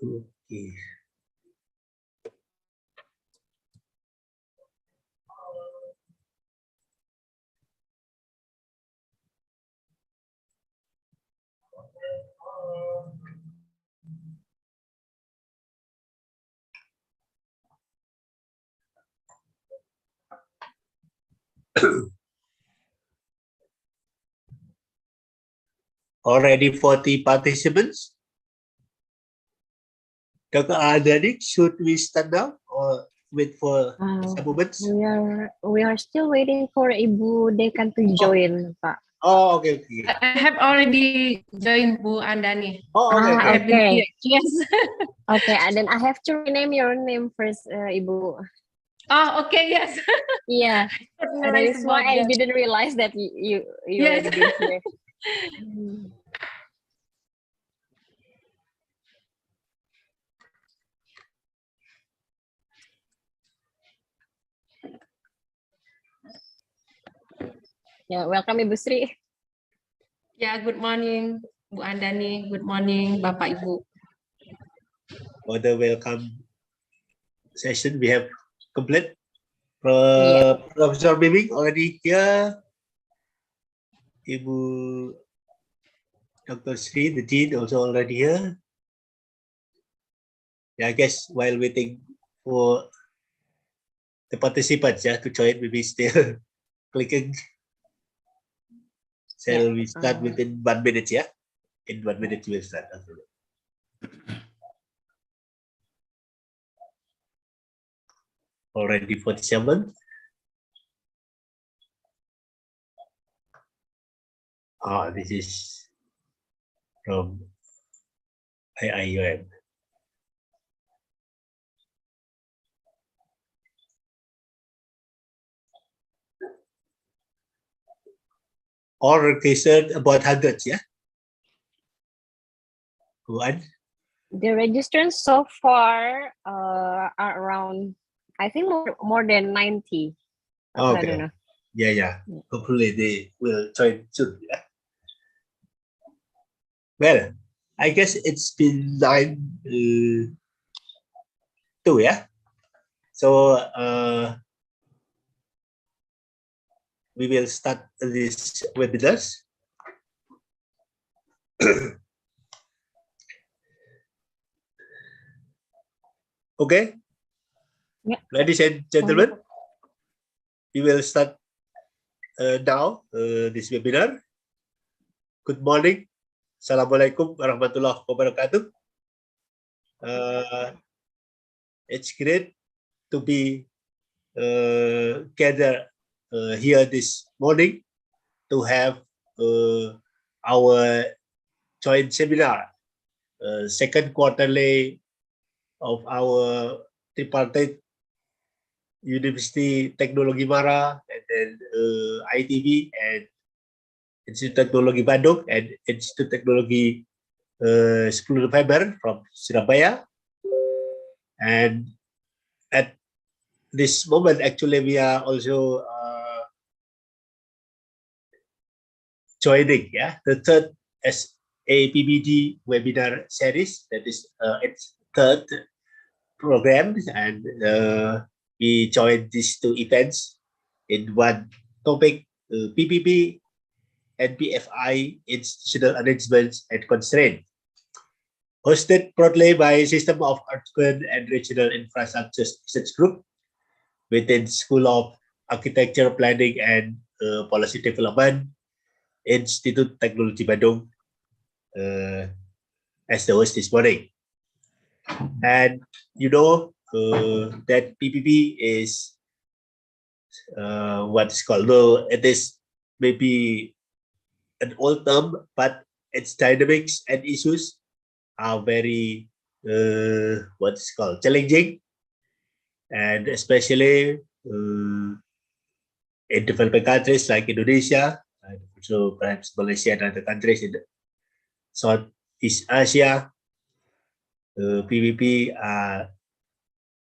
Okay. Already 40 participants. Dr. Adanik, should we start now or wait for some moments? We are still waiting for Ibu Dekan to join, Pak. Oh, okay. I have already joined Bu Andani. Oh, okay. Ah, okay. Yes. Okay, and then I have to rename your name first, Ibu. Oh, okay. Yes. Yeah, and that is why I didn't realize that you Yes. already been here. Yeah, welcome Ibu Sri. Yeah, good morning, Bu Andani. Good morning, Bapak Ibu. For the welcome session, we have complete. Professor Biming already here. Ibu Dr. Sri, the dean, also already here. Yeah, I guess while waiting for the participants to join, maybe still clicking. So we start within 1 minute, In 1 minute we will start. Already 47. This is from IIUM. All registered about hundreds, One. The registrants so far are around, I think more than 90. Okay. I don't know. Yeah. Hopefully they will join soon. Well, I guess it's been 9:02, So we will start this webinars. Okay. Yeah. Ladies and gentlemen, we will start now this webinar. Good morning. Assalamualaikum warahmatullahi wabarakatuh. It's great to be gathered here this morning to have our joint seminar, second quarterly of our tripartite University Teknologi Mara, and then ITB and Institut Teknologi Bandung and Institut Teknologi 10 November from Surabaya. And at this moment, actually, we are also joining the third SAPPK webinar series. That is its third program, and we joined these two events in one topic, PPP and PFI institutional arrangements and constraints, hosted broadly by System of Urban and Regional Infrastructure Research Group within School of Architecture, Planning and Policy Development, Institut Teknologi Bandung, as the host this morning. And you know that PPP is what's called, though it is maybe an old term, but its dynamics and issues are very what's called challenging, and especially in developing countries like Indonesia, and also perhaps Malaysia and other countries in Southeast Asia. PPP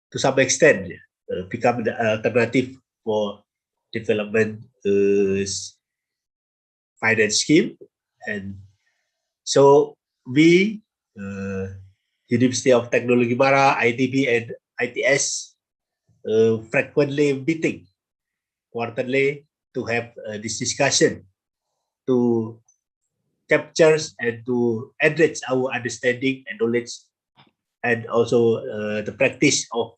to some extent become the alternative for development finance scheme. And so we University of Technology Mara, ITB, and ITS frequently meeting quarterly to have this discussion to capture and to enrich our understanding and knowledge, and also the practice of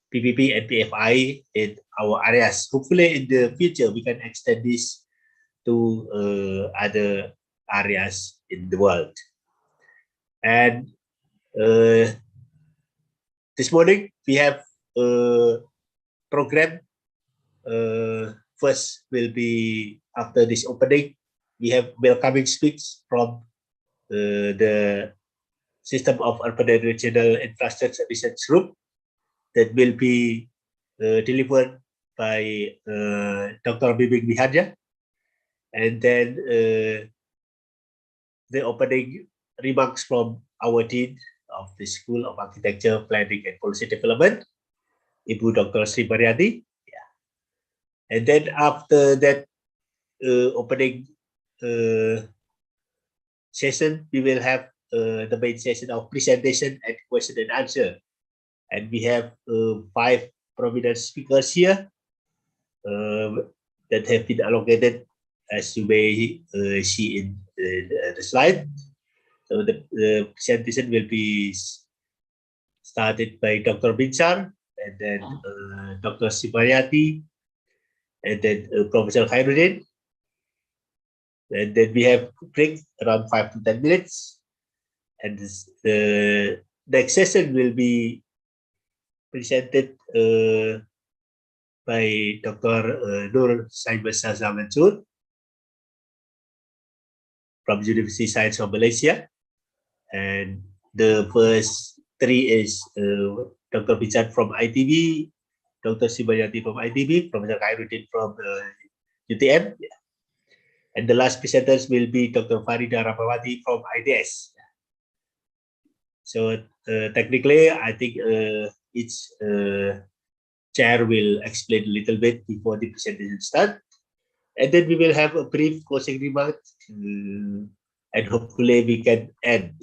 PPP and PFI in our areas. Hopefully, in the future, we can extend this to other areas in the world. And this morning, we have a program. First will be after this opening, we have welcoming speech from the System of Urban and Regional Infrastructure Research Group that will be delivered by Dr. Bibing Biharja. And then the opening remarks from our Dean of the School of Architecture, Planning and Policy Development, Ibu Dr. Sri Mariati. Yeah. And then after that opening session, we will have the main session of presentation and question and answer. And we have 5 prominent speakers here that have been allocated, as you may see in the slide. So the presentation will be started by Dr. Binsar, and then Dr. Simayati, and then Professor Khairuddin. And then we have break around 5 to 10 minutes. And the next session will be presented by Dr. Nur Saiba Saza Mansur from University Science of Malaysia. And the first 3 is Dr. Binsar from ITB, Dr. Sibayati from ITB, Professor Khairuddin from UTM. And the last presenters will be Dr. Farida Rapawati from ITS. So technically, I think each chair will explain a little bit before the presentation starts. And then we will have a brief closing remark, and hopefully we can end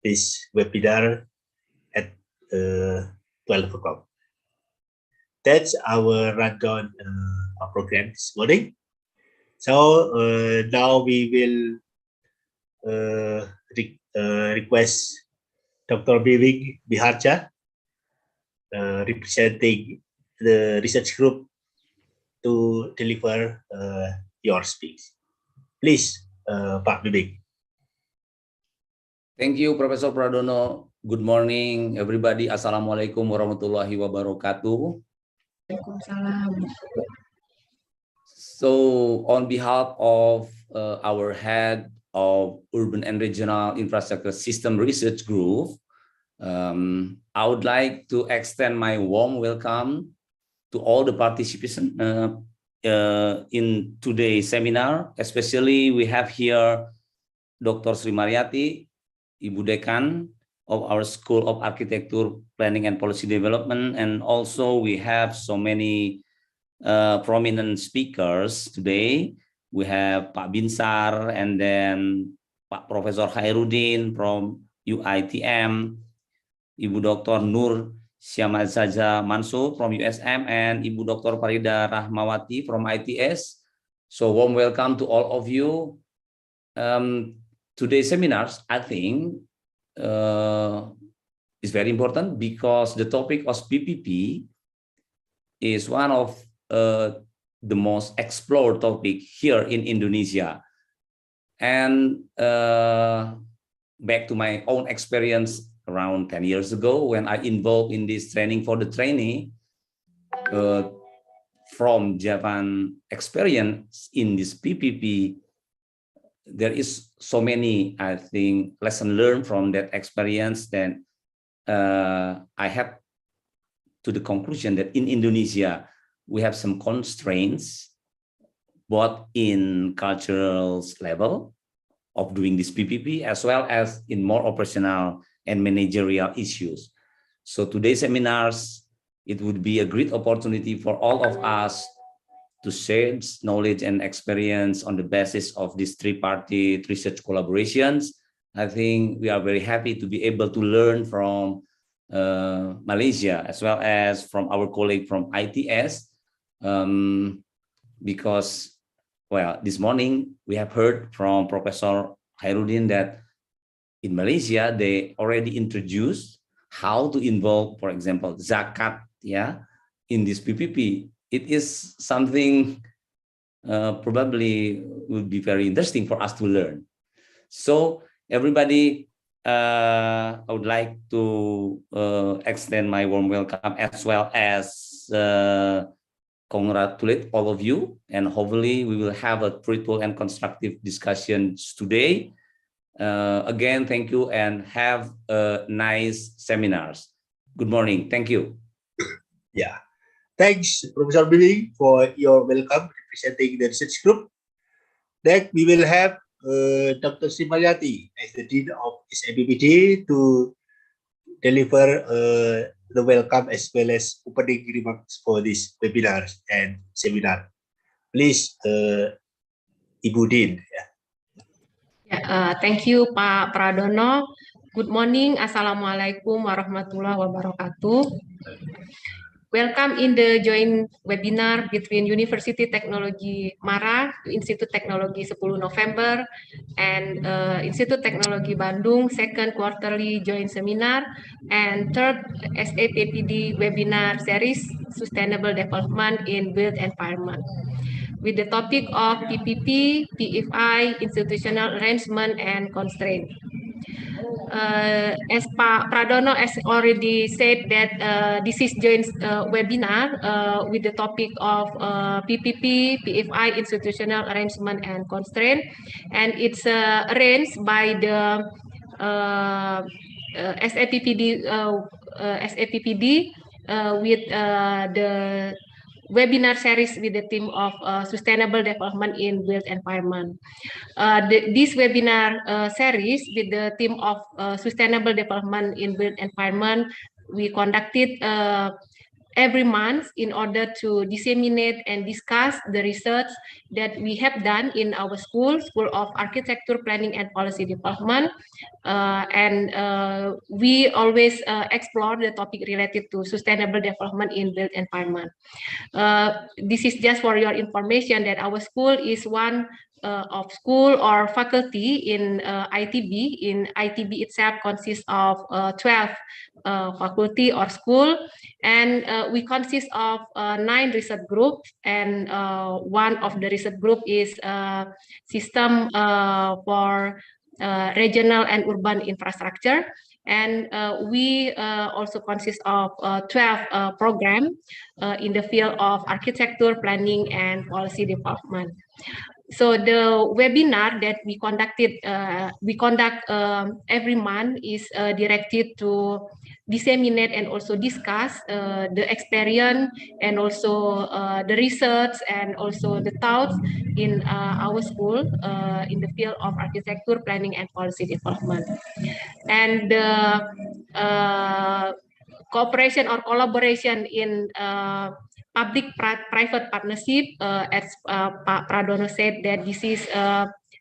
this webinar at 12 o'clock. That's our rundown of program this morning. So now we will request Dr. Bibing Biharja, representing the research group, to deliver your speech. Please, Pak Bibing. Thank you, Professor Pradono. Good morning, everybody. Assalamualaikum warahmatullahi wabarakatuh. Waalaikumsalam. So, on behalf of our head of Urban and Regional Infrastructure System Research Group, I would like to extend my warm welcome to all the participants in today's seminar. Especially, we have here Dr. Sri Mariati, Ibu Dekan of our School of Architecture, Planning and Policy Development, and also we have so many prominent speakers today. We have Pak Binsar, and then Pak Professor Khairuddin from UITM, Ibu Dr. Nur Syamazaza Mansur from USM, and Ibu Dr. Farida Rahmawati from ITS. So warm welcome to all of you. Today's seminars, I think, is very important because the topic of PPP is one of the most explored topic here in Indonesia. And back to my own experience around 10 years ago when I involved in this training for the trainee, from Japan experience in this PPP, there is so many, I think, lesson learned from that experience. Then I have to the conclusion that in Indonesia, we have some constraints, both in cultural level of doing this PPP, as well as in more operational and managerial issues. So today's seminars, it would be a great opportunity for all of us to share knowledge and experience on the basis of these tripartite research collaborations I think we are very happy to be able to learn from Malaysia as well as from our colleague from ITS, because, well, this morning we have heard from Professor Hairudin that in Malaysia they already introduced how to involve, for example, zakat, yeah, in this PPP. It is something probably will be very interesting for us to learn. So everybody, I would like to extend my warm welcome as well as congratulate all of you, and hopefully we will have a fruitful and constructive discussions today. Again, thank you and have a nice seminars. Good morning. Thank you. Yeah. Thanks, Professor Billy, for your welcome representing the research group. Next, we will have Dr. Simayati as the Dean of SAPPK to deliver the welcome as well as opening remarks for this webinar and seminar. Please, Ibu Dean. Thank you, Pak Pradono. Good morning. Assalamualaikum warahmatullahi wabarakatuh. Welcome in the joint webinar between University Technology Mara, Institut Teknologi 10 November, and Institut Teknologi Bandung, second quarterly joint seminar, and third SAPPD webinar series, Sustainable Development in Built Environment, with the topic of PPP-PFI, institutional arrangement and constraint. As Pak Pradono has already said that this is joint webinar with the topic of PPP-PFI, institutional arrangement and constraint, and it's arranged by the SAPPD with the webinar series with the theme of sustainable development in built environment. This webinar series with the theme of sustainable development in built environment, we conducted every month in order to disseminate and discuss the research that we have done in our School of Architecture, Planning and Policy Development. And we always explore the topic related to sustainable development in built environment. This is just for your information that our school is one of school or faculty in ITB. In ITB itself consists of 12 faculty or school, and we consist of 9 research groups, and one of the research group is system for regional and urban infrastructure. And we also consist of 12 programs in the field of architecture, planning, and policy development. So the webinar that we conduct every month is directed to disseminate and also discuss the experience and also the research and also the thoughts in our school in the field of architecture, planning, and policy development. And the cooperation or collaboration in public-private partnership, as Pak Pradono said, that this is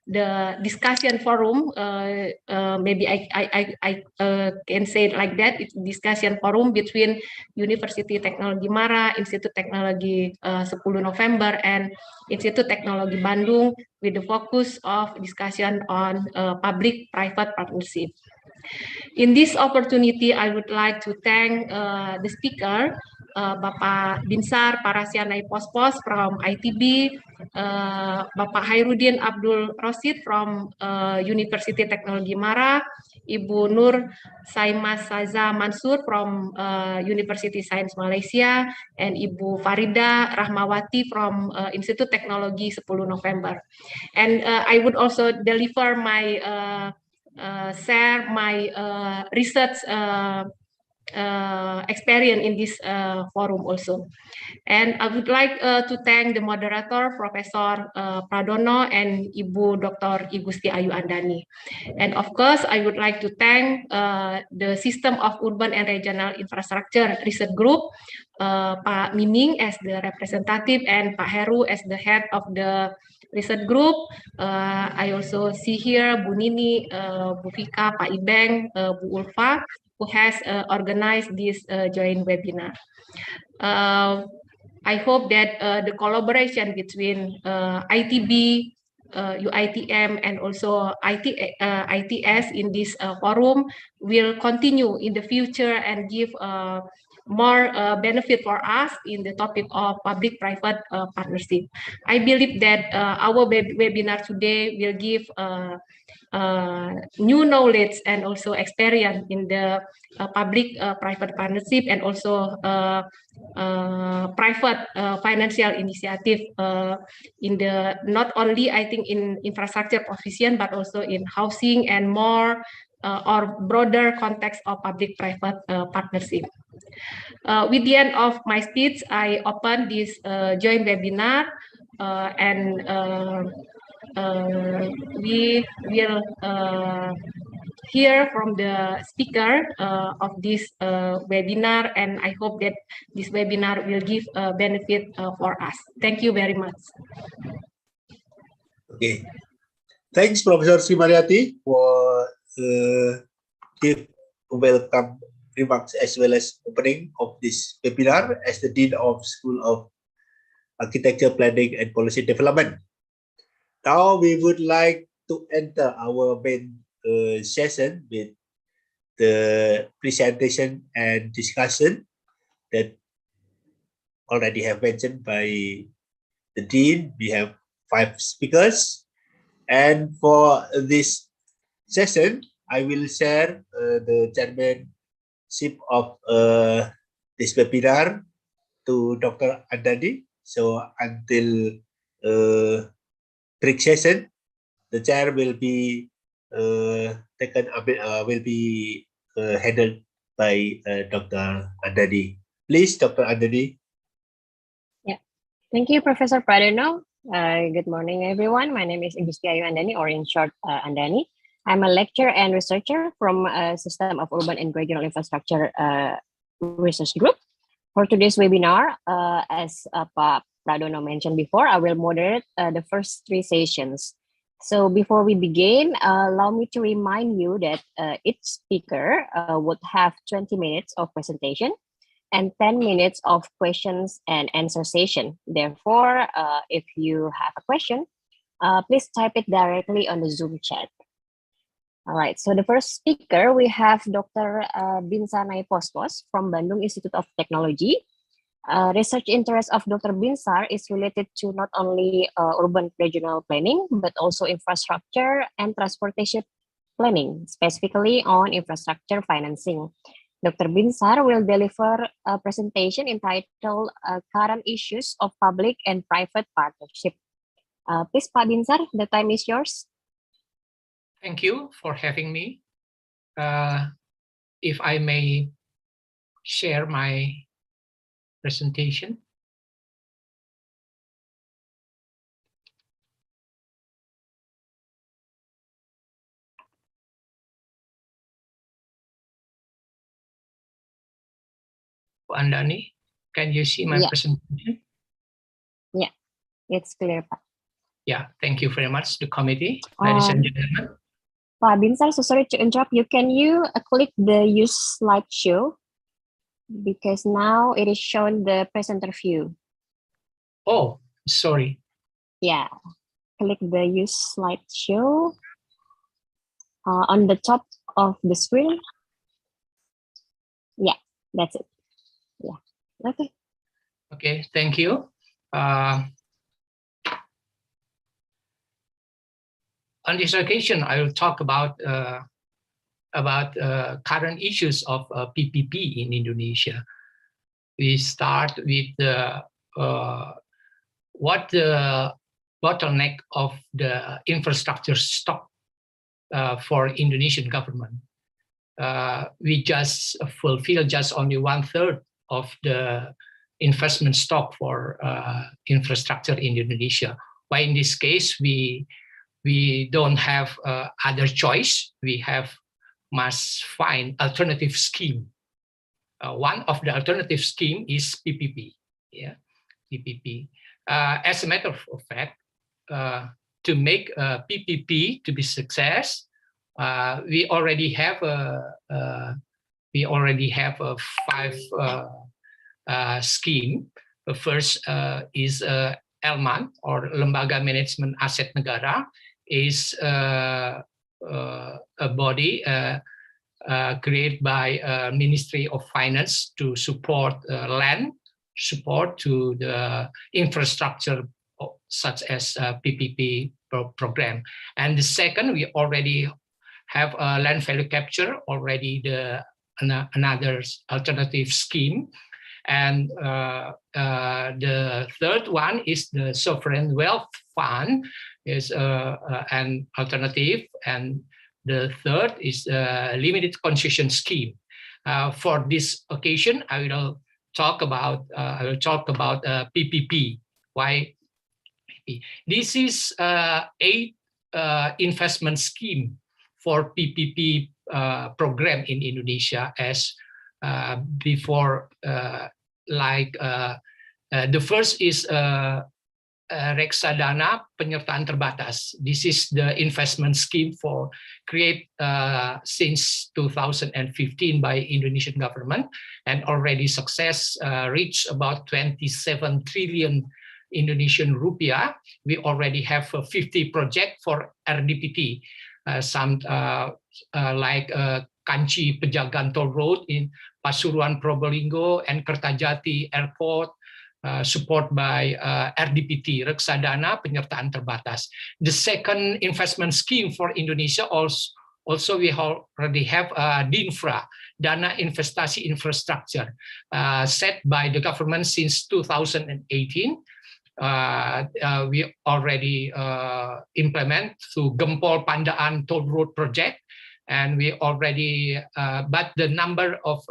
the discussion forum. Maybe I can say it like that. It's discussion forum between University Teknologi Mara, Institut Teknologi 10 November, and Institut Teknologi Bandung, with the focus of discussion on public-private partnership. In this opportunity, I would like to thank the speaker, Bapak Binsar Parasyanai Pospos from ITB, Bapak Hairudin Abdul Rosid from University Teknologi Mara, Ibu Nur Saimas Saza Mansur from University Science Malaysia, and Ibu Farida Rahmawati from Institut Teknologi 10 November. And I would also deliver my share my research experience in this forum also. And I would like to thank the moderator, Professor Pradono and Ibu Dr. Igusti Ayu Andani. And of course, I would like to thank the System of Urban and Regional Infrastructure Research Group, Pak Mining as the representative and Pak Heru as the head of the research group. I also see here Bu Nini, Bu Fika, Pak Ibeng, Bu Ulfa, who has organized this joint webinar. I hope that the collaboration between ITB, UITM, and also ITS in this forum will continue in the future and give more benefit for us in the topic of public-private partnership. I believe that our webinar today will give new knowledge and also experience in the public-private partnership and also private financial initiative in the not only I think in infrastructure provision but also in housing and more or broader context of public-private partnership. With the end of my speech, I open this joint webinar and we will hear from the speaker of this webinar, and I hope that this webinar will give a benefit for us. Thank you very much. Okay. Thanks, Professor Srimariati, for give welcome remarks as well as opening of this webinar as the Dean of School of Architecture, Planning and Policy Development. Now we would like to enter our main session with the presentation and discussion that already have mentioned by the Dean. We have 5 speakers, and for this session, I will share the chairmanship of this webinar to Dr. Andani. So until break session, the chair will be handled by Dr. Andani. Please, Dr. Andani. Yeah, thank you, Professor Pradono. Good morning, everyone. My name is Igusti Ayu Andani, or in short, Andani. I'm a lecturer and researcher from System of Urban and Regional Infrastructure Research Group. For today's webinar, as Pak Pradono mentioned before, I will moderate the first 3 sessions. So before we begin, allow me to remind you that each speaker would have 20 minutes of presentation and 10 minutes of questions and answer session. Therefore, if you have a question, please type it directly on the Zoom chat. All right, so the first speaker, we have Dr. Binsar Naipospos from Bandung Institute of Technology. Research interest of Dr. Binsar is related to not only urban regional planning, but also infrastructure and transportation planning, specifically on infrastructure financing. Dr. Binsar will deliver a presentation entitled Current Issues of Public and Private Partnership. Please, Pak Binsar, the time is yours. Thank you for having me. If I may share my presentation. Andani, can you see my presentation? Yeah, it's clear, Pak. Yeah, thank you very much, the committee, ladies and gentlemen. Pak Binsar, so sorry to interrupt you. Can you click the use slideshow? Because now it is showing the presenter view. Oh, sorry. Yeah, click the use slideshow on the top of the screen. Yeah, that's it. Yeah, okay. Okay, thank you. On this occasion, I will talk about current issues of PPP in Indonesia. We start with what the bottleneck of the infrastructure stock for Indonesian government. we just fulfill just only 1/3 of the investment stock for infrastructure in Indonesia. Why in this case we don't have other choice? We must find alternative scheme. One of the alternative scheme is PPP. Yeah, PPP. As a matter of fact, to make PPP to be success, we already have a 5 scheme. The first is LMAN, or Lembaga Manajemen Aset Negara, is a body created by Ministry of Finance to support land support to the infrastructure such as PPP program. And the second, we already have a land value capture, already another alternative scheme. And the third one is the sovereign wealth fund, is an alternative, and the third is a limited concession scheme. For this occasion, I will talk about PPP. Why? This is eight investment scheme for PPP program in Indonesia, as before. The first is reksadana penyertaan terbatas. This is the investment scheme for create since 2015 by Indonesian government, and already success reached about 27 trillion Indonesian rupiah. We already have 50 project for RDPT, some like Kanci Pejagan Toll Road in Pasuruan Probolinggo and Kertajati Airport, support by RDPT, reksadana penyertaan terbatas. The second investment scheme for Indonesia also we already have DINFRA, Dana Investasi Infrastructure, set by the government since 2018. We already implement through Gempol Pandaan Toll Road project, and we already, but the number of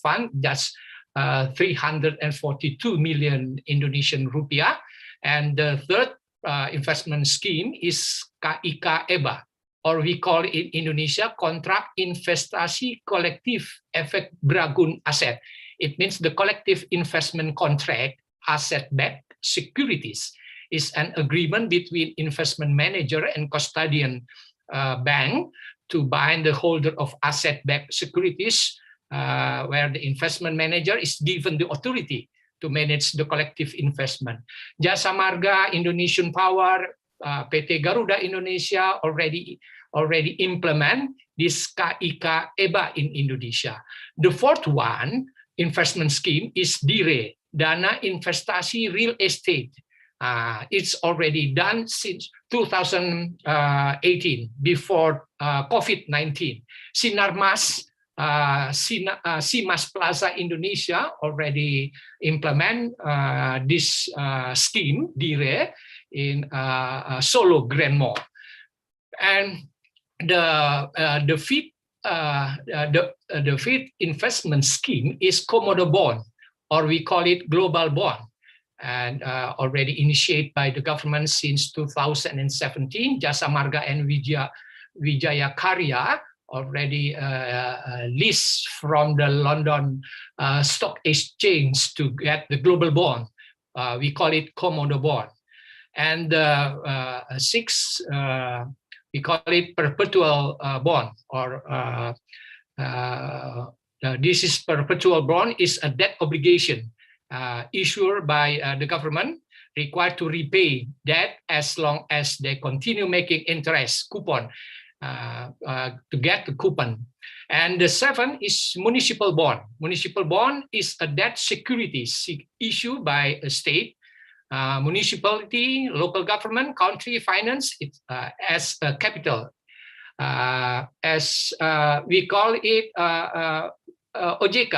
fund just 342 million Indonesian rupiah. And the third investment scheme is KIK-EBA, or we call it in Indonesia Kontrak Investasi Kolektif Efek Bragun Aset. It means the collective investment contract asset-backed securities is an agreement between investment manager and custodian bank to bind the holder of asset-backed securities, where the investment manager is given the authority to manage the collective investment. Jasa Marga, Indonesian Power, PT Garuda Indonesia already implement this KIK-EBA in Indonesia. The fourth one, investment scheme, is DIRE, Dana Investasi Real Estate. It's already done since 2018, before COVID-19. Sinarmas, Simas Plaza Indonesia already implement this scheme, DIRE, in Solo Grand Mall. And the fifth investment scheme is Komodo Bond, or we call it Global Bond, and already initiated by the government since 2017. Jasa Marga and Wijaya Karya already list from the London Stock Exchange to get the global bond. We call it Komodo Bond. And sixth, we call it perpetual bond, or this is perpetual bond is a debt obligation issued by the government, required to repay debt as long as they continue making interest coupon to get the coupon. And the seventh is municipal bond. Municipal bond is a debt security issued by a state, municipality, local government, country finance it as a capital. As we call it OJK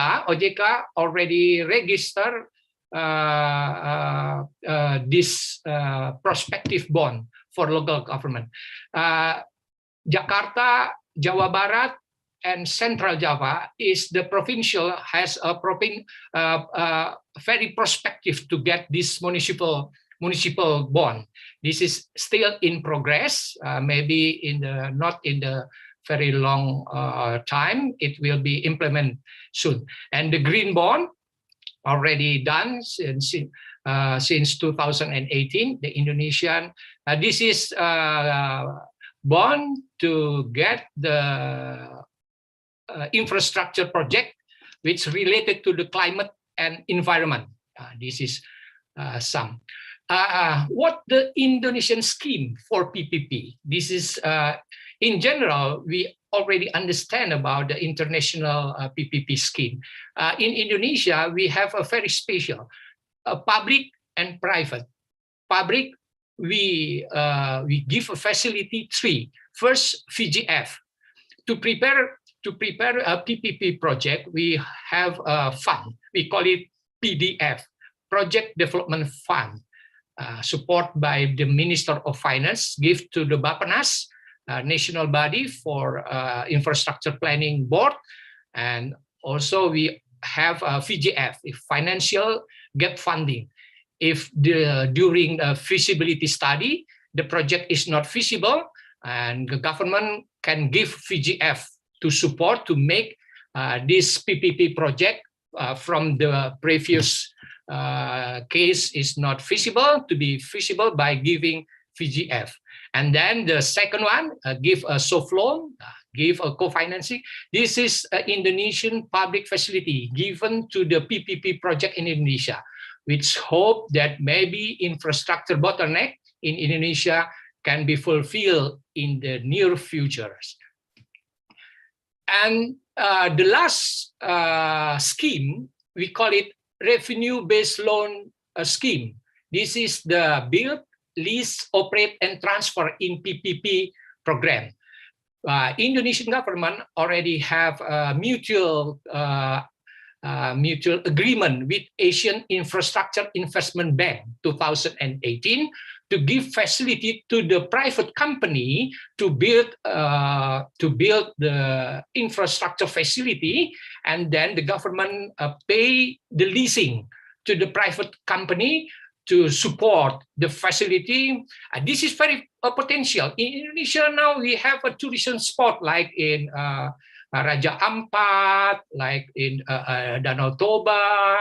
already registered this prospective bond for local government. Jakarta, Jawa Barat, and Central Java is the provincial has a very prospective to get this municipal bond. This is still in progress. Maybe not in the very long time. It will be implemented soon. And the green bond already done since 2018. The Indonesian this is bond to get the infrastructure project which related to the climate and environment. This is some. What the Indonesian scheme for PPP? This is in general, we already understand about the international PPP scheme. In Indonesia, we have a very special public and private. Public, we give a facility three. First, VGF. To prepare a PPP project, we have a fund. We call it PDF, Project Development Fund, support by the Minister of Finance, give to the Bappenas, national body for infrastructure planning board, and also we have VGF, financial gap funding. If during the feasibility study the project is not feasible, and the government can give VGF to support to make this PPP project from the previous case is not feasible to be feasible by giving VGF. And then the second one, give a soft loan, give a co-financing. This is an Indonesian public facility given to the PPP project in Indonesia, which hope that maybe infrastructure bottleneck in Indonesia can be fulfilled in the near future. And the last scheme, we call it revenue-based loan scheme. This is the build, lease, operate, and transfer in PPP program. Indonesian government already have a mutual agreement with Asian Infrastructure Investment Bank 2018 to give facility to the private company to build the infrastructure facility, and then the government pay the leasing to the private company to support the facility. This is very potential. In Indonesia now we have a tourism spot like in Raja Ampat, like in Danau Toba,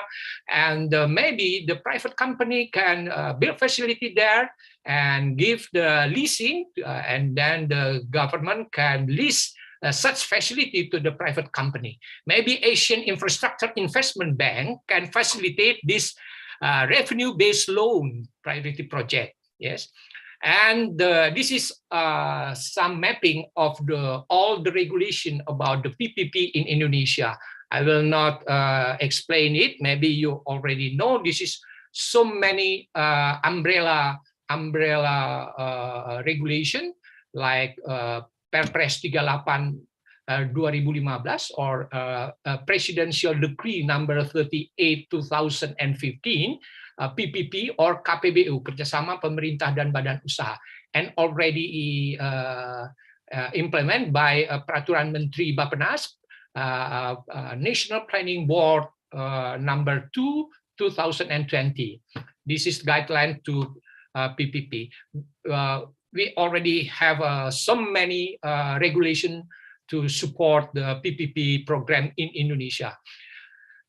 and maybe the private company can build facility there and give the leasing, and then the government can lease such facility to the private company. Maybe Asian Infrastructure Investment Bank can facilitate this revenue-based loan priority project. Yes. And this is some mapping of all the regulation about the PPP in Indonesia. I will not explain it. Maybe you already know. This is so many umbrella regulation like Perpres 38 2015 or Presidential Decree number 38 2015. PPP or KPBU, kerjasama pemerintah dan badan usaha, and already implemented by Peraturan Menteri Bappenas, National Planning Board number 2 2020. This is guideline to PPP. We already have so many regulation to support the PPP program in Indonesia.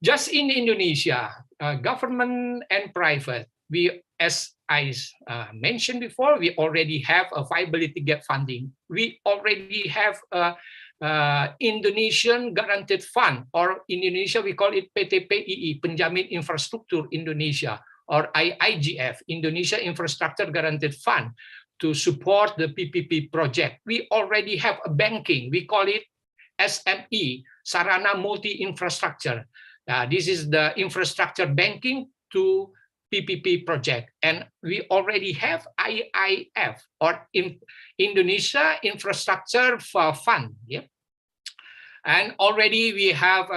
Just in Indonesia, government and private, as I mentioned before, we already have a viability gap funding. We already have Indonesian Guaranteed Fund, or in Indonesia we call it PTPII, Penjamin Infrastruktur Indonesia, or IIGF, Indonesia Infrastructure Guaranteed Fund, to support the PPP project. We already have a banking, we call it SME, Sarana Multi Infrastructure. This is the infrastructure banking to PPP project, and we already have IIF, or Indonesia Infrastructure Fund. Yeah, and already we have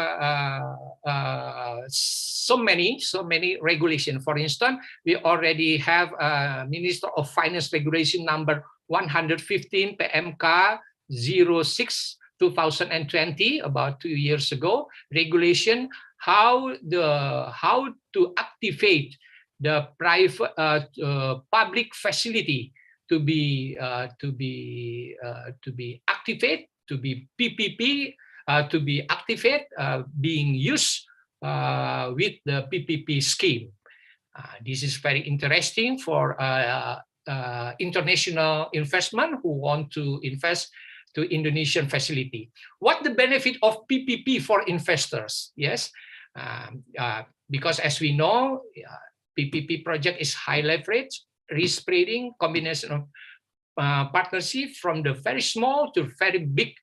so many regulation. For instance, we already have Minister of Finance regulation number 115 PMK 06 2020, about 2 years ago, regulation how to activate the private public facility to be activated, to be PPP, to be activated, being used with the PPP scheme. This is very interesting for international investment who want to invest to Indonesian facility. What the benefit of PPP for investors? Yes, because as we know, PPP project is high leverage, risk spreading, combination of partnership from the very small to very big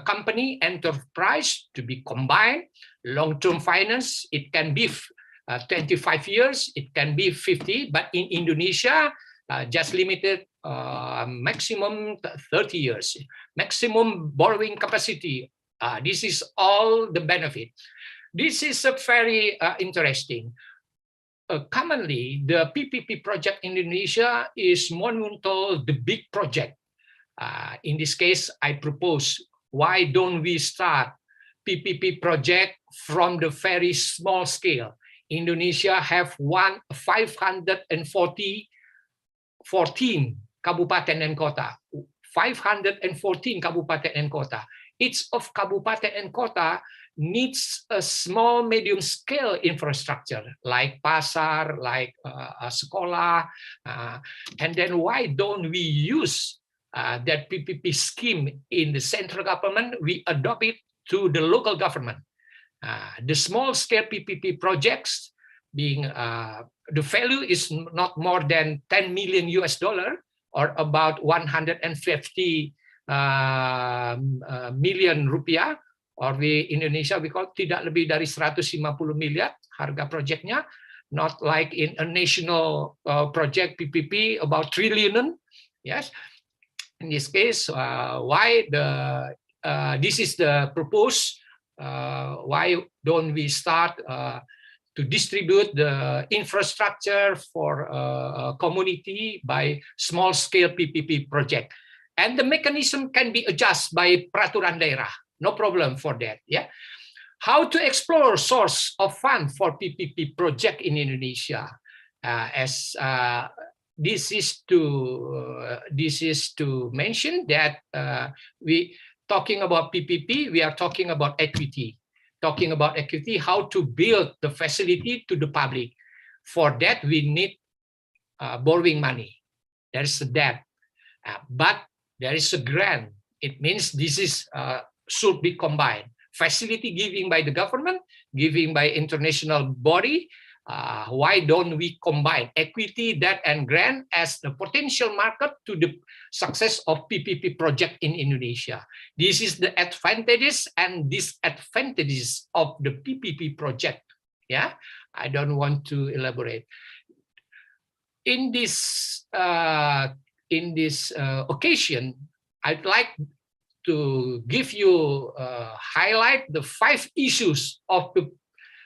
company enterprise to be combined. Long-term finance, it can be 25 years, it can be 50, but in Indonesia, just limited maximum 30 years, maximum borrowing capacity. This is all the benefit. This is a very interesting. Commonly, the PPP project in Indonesia is monumental, the big project. In this case, I propose, why don't we start PPP project from the very small scale? Indonesia have 514 kabupaten and kota. 514 kabupaten and kota. Each of kabupaten and kota needs a small, medium scale infrastructure like pasar, like sekolah. And then why don't we use that PPP scheme in the central government? We adopt it to the local government. The small scale PPP projects being the value is not more than 10 million US dollar or about 150 million rupiah, or di Indonesia we call tidak lebih dari 150 miliar harga projectnya, not like in a national project PPP about trillion. Yes, in this case, why this is the proposed. Why don't we start to distribute the infrastructure for community by small scale PPP project, and the mechanism can be adjusted by peraturan daerah. No problem for that. Yeah. How to explore source of fund for PPP project in Indonesia? This is to mention that we talking about PPP, we are talking about equity. Talking about equity, how to build the facility to the public. For that, we need borrowing money. There is a debt, but there is a grant. It means this is should be combined. Facility giving by the government, giving by international body. Why don't we combine equity, debt, and grant as the potential market to the success of PPP project in Indonesia? This is the advantages and disadvantages of the PPP project. Yeah, I don't want to elaborate. In this occasion, I'd like to give you highlight the 5 issues of the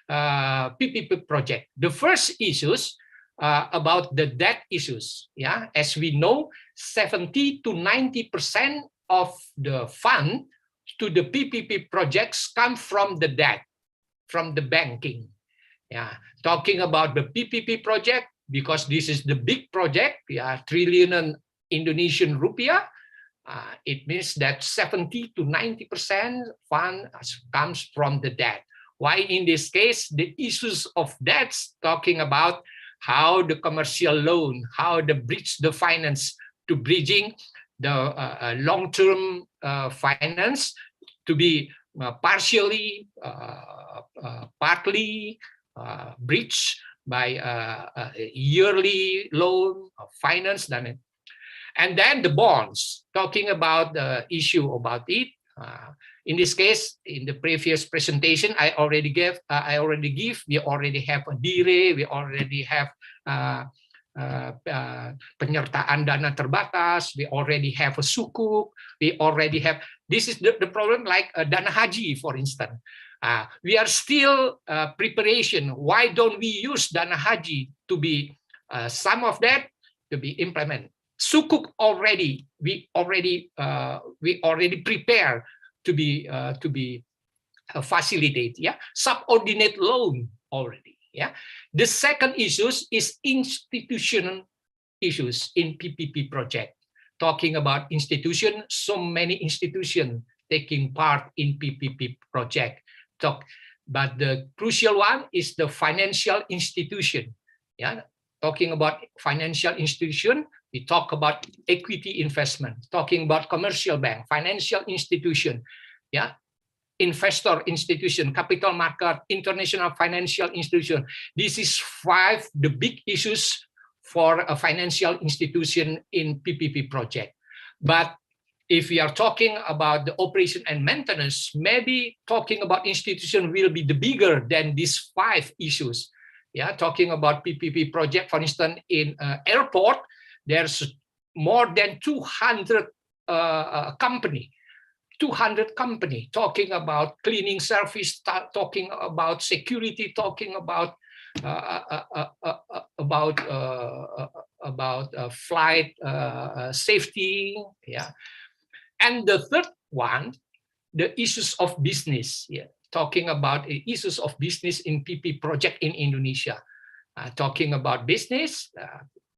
PPP project. The first issues about the debt issues. Yeah, as we know, 70 to 90% of the fund to the PPP projects come from the debt, from the banking. Yeah, talking about the PPP project, because this is the big project, yeah, trillion Indonesian rupiah. It means that 70 to 90% fund comes from the debt. Why in this case, the issues of debts, talking about how the commercial loan, how the bridge the finance to bridging the long-term finance to be partly bridged by yearly loan finance. And then the bonds, talking about the issue about it. In this case, in the previous presentation, I already give. We already have a dire. We already have penyertaan dana terbatas. We already have a sukuk. We already have. This is the problem, like dana haji, for instance. We are still preparation. Why don't we use dana haji to be some of that to be implemented? Sukuk already we already prepare to be facilitate, yeah, subordinate loan already, yeah. The second issues is institutional issues in PPP project. Talking about institution, so many institutions taking part in PPP project. But the crucial one is the financial institution. Yeah, talking about financial institution, we talk about equity investment. Talking about commercial bank, financial institution, yeah, investor institution, capital market, international financial institution. This is the big issues for a financial institution in PPP project. But if we are talking about the operation and maintenance, maybe talking about institution will be the bigger than these 5 issues. Yeah, talking about PPP project, for instance, in airport, there's more than 200 company. 200 company talking about cleaning service, talking about security, talking about flight safety, yeah. And the third one, the issues of business, yeah, talking about issues of business in PP project in Indonesia, talking about business.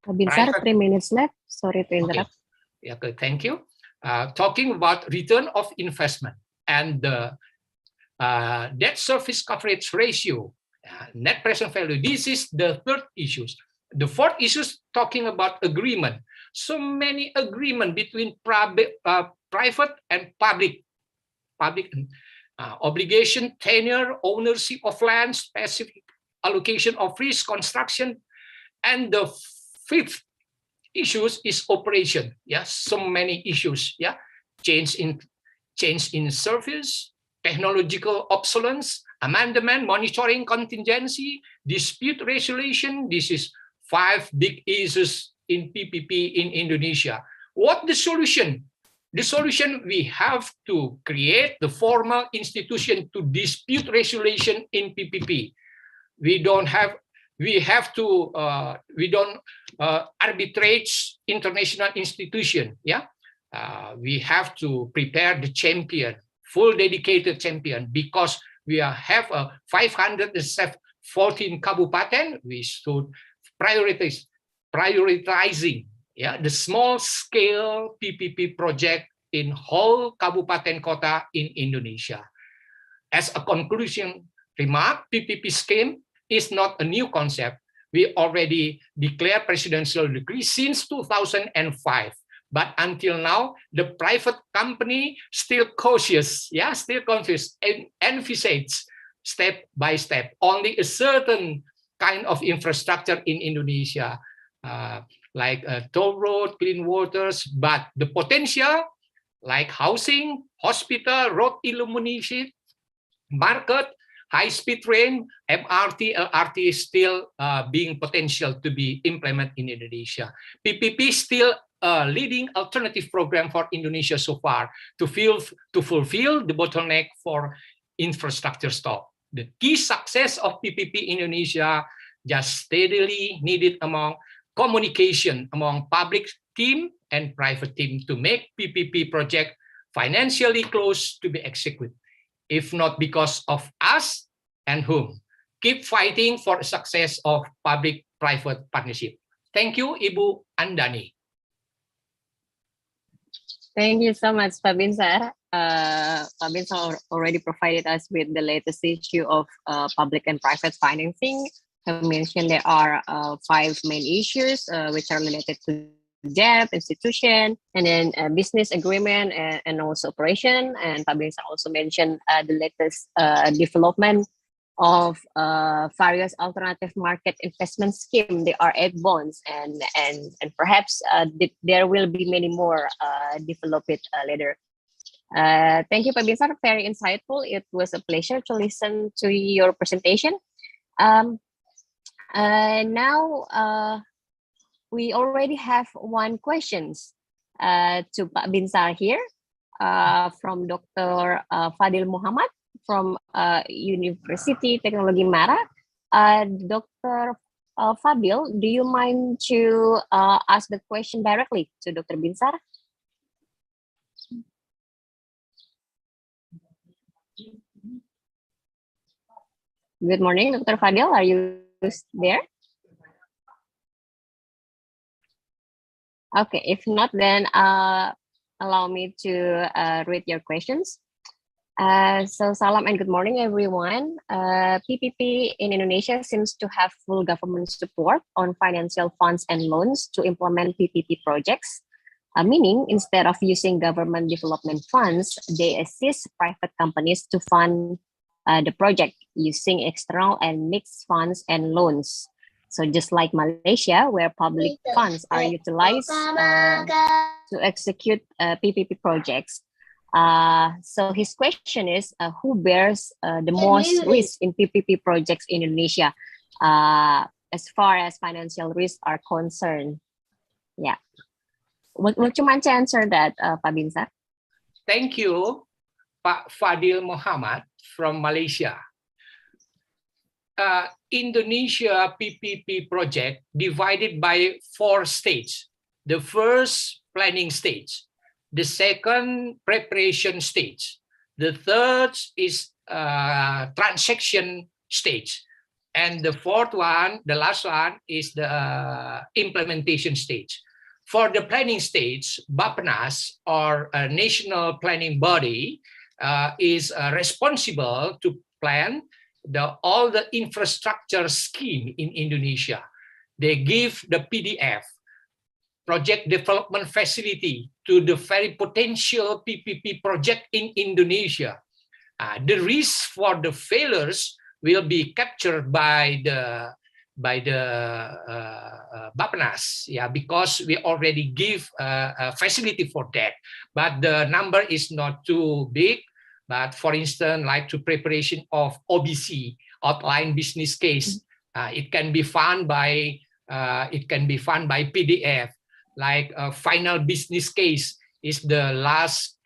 Binsar, 3 minutes left. Sorry to interrupt. Okay. Yeah, good. Thank you. Talking about return of investment and the debt service coverage ratio, net present value. This is the third issues. The fourth issues talking about agreement. So many agreement between private and public obligation, tenure, ownership of land, specific allocation of risk, construction, and the fifth issues is operation. Yeah, so many issues. Yeah, change in service, technological obsolescence, amendment, monitoring, contingency, dispute resolution. This is 5 big issues in PPP in Indonesia. What the solution? The solution, we have to create the formal institution to dispute resolution in PPP. We don't arbitrate international institution. Yeah, we have to prepare the champion, full dedicated champion, because we have a 514 kabupaten. We should prioritizing, yeah, the small scale PPP project in whole kabupaten kota in Indonesia. As a conclusion remark, PPP scheme is not a new concept. We already declared presidential decree since 2005, but until now, the private company still cautious, yeah, still cautious, and envisage step by step only a certain kind of infrastructure in Indonesia, like toll road, clean waters, but the potential like housing, hospital, road illumination, market, high-speed train, MRT, LRT is still being potential to be implemented in Indonesia. PPP is still a leading alternative program for Indonesia so far to fulfill the bottleneck for infrastructure stock. The key success of PPP in Indonesia just steadily needed among communication among public team and private team to make PPP project financially close to be executed. If not because of us and whom. Keep fighting for the success of public-private partnership. Thank you, Ibu Andani. Thank you so much, Pak Binsar. Pak Binsar already provided us with the latest issue of public and private financing. I mentioned there are 5 main issues which are related to debt, institution, and then business agreement and also operation. And Pak Binsar also mentioned the latest development of various alternative market investment scheme. There are 8 bonds, and perhaps there will be many more developed later. Thank you, Pak Binsar. Very insightful. It was a pleasure to listen to your presentation. Now we already have one questions to Pak Binsar here from Dr. Fadil Muhammad from University Teknologi Mara. Dr. Fadil, do you mind to ask the question directly to Dr. Binsar? Good morning, Dr. Fadil. Are you there? Okay, if not, then allow me to read your questions. So salam and good morning, everyone. PPP in Indonesia seems to have full government support on financial funds and loans to implement PPP projects, meaning instead of using government development funds, they assist private companies to fund the project using external and mixed funds and loans. So just like Malaysia, where public funds are utilized to execute PPP projects. So his question is, who bears the most risk in PPP projects in Indonesia, as far as financial risks are concerned? Yeah. Would you mind to answer that, Pak Binsar? Thank you, Pak Fadil Muhammad from Malaysia. Indonesia PPP project divided by 4 stages. The first, planning stage. The second, preparation stage. The third is transaction stage. And the fourth one, the last one, is the implementation stage. For the planning stage, Bappenas, or a national planning body, is responsible to plan all the infrastructure scheme in Indonesia. They give the PDF, project development facility, to the very potential PPP project in Indonesia. The risk for the failures will be captured by the Bappenas, yeah, because we already give a facility for that. But the number is not too big. But for instance, like to preparation of OBC, outline business case, it can be found by PDF. Like a final business case is the last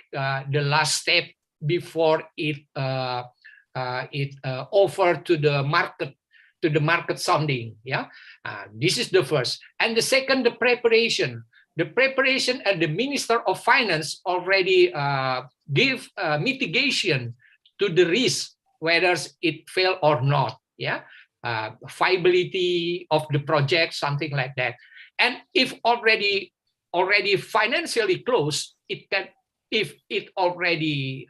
step before it offered to the market sounding. Yeah, this is the first. And the second, the preparation. The preparation and the Minister of Finance already give mitigation to the risk, whether it fail or not. Yeah, viability of the project, something like that. And if already financially closed, it can, if it already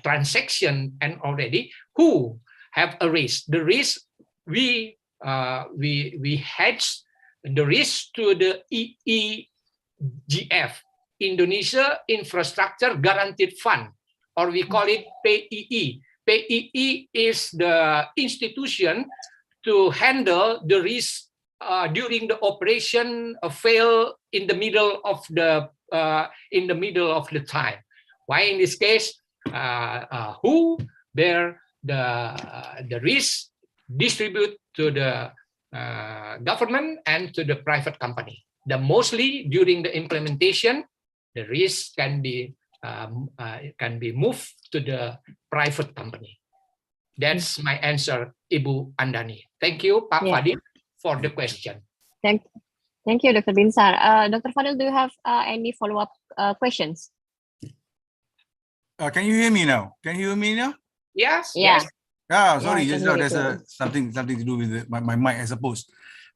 transaction and already who have a risk. The risk we hedge the risk to the EEGF, Indonesia Infrastructure Guaranteed Fund, or we call it PII. PII is the institution to handle the risk during the operation fail in the middle of the time. Why in this case? Who bear the risk distribute to the government and to the private company. Mostly during the implementation, the risk can be moved to the private company. That's my answer, Ibu Andani. Thank you, Pak Fadil, for the question. Thank you, Dr. Binsar. Dr. Fadil, do you have any follow-up questions? Can you hear me now? Yes. Yeah. Yes. Sorry, there's something to do with my mic, I suppose.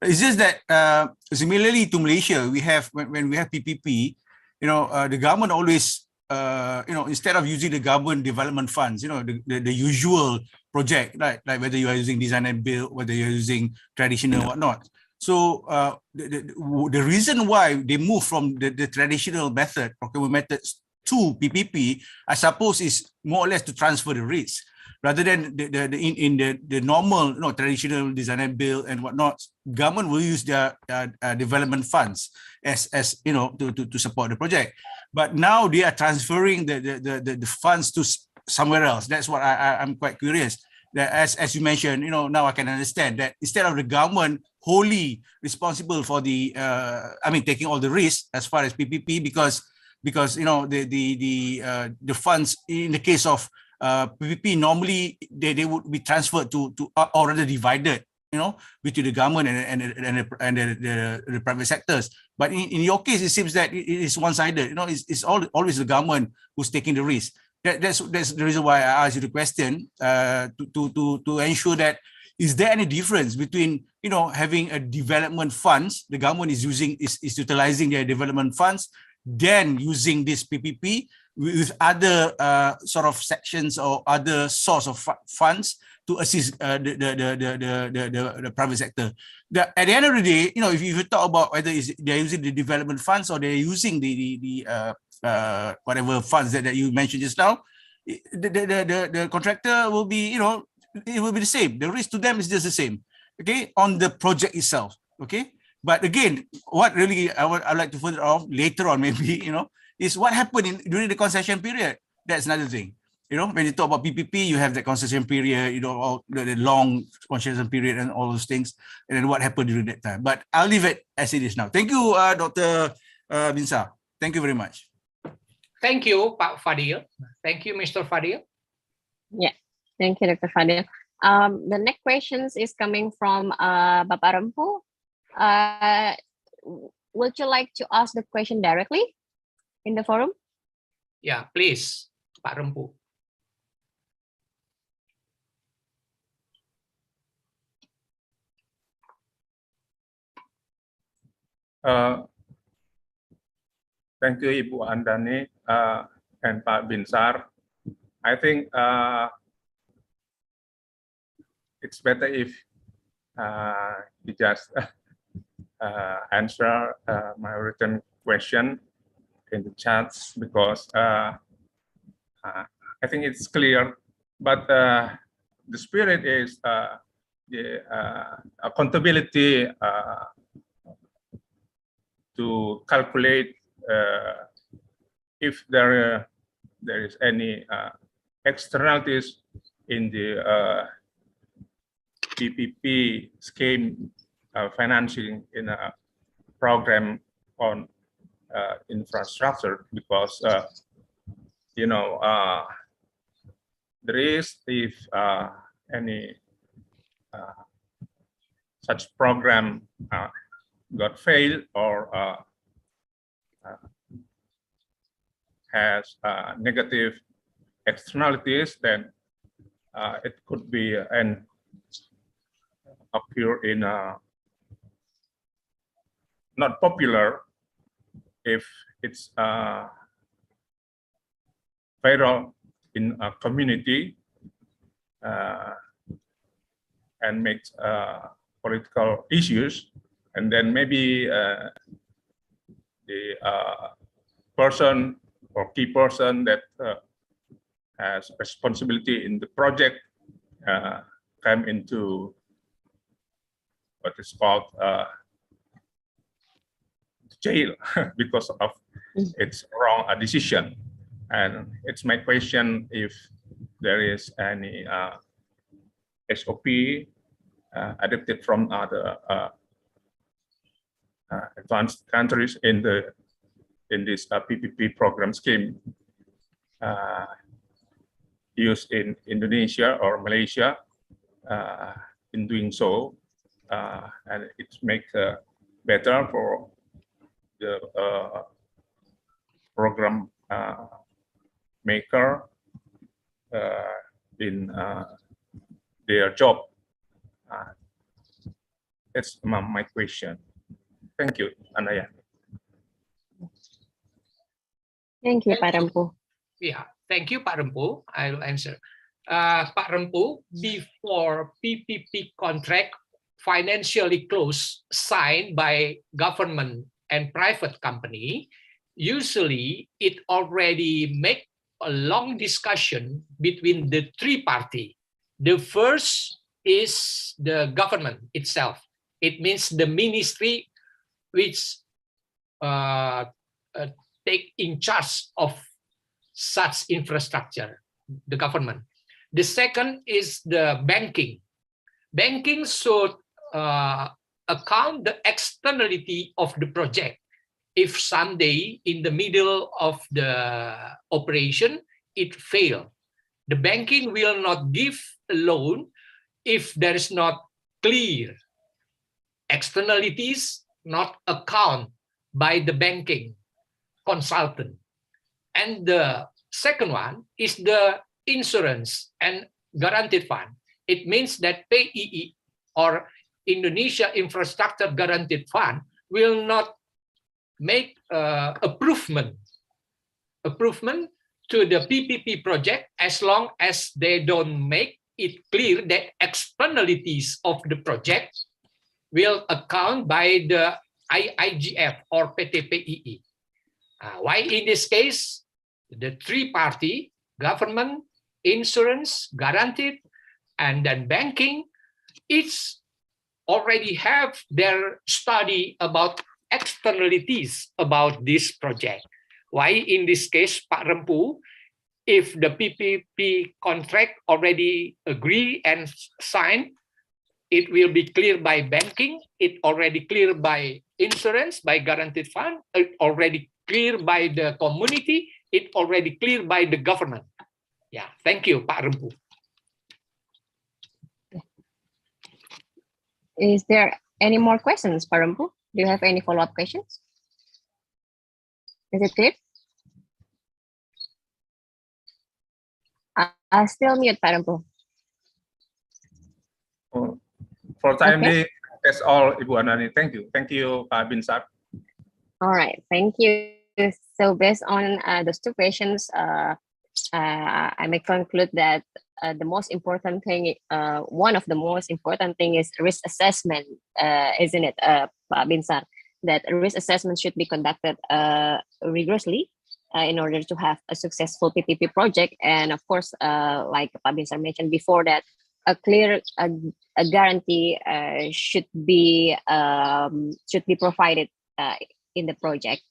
It's just that similarly to Malaysia, we have when we have PPP, the government always instead of using the government development funds, the usual project, right? Like whether you are using design and build, whether you're using traditional or whatnot. So the reason why they move from the traditional method, procurement methods, to PPP, I suppose is more or less to transfer the risk. Rather than in the normal traditional design and build and whatnot, government will use their development funds as to support the project. But now they are transferring the funds to somewhere else. That's what I'm quite curious. That as you mentioned, now I can understand that instead of the government wholly responsible for the taking all the risks as far as PPP, because the funds in the case of PPP normally they would be transferred to or rather divided between the government and the private sectors. But in your case, it seems that it is one-sided. It's always the government who's taking the risk. That's the reason why I asked you the question, to ensure that is there any difference between, you know, having a development funds, the government is utilizing their development funds, then using this PPP with other sort of sections or other source of funds to assist the private sector. At the end of the day, you know, if you talk about whether they're using the development funds or they're using the whatever funds that you mentioned just now, the contractor will be, you know, it will be the same. The risk to them is just the same, okay, on the project itself, okay. But again, what really I'd like to further off later on, maybe, you know, is what happened during the concession period. That's another thing. You know, when you talk about PPP, you have the concession period, you know, all the long concession period and all those things, and then what happened during that time. But I'll leave it as it is now. Thank you, Dr. Binsar. Thank you very much. Thank you, Pak Fadil. Thank you, Mr. Fadil. Yeah, thank you, Dr. Fadil. The next questions is coming from Bapak Rempu. Would you like to ask the question directly in the forum? Yeah, please, Pak Rempu. Thank you, Ibu Andani and Pak Binsar. I think it's better if you just answer my written question in the chats, because I think it's clear. But the spirit is the accountability to calculate if there is any externalities in the PPP scheme financing in a program on infrastructure, because you know, there is, if any such program got failed or has negative externalities, then it could be an occur in not popular if it's viral in a community and makes political issues, and then maybe the person or key person that has responsibility in the project come into what is called jail because of its wrong decision. And it's my question if there is any SOP adapted from other advanced countries in this PPP program scheme used in Indonesia or Malaysia in doing so, and it makes better for the program maker in their job. That's my question. Thank you, Anaya. Thank you, Pak Rempu. Yeah, thank you, Pak Rempu. I will answer. Pak Rempu, before PPP contract financially closed, signed by government and private company, usually it already make a long discussion between the three parties. The first is the government itself. It means the ministry which take in charge of such infrastructure, the government. The second is the banking. Banking should account the externality of the project. If someday in the middle of the operation, it failed, the banking will not give a loan if there is not clear externalities, not account by the banking consultant. And the second one is the insurance and guaranteed fund. It means that PII or Indonesia Infrastructure Guaranteed Fund will not make improvement to the PPP project as long as they don't make it clear that externalities of the project will account by the IIGF or PTPII. Why in this case, the three party, government, insurance, guaranteed, and then banking, each already have their study about externalities about this project. Why in this case, Pak Rempu, if the PPP contract already agree and signed, it will be clear by banking, it already clear by insurance, by guaranteed fund, it already clear by the community, it already clear by the government. Yeah, thank you, Pak Rempu. Is there any more questions, Pak Rempu? Do you have any follow-up questions? Is it clear? I'll still mute, Pak Rempu. For time being, that's all, Ibu Andani. Thank you. Thank you, Pak Binsar. All right, thank you. So based on those two questions, I may conclude that the most important thing, one of the most important thing is risk assessment, isn't it, Pak Binsar? That risk assessment should be conducted rigorously in order to have a successful PPP project. And of course, like Pak Binsar mentioned before, that a clear a guarantee should be provided in the project.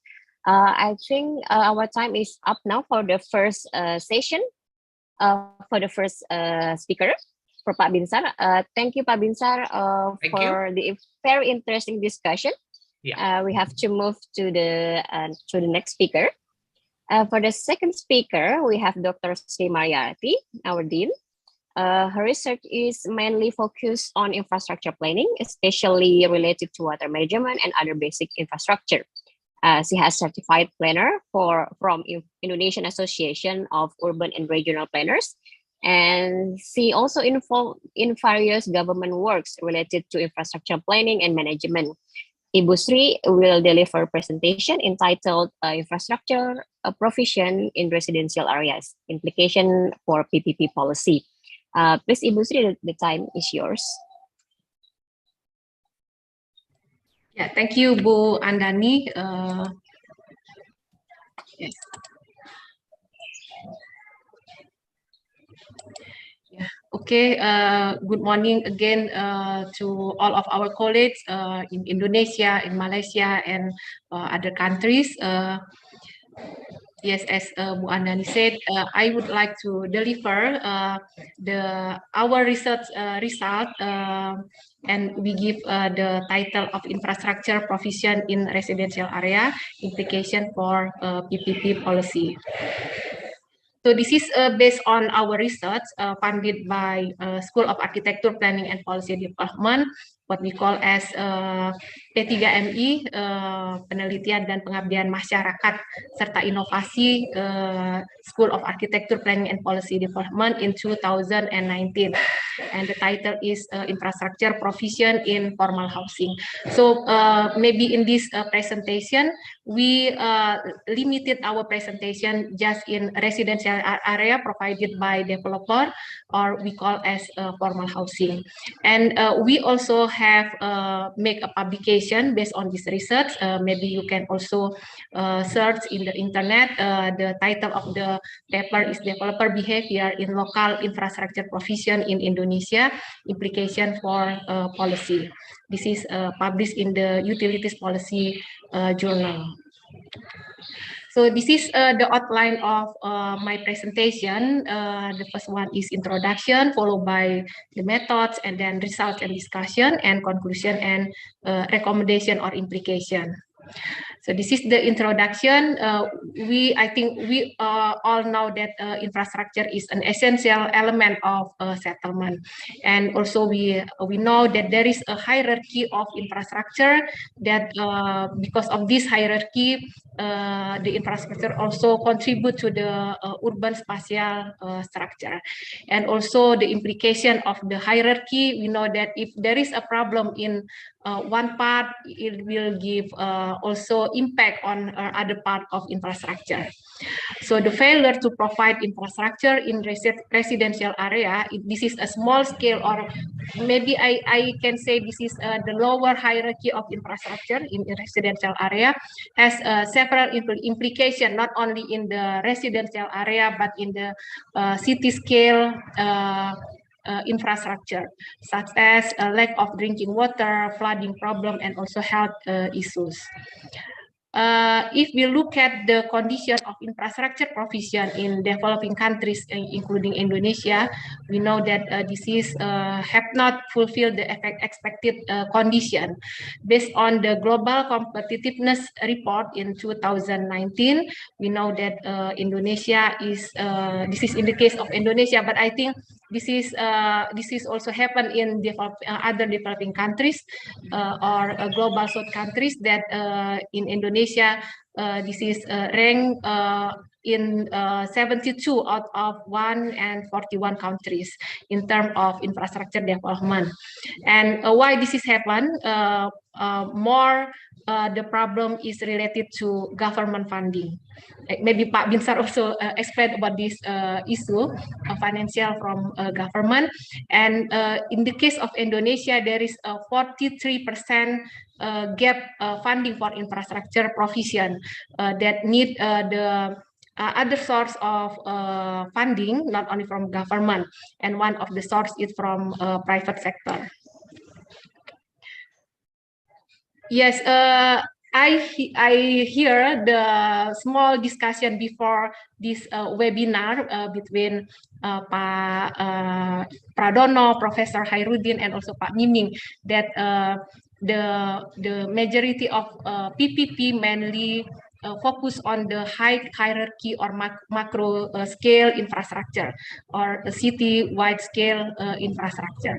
I think our time is up now for the first session, for the first speaker, for Pak Binsar. Thank you, Pak Binsar, for the very interesting discussion. Yeah. We have to move to the next speaker. For the second speaker, we have Dr. Sri Mariati, our Dean. Her research is mainly focused on infrastructure planning, especially related to water management and other basic infrastructure. She has certified planner from Indonesian Association of Urban and Regional Planners, and she also involved in various government works related to infrastructure planning and management. Ibu Sri will deliver a presentation entitled Infrastructure Provision in Residential Areas, Implication for PPP Policy. Please, Ibu Sri, the time is yours. Yeah, thank you, Bu Andani. Yes. Yeah. Okay. Good morning again to all of our colleagues in Indonesia, in Malaysia, and other countries. Yes, as Bu Andani said, I would like to deliver our research result, and we give the title of Infrastructure Provision in Residential Area, Implication for PPP Policy. So this is based on our research funded by School of Architecture, Planning and Policy Development, what we call as P3MI, Penelitian dan Pengabdian Masyarakat serta Inovasi, School of Architecture, Planning and Policy Development in 2019. And the title is Infrastructure Provision in Formal Housing. So maybe in this presentation, we limited our presentation just in residential area provided by developer, or we call as formal housing. And we also have make a publication based on this research. Maybe you can also search in the internet. The title of the paper is Developer Behavior in Local Infrastructure Provision in Indonesia, Implication for Policy. This is published in the Utilities Policy Journal. So this is the outline of my presentation. The first one is introduction, followed by the methods, and then results and discussion, and conclusion and recommendation or implication. So this is the introduction. I think we all know that infrastructure is an essential element of settlement, and also we know that there is a hierarchy of infrastructure. That because of this hierarchy, the infrastructure also contribute to the urban spatial structure, and also the implication of the hierarchy. We know that if there is a problem in one part, it will give also impact on other part of infrastructure. So the failure to provide infrastructure in residential area, this is a small scale, or maybe I can say this is the lower hierarchy of infrastructure in residential area, has several implications, not only in the residential area, but in the city scale infrastructure, such as a lack of drinking water, flooding problem, and also health issues. If we look at the condition of infrastructure provision in developing countries, including Indonesia, we know that this is have not fulfilled the expected condition. Based on the Global Competitiveness Report in 2019, we know that Indonesia is, this is in the case of Indonesia, but I think this is also happened in other developing countries or global south countries, that in Indonesia this is ranked in 72 out of 141 countries in terms of infrastructure development. And why this is happened? The problem is related to government funding. Maybe Pak Binsar also explained about this issue, financial from government. And in the case of Indonesia, there is a 43% gap funding for infrastructure provision that need the other source of funding, not only from government, and one of the source is from private sector. Yes, I hear the small discussion before this webinar between Pak Pradono, Professor Hairudin, and also Pak Miming, that the majority of PPP mainly focus on the high hierarchy or macro scale infrastructure, or the city-wide scale infrastructure,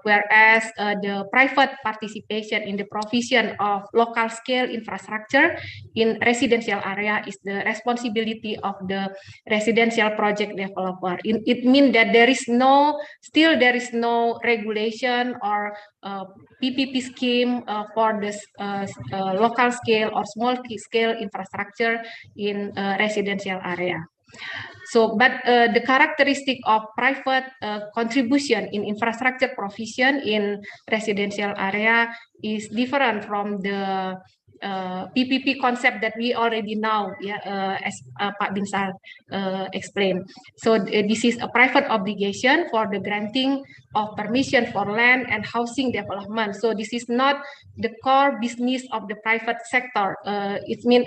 whereas the private participation in the provision of local scale infrastructure in residential area is the responsibility of the residential project developer. It means that still there is no regulation or PPP scheme for this local scale or small scale infrastructure in residential area. So, but the characteristic of private contribution in infrastructure provision in residential area is different from the PPP concept that we already know, as Pak Binsar explained. So this is a private obligation for the granting of permission for land and housing development. So this is not the core business of the private sector. It means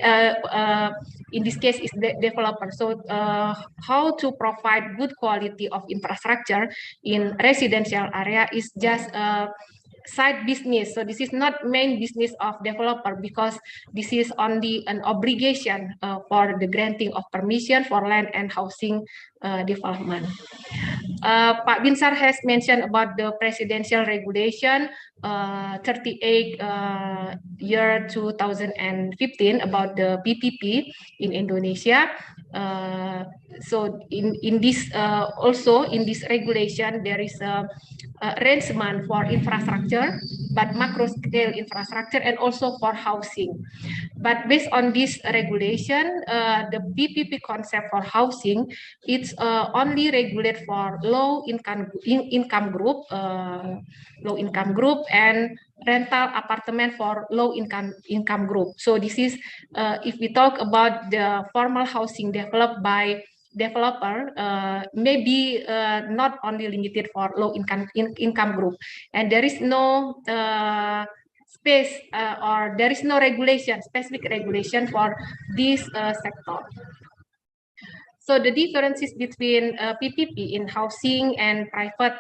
in this case is the developer. So how to provide good quality of infrastructure in residential area is just side business. So this is not main business of developer, because this is only an obligation for the granting of permission for land and housing development. Pak Binsar has mentioned about the presidential regulation 38 year 2015 about the PPP in Indonesia. So in this also in this regulation there is a arrangement for infrastructure, but macro scale infrastructure, and also for housing. But based on this regulation, the PPP concept for housing, it's only regulated for low income group, and rental apartment for low income group. So this is if we talk about the formal housing developed by developer, maybe not only limited for low income group, and there is no space or there is no regulation, specific regulation for this sector. So the differences between PPP in housing and private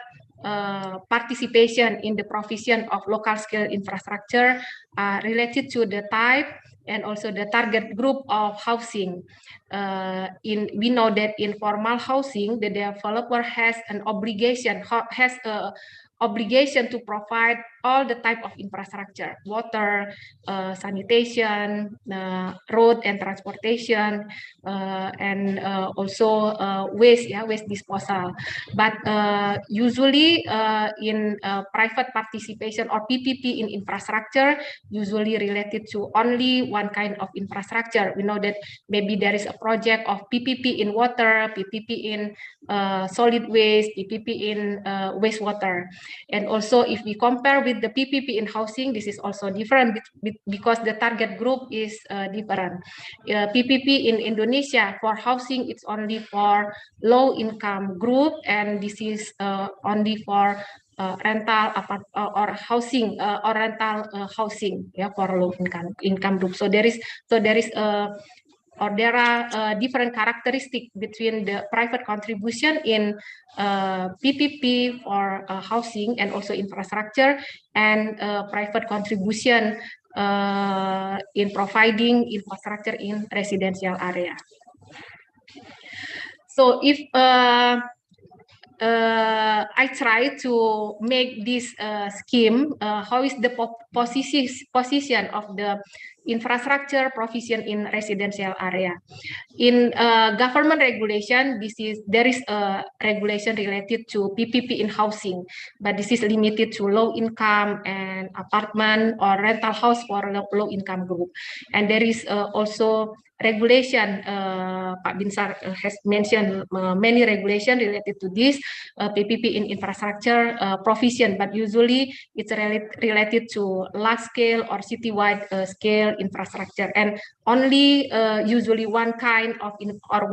participation in the provision of local scale infrastructure are related to the type, and also the target group of housing. We know that in formal housing, the developer has an obligation, to provide all the type of infrastructure: water, sanitation, road and transportation, and also waste disposal. But usually in private participation or PPP in infrastructure, usually related to only one kind of infrastructure. We know that maybe there is a project of PPP in water, PPP in solid waste, PPP in wastewater. And also if we compare with the PPP in housing, this is also different because the target group is different. PPP in Indonesia for housing, it's only for low income group, and this is only for rental or housing or rental housing, for low income group. So there are different characteristics between the private contribution in PPP for housing and also infrastructure, and private contribution in providing infrastructure in residential area. So if I try to make this scheme, how is the position of the infrastructure provision in residential area? In government regulation, there is a regulation related to PPP in housing, but this is limited to low income and apartment or rental house for low income group. And there is also regulation, Pak Binsar has mentioned many regulations related to this PPP in infrastructure provision, but usually it's related to large scale or citywide scale infrastructure, and only usually one kind of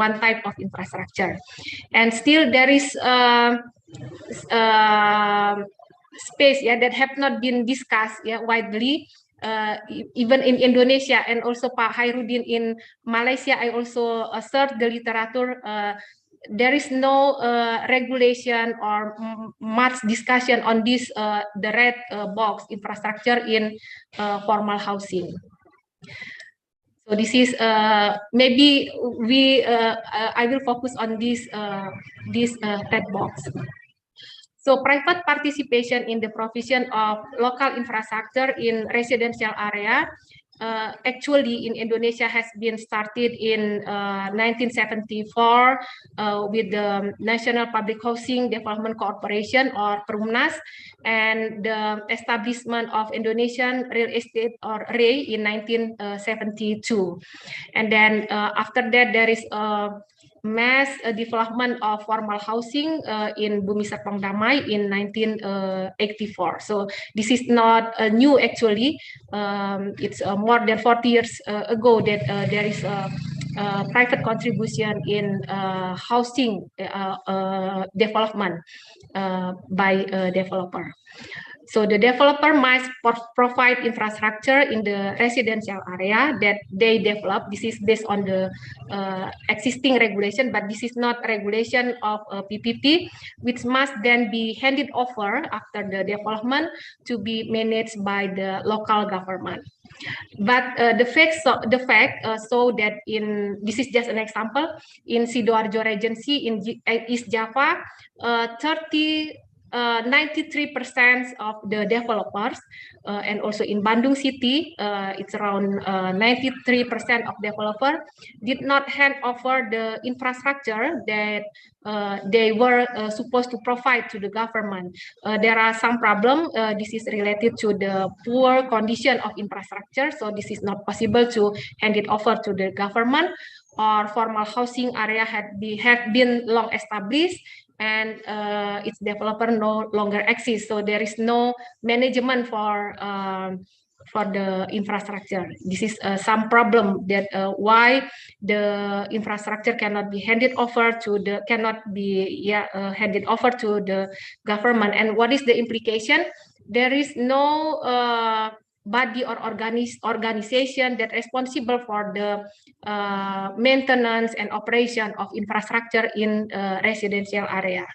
one type of infrastructure. And still there is space that have not been discussed widely. Even in Indonesia, and also Pak Hairudin in Malaysia, I also searched the literature. There is no regulation or much discussion on this, the red box infrastructure in formal housing. So this is maybe I will focus on this red box. So private participation in the provision of local infrastructure in residential area actually in Indonesia has been started in 1974 with the National Public Housing Development Corporation or Perumnas, and the establishment of Indonesian Real Estate or REI in 1972. And then after that there is a mass development of formal housing in Bumi Serpong Damai in 1984. So this is not new actually. It's more than 40 years ago that there is a private contribution in housing development by a developer. So the developer must provide infrastructure in the residential area that they develop. This is based on the existing regulation, but this is not regulation of PPP, which must then be handed over after the development to be managed by the local government. But the fact so that in, this is just an example, in Sidoarjo Regency in East Java, 93% of the developers, and also in Bandung City, it's around 93% of developers did not hand over the infrastructure that they were supposed to provide to the government. There are some problems. This is related to the poor condition of infrastructure, so this is not possible to hand it over to the government, or formal housing area have been long established, and its developer no longer exists. So there is no management for the infrastructure. This is some problem that why the infrastructure cannot be handed over to the handed over to the government. And what is the implication? There is no body or organization that responsible for the maintenance and operation of infrastructure in residential area.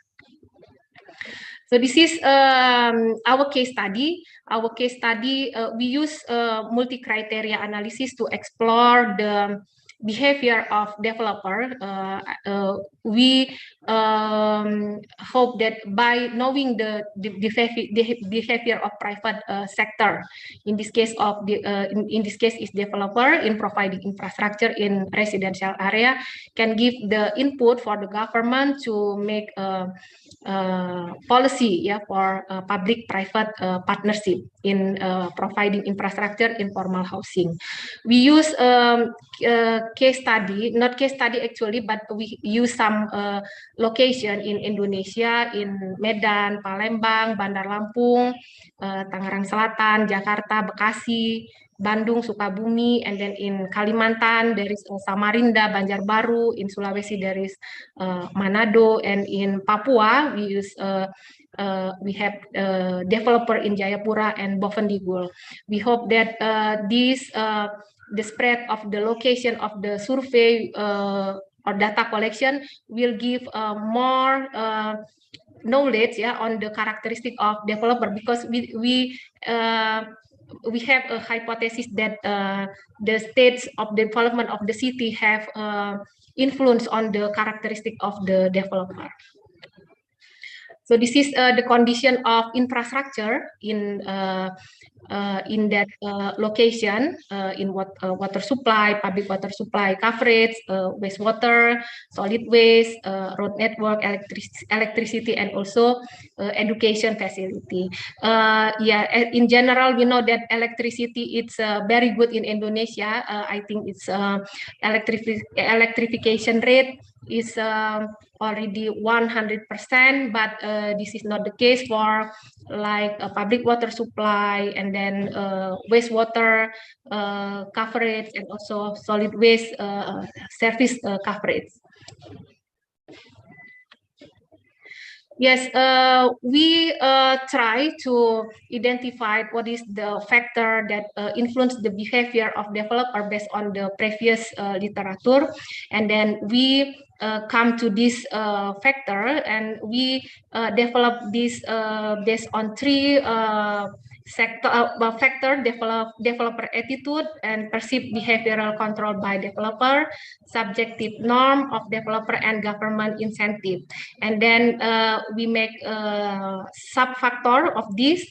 So this is our case study. Our case study, we use multi-criteria analysis to explore the behavior of developer. We hope that by knowing the behavior of private sector, in this case in this case is developer in providing infrastructure in residential area, can give the input for the government to make policy for public-private partnership in providing infrastructure in formal housing. We use case study, not case study actually, but we use some location in Indonesia, in Medan, Palembang, Bandar Lampung, Tangerang Selatan, Jakarta, Bekasi, Bandung, Sukabumi, and then in Kalimantan there is Samarinda, Banjarbaru, in Sulawesi there is Manado, and in Papua we use we have developer in Jayapura and Bovendigul. We hope that the spread of the location of the survey or data collection will give more knowledge on the characteristic of developer, because we have a hypothesis that the states of development of the city have influence on the characteristic of the developer. So this is the condition of infrastructure in that location, in water supply, public water supply coverage, wastewater, solid waste, road network, electricity, and also education facility. In general, we know that electricity it's very good in Indonesia. I think it's electrification rate is already 100%, but this is not the case for like public water supply, and then wastewater coverage, and also solid waste service coverage. Yes, we try to identify what is the factor that influence the behavior of developer based on the previous literature, and then we come to this factor, and we develop this based on three factor: developer attitude and perceived behavioral control by developer, subjective norm of developer, and government incentive. And then we make a sub-factor of this.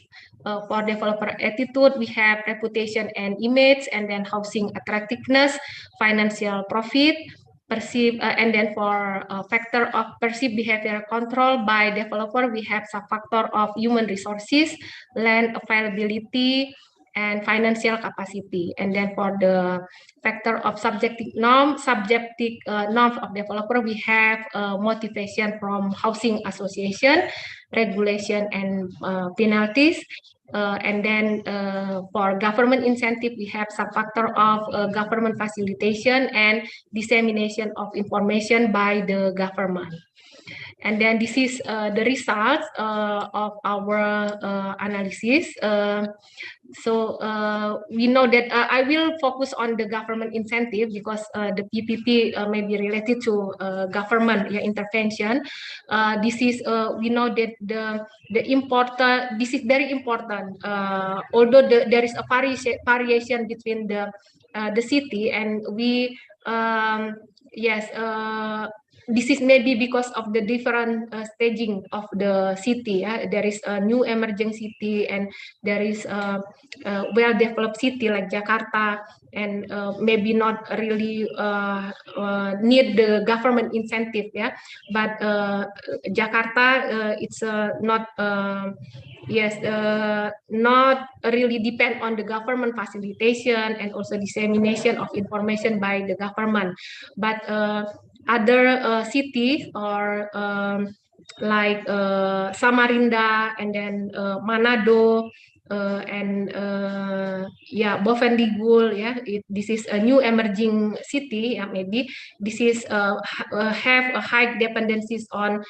For developer attitude, we have reputation and image, and then housing attractiveness, financial profit, and then for factor of perceived behavioral control by developer, we have sub-factor of human resources, land availability, and financial capacity. And then for the factor of subjective norms of developer, we have motivation from housing association, regulation, and penalties. And then for government incentive, we have sub-factor of government facilitation and dissemination of information by the government. And then this is the results of our analysis. So we know that I will focus on the government incentive, because the PPP may be related to government intervention. This is we know that this is very important. Although there is a variation between the city, and we this is maybe because of the different staging of the city. There is a new emerging city, and there is a well-developed city like Jakarta, and maybe not really need the government incentive. But Jakarta, it's not. Not really depend on the government facilitation and also dissemination of information by the government, but other cities or like Samarinda, and then Manado, and Bovendigul. This is a new emerging city. Maybe this is have a high dependencies on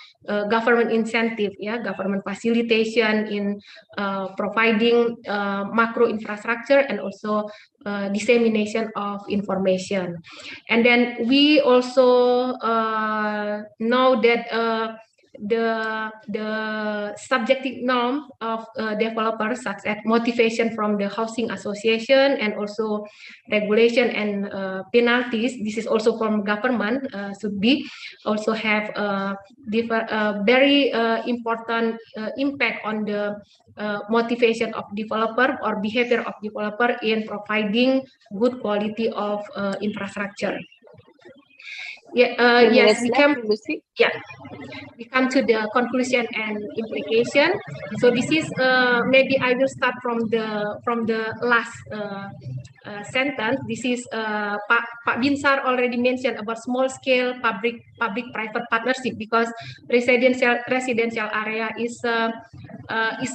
government incentive, government facilitation in providing macro infrastructure, and also dissemination of information. And then we also know that the subjective norm of developers, such as motivation from the housing association and also regulation and penalties. This is also from government, should be also have very important impact on the motivation of developer or behavior of developer in providing good quality of infrastructure. Yes, we come. Yeah, we come to the conclusion and implication. So this is maybe I will start from the last sentence. This is Pak Binsar already mentioned about small scale public-private partnership, because residential area is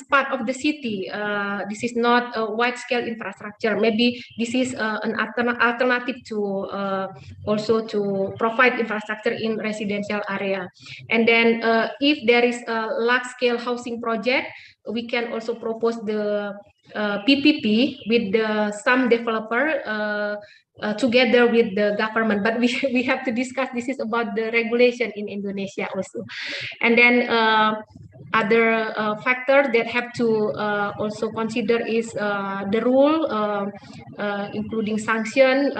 part of the city. This is not a wide scale infrastructure. Maybe this is an alternative to also to provide infrastructure in residential area. And then if there is a large scale housing project, we can also propose the PPP with some developer together with the government. But we have to discuss, this is about the regulation in Indonesia also. And then other factor that have to also consider is the rule, including sanction,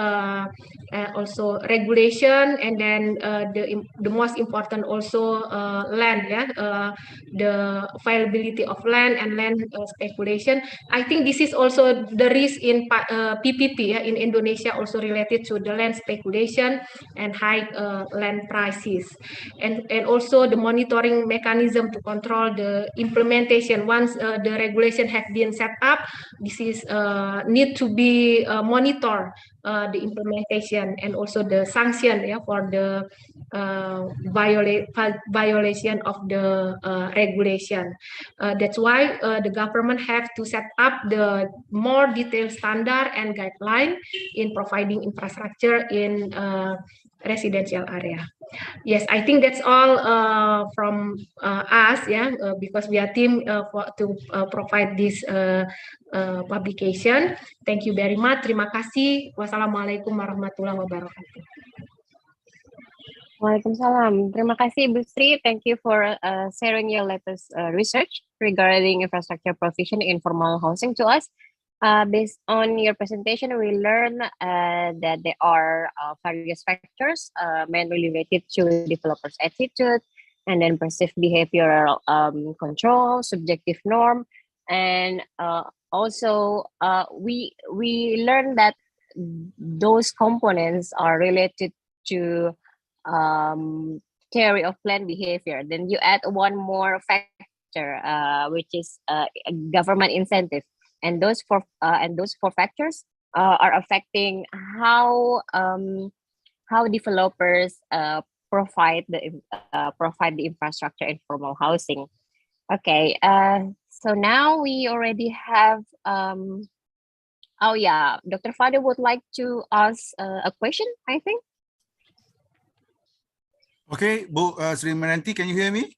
also regulation, and then the most important also land, the availability of land and land speculation. I think this is also the risk in PPP in Indonesia, also related to the land speculation and high land prices, and also the monitoring mechanism to control the implementation. Once the regulation have been set up, this is need to be monitored, the implementation and also the sanction for the violation of the regulation. That's why the government have to set up the more detailed standard and guideline in providing infrastructure in residential area. Yes, I think that's all from us, because we are team to provide this publication. Thank you very much. Terima kasih. Wassalamualaikum warahmatullahi wabarakatuh. Waalaikumsalam. Terima kasih, Ibu Sri. Thank you for sharing your latest research regarding infrastructure provision in informal housing to us. Based on your presentation, we learned that there are various factors mainly related to developers' attitude, and then perceived behavioral control, subjective norm, and also we learned that those components are related to theory of planned behavior. Then you add one more factor, which is government incentive. And those four factors are affecting how developers provide the infrastructure in formal housing. Okay, so now we already have. Dr. Fadil would like to ask a question, I think. Okay, Bu Sri Menanti, can you hear me?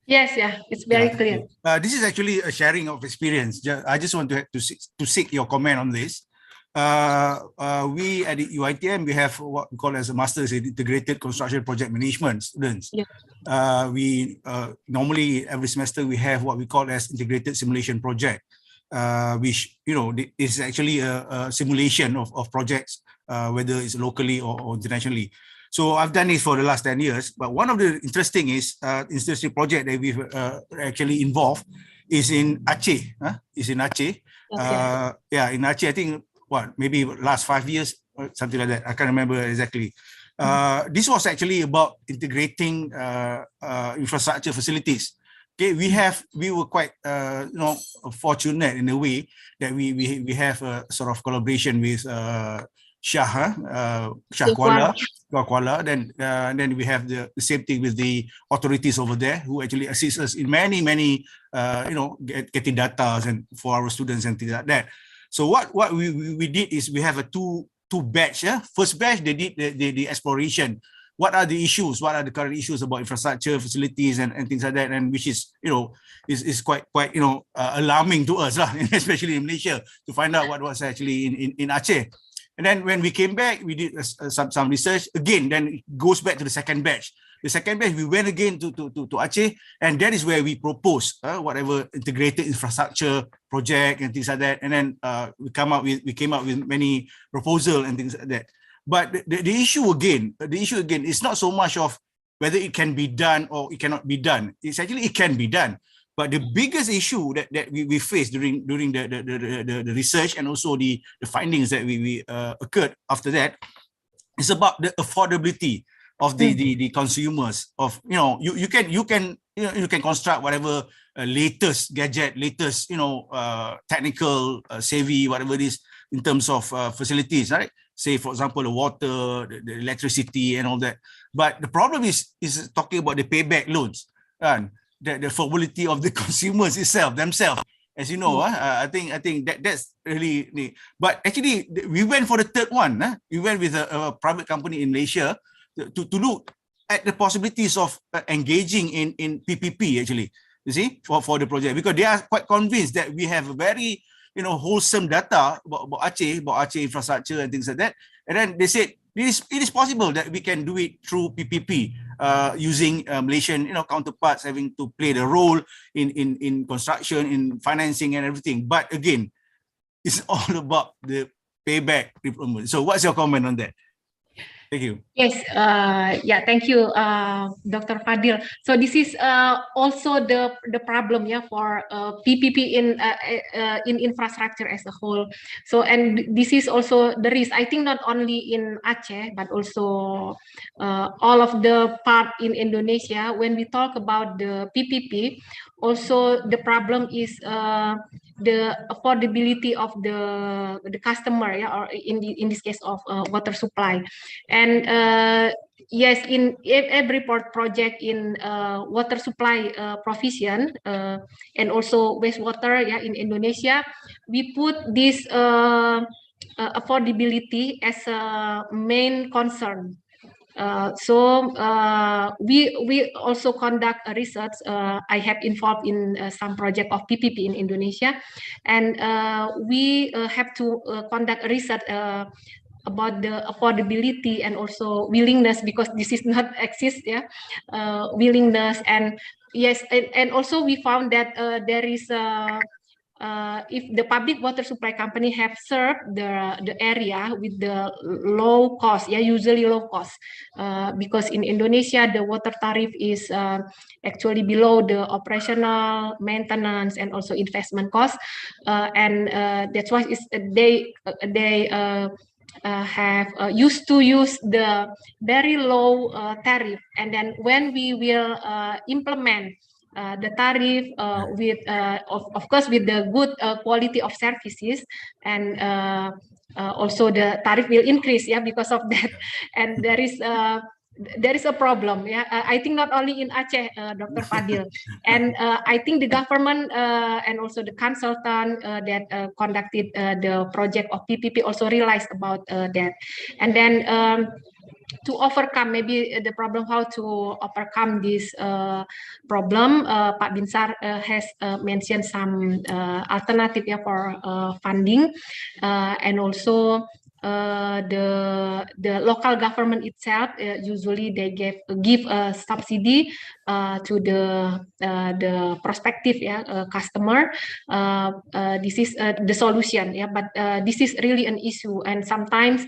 Yes, it's very clear. This is actually a sharing of experience. I just want to seek your comment on this. We at the UITM, we have what we call as a Masters in Integrated Construction Project Management students. Yeah. We normally every semester we have what we call as Integrated Simulation Project, which is actually a simulation of projects, whether it's locally or internationally. So I've done this for the last 10 years, but one of the interesting project that we've actually involved is in Aceh. Is in Aceh. Okay. In Aceh, I think maybe last 5 years or something like that. I can't remember exactly. This was actually about integrating infrastructure facilities. Okay, we were quite fortunate in a way that we have a sort of collaboration with Shah Kuala. Then we have the same thing with the authorities over there who actually assist us in many getting data and for our students and things like that. So what we did is we have a two batch. First batch they did the exploration. What are the issues? What are the current issues about infrastructure, facilities, and things like that? And which is is quite alarming to us, especially in Malaysia, to find out what was actually in Aceh. And then when we came back, we did some research again. Then it goes back to the second batch. The second batch, we went again to Aceh, and that is where we proposed whatever integrated infrastructure project and things like that. And then we came up with many proposals and things like that. But the issue again is not so much of whether it can be done or it cannot be done. It's actually it can be done. But the biggest issue that we faced during the research and also the findings that we occurred after that is about the affordability of the consumers. Of you can construct whatever latest gadget, latest technical savvy, whatever it is in terms of facilities, right? Say for example the water, the electricity, and all that. But the problem is talking about the payback loans, and the affordability of the consumers themselves. As you know, I think that's really. But actually, we went for the third one. We went with a private company in Malaysia to look at the possibilities of engaging in PPP. Actually, you see, for the project, because they are quite convinced that we have a very wholesome data about Aceh infrastructure and things like that. And then they said it is possible that we can do it through PPP, using Malaysian counterparts having to play the role in construction, in financing and everything. But again, it's all about the payback deployment. So what's your comment on that? Thank you. Yes, yeah, thank you, Dr. Fadil. So this is also the problem, for PPP in infrastructure as a whole. So, and this is also the risk. I think not only in Aceh but also all of the part in Indonesia. When we talk about the PPP, also the problem is the affordability of the customer, or in this case of water supply. And yes, in every project in water supply provision and also wastewater, in Indonesia, we put this affordability as a main concern. So we also conduct a research. I have involved in some project of PPP in Indonesia, and we have to conduct a research about the affordability and also willingness, because this is not exist, willingness. And yes, and also we found that there is if the public water supply company have served the area with the low cost, usually low cost, because in Indonesia the water tariff is actually below the operational, maintenance, and also investment cost, and that's why they have used to use the very low tariff. And then when we will implement the tariff with of course with the good quality of services, and also the tariff will increase because of that. And there is a problem. I think not only in Aceh, Dr. Fadil, and I think the government and also the consultant that conducted the project of PPP also realized about that. And then to overcome maybe the problem, how to overcome this problem, Pak Binsar has mentioned some alternative for funding, and also the local government itself, usually they give a subsidy to the prospective customer. This is the solution, but this is really an issue. And sometimes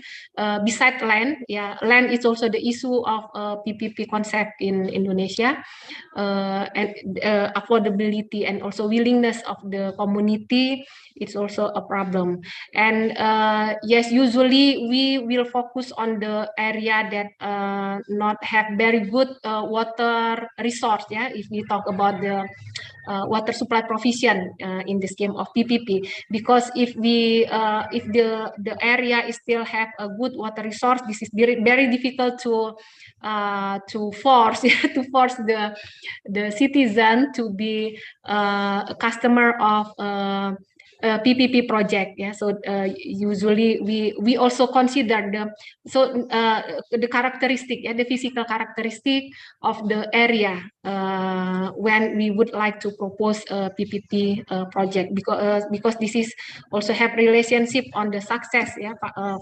besides land, land is also the issue of PPP concept in Indonesia, and affordability and also willingness of the community, it's also a problem. And yes, usually we will focus on the area that not have very good water resource. If we talk about the water supply provision in the scheme of PPP, because if the area is still have a good water resource, this is very difficult to force the citizen to be a customer of PPP project. So usually we also consider the characteristic, the physical characteristic of the area when we would like to propose a PPP project, because this is also have relationship on the success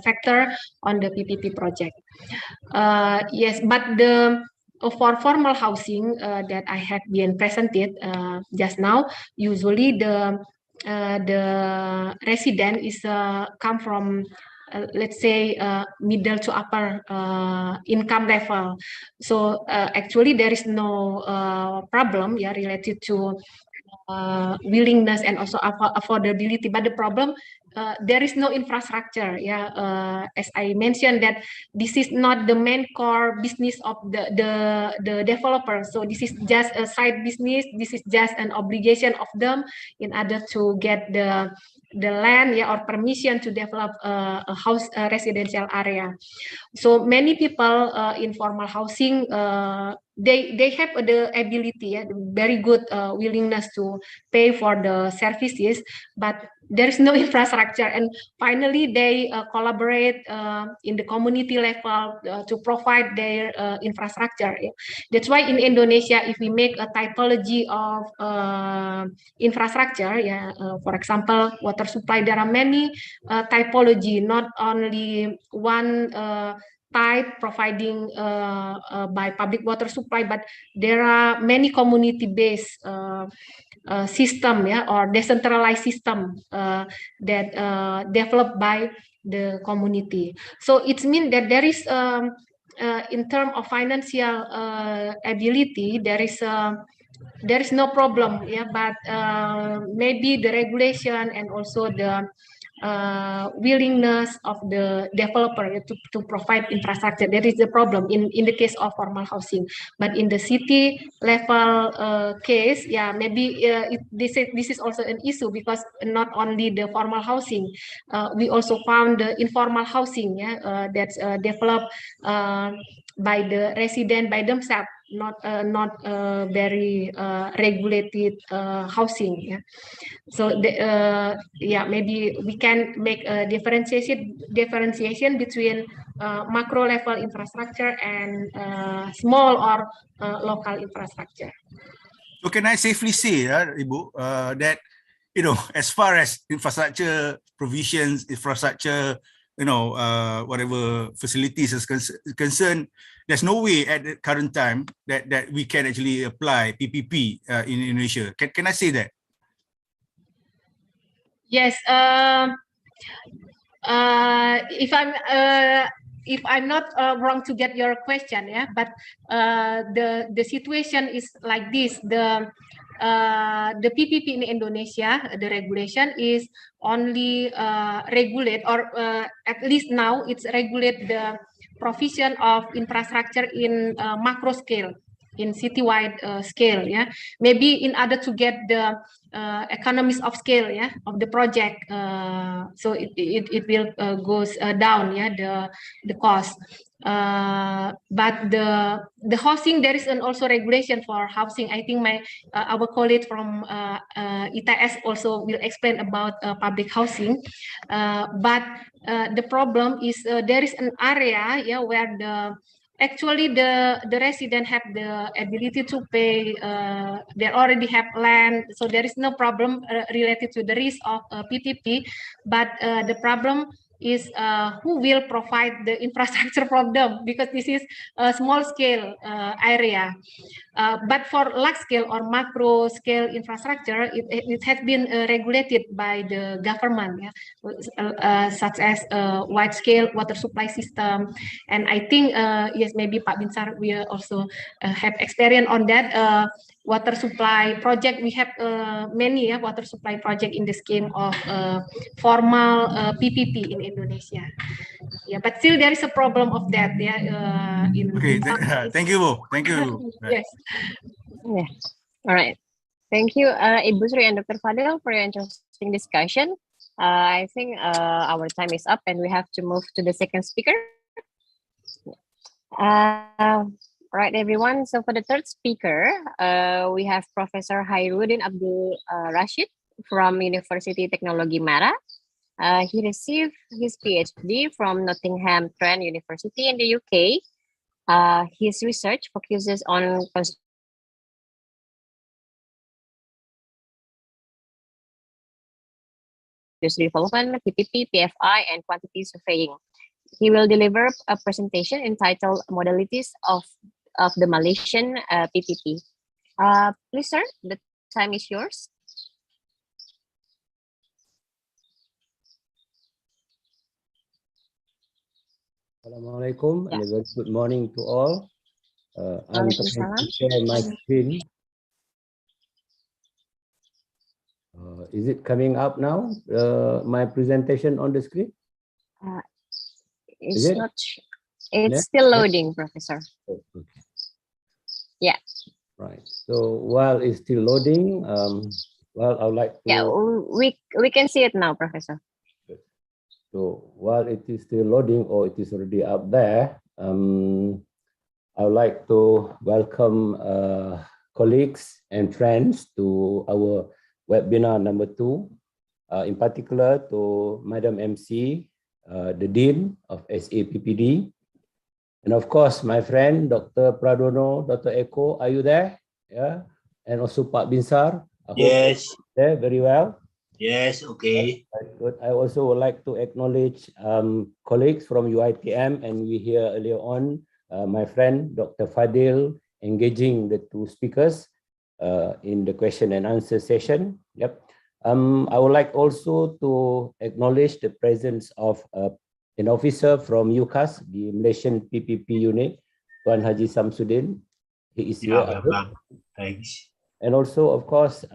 factor on the PPP project. Yes, but for formal housing that I have been presented just now, usually the resident is come from let's say middle to upper income level. So actually there is no problem related to willingness and also affordability, but the problem there is no infrastructure. As I mentioned, that this is not the main core business of the developer. So this is just a side business. This is just an obligation of them in order to get the land or permission to develop a house residential area. So many people in formal housing, they have the ability, very good willingness to pay for the services, but there is no infrastructure. And finally, they collaborate in the community level to provide their infrastructure. That's why in Indonesia, if we make a typology of infrastructure, for example, water supply, there are many typology, not only one type providing by public water supply, but there are many community-based system or decentralized system that developed by the community. So it means that there is in terms of financial ability, there is no problem, but maybe the regulation and also the willingness of the developer to provide infrastructure. That is the problem in the case of formal housing. But in the city level case, maybe this is also an issue, because not only the formal housing, we also found the informal housing that's developed by the resident by themselves, not very regulated housing. So maybe we can make a differentiation between macro level infrastructure and small or local infrastructure. So can I safely say, Ibu, that as far as infrastructure provisions, infrastructure, whatever facilities is concerned, there's no way at the current time that we can actually apply PPP in Indonesia. Can I say that? Yes. If I'm not wrong to get your question, but the situation is like this. The PPP in Indonesia, the regulation is only regulate, or at least now it's regulate the provision of infrastructure in macro scale, in citywide scale. Maybe in order to get the economies of scale of the project, so it will goes down the cost. But the housing, there is also regulation for housing. I think our colleague from ITS also will explain about public housing. But the problem is there is an area where actually the resident have the ability to pay. They already have land, so there is no problem related to the risk of PPP. But the problem is who will provide the infrastructure for them, because this is a small scale area. But for large scale or macro scale infrastructure, it has been regulated by the government, such as wide scale water supply system. And I think, yes, maybe Pak Binsar will also have experience on that. Water supply project, we have many water supply project in the scheme of formal PPP in Indonesia. But still there is a problem of that. Thank you, Bo. Thank you. Yes. Yeah. All right. Thank you, Ibu Sri and Dr. Fadil, for your interesting discussion. I think our time is up and we have to move to the second speaker. Right, everyone. So for the third speaker, we have Professor Hairudin Abdul Rashid from University Technology Mara. He received his PhD from Nottingham Trent University in the UK. His research focuses on development, PPP-PFI, and quantity surveying. He will deliver a presentation entitled Modalities of of the Malaysian PPP. Please, sir, the time is yours. Assalamualaikum and a very good morning to all. I'm trying to share my screen. Is it coming up now? My presentation on the screen? It's not. It's still loading, Professor. Oh, okay. Yeah. Right. So while it's still loading, well, I would like to. Yeah, we can see it now, Professor. So while it is still loading, or it is already up there, I would like to welcome colleagues and friends to our webinar number 2, in particular to Madam MC, the Dean of SAPPD, and of course my friend Dr. Pradono, Dr. Eko, are you there? Yeah, and also Pak Binsar. I Yes. hope there very well. Yes. Okay. Good. I also would like to acknowledge colleagues from UiTM, and we hear earlier on my friend Dr. Fadil engaging the 2 speakers in the question and answer session. Yep. I would like also to acknowledge the presence of an officer from UCAS, the Malaysian PPP unit, Tuan Haji Samsudin. He is here. Thanks. And also, of course,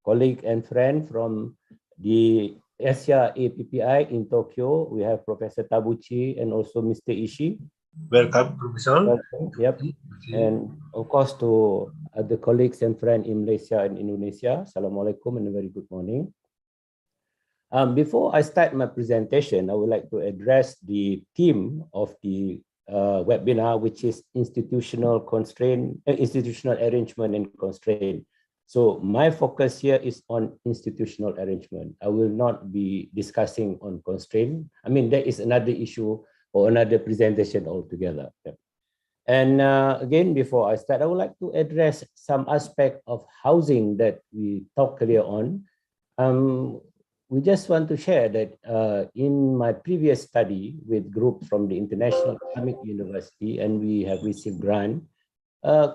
colleague and friend from the Asia APPI in Tokyo. We have Professor Tabuchi and also Mr. Ishii. Welcome, Professor. Welcome. Yep. And of course to other colleagues and friends in Malaysia and Indonesia. Assalamualaikum and a very good morning. Before I start my presentation, I would like to address the theme of the webinar, which is institutional arrangement and constraint. So my focus here is on institutional arrangement. I will not be discussing on constraint. I mean, that is another issue or another presentation altogether. And again, before I start, I would like to address some aspect of housing that we talked earlier on. We just want to share that in my previous study with groups from the International Islamic University, and we have received grant,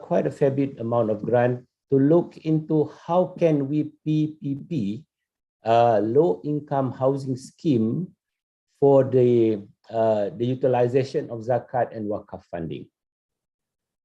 quite a fair bit amount of grant to look into how can we PPP low-income housing scheme for the utilization of zakat and wakaf funding.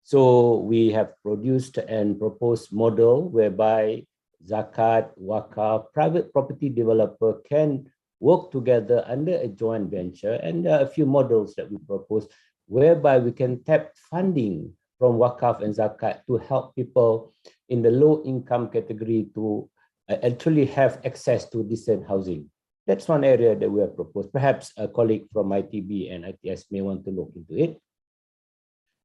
So we have produced and proposed model whereby zakat, wakaf, private property developer can work together under a joint venture, and there are a few models that we propose whereby we can tap funding from wakaf and zakat to help people in the low income category to actually have access to decent housing. That's one area that we have proposed. Perhaps a colleague from ITB and ITS may want to look into it.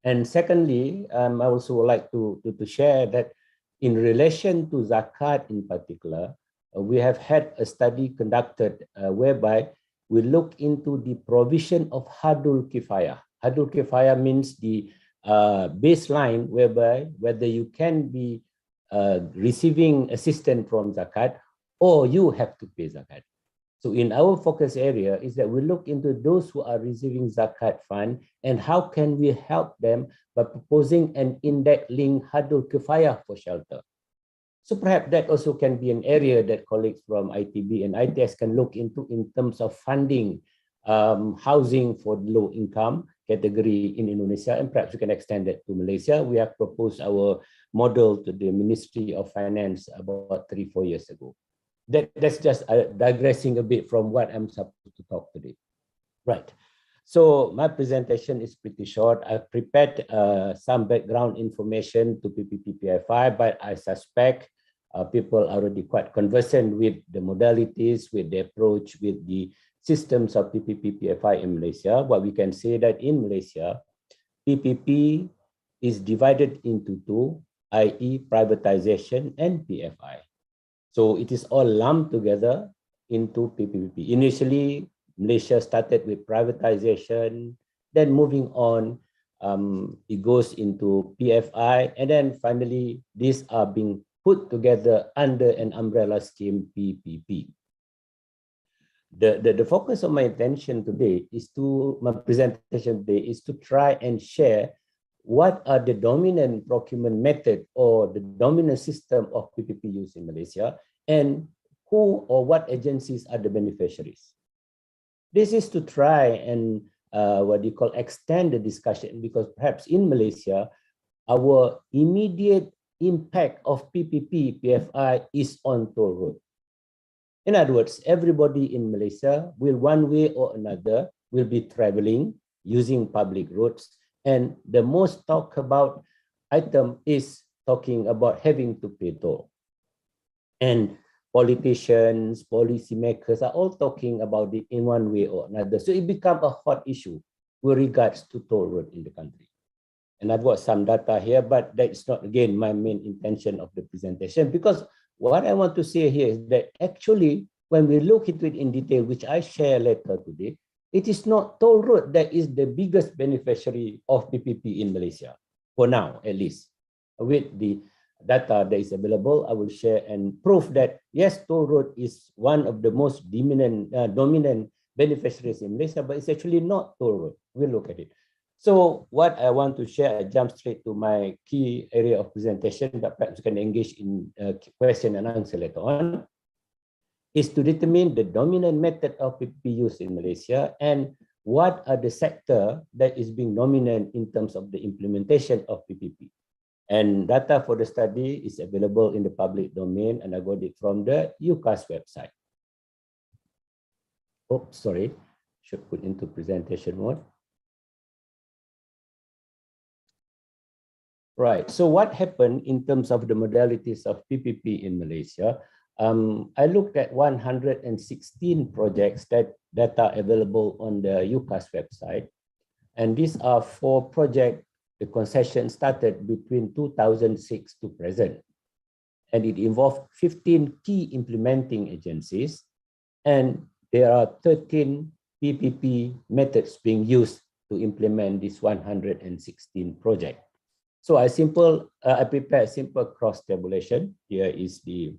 And secondly, I also would like to share that in relation to zakat in particular, we have had a study conducted whereby we look into the provision of hadul kifayah. Hadul kifayah means the baseline whereby whether you can be receiving assistance from zakat or you have to pay zakat. So in our focus area is that we look into those who are receiving zakat fund and how can we help them by proposing an index-linked hadul kifayah for shelter. So perhaps that also can be an area that colleagues from ITB and ITS can look into in terms of funding housing for low income category in Indonesia, and perhaps we can extend that to Malaysia. We have proposed our model to the Ministry of Finance about 3-4 years ago. That's just digressing a bit from what I'm supposed to talk today. Right. So my presentation is pretty short. I've prepared some background information to PPP-PFI, but I suspect people are already quite conversant with the modalities, with the approach, with the systems of PPP-PFI in Malaysia. But we can say that in Malaysia, PPP is divided into 2, i.e. privatization and PFI. So it is all lumped together into PPP. Initially, Malaysia started with privatization, then moving on, it goes into PFI, and then finally, these are being put together under an umbrella scheme, PPP. The focus of my attention today is my presentation today is to try and share what are the dominant procurement method or the dominant system of PPP use in Malaysia, and who or what agencies are the beneficiaries. This is to try and extend the discussion, because perhaps in Malaysia, our immediate impact of PPP-PFI is on toll road. In other words, everybody in Malaysia will one way or another will be traveling using public roads, and the most talked about item is talking about having to pay toll. And politicians, policymakers are all talking about it in one way or another. So it becomes a hot issue with regards to toll road in the country. And I've got some data here, but that's not, again, my main intention of the presentation, because what I want to say here is that actually, when we look into it in detail, which I share later today, it is not toll road that is the biggest beneficiary of PPP in Malaysia, for now, at least. With the data that is available, I will share and prove that, yes, toll road is one of the most dominant beneficiaries in Malaysia, but it's actually not toll road. We'll look at it. So what I want to share, I jump straight to my key area of presentation, but perhaps you can engage in question and answer later on, is to determine the dominant method of PPP use in Malaysia and what are the sector that is being dominant in terms of the implementation of PPP. And data for the study is available in the public domain, and I got it from the UCAS website. Oh, sorry, should put into presentation mode. Right, so what happened in terms of the modalities of PPP in Malaysia? I looked at 116 projects that are available on the UCAS website. And these are 4 projects. The concession started between 2006 to present. And it involved 15 key implementing agencies. And there are 13 PPP methods being used to implement this 116 project. So I prepared simple cross tabulation. Here is the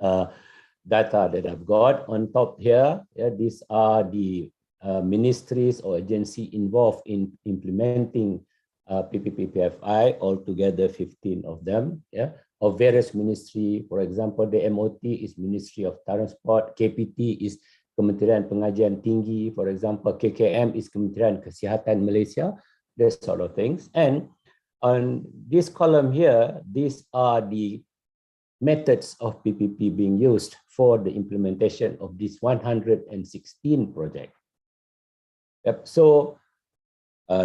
data that I've got. On top here, these are the ministries or agency involved in implementing PPP-PFI, altogether 15 of them, of various ministry. For example, the MOT is Ministry of Transport, KPT is Kementerian Pengajian Tinggi, for example, KKM is Kementerian Kesihatan Malaysia, that sort of things. And on this column here, these are the methods of PPP being used for the implementation of this 116 project. Yep. So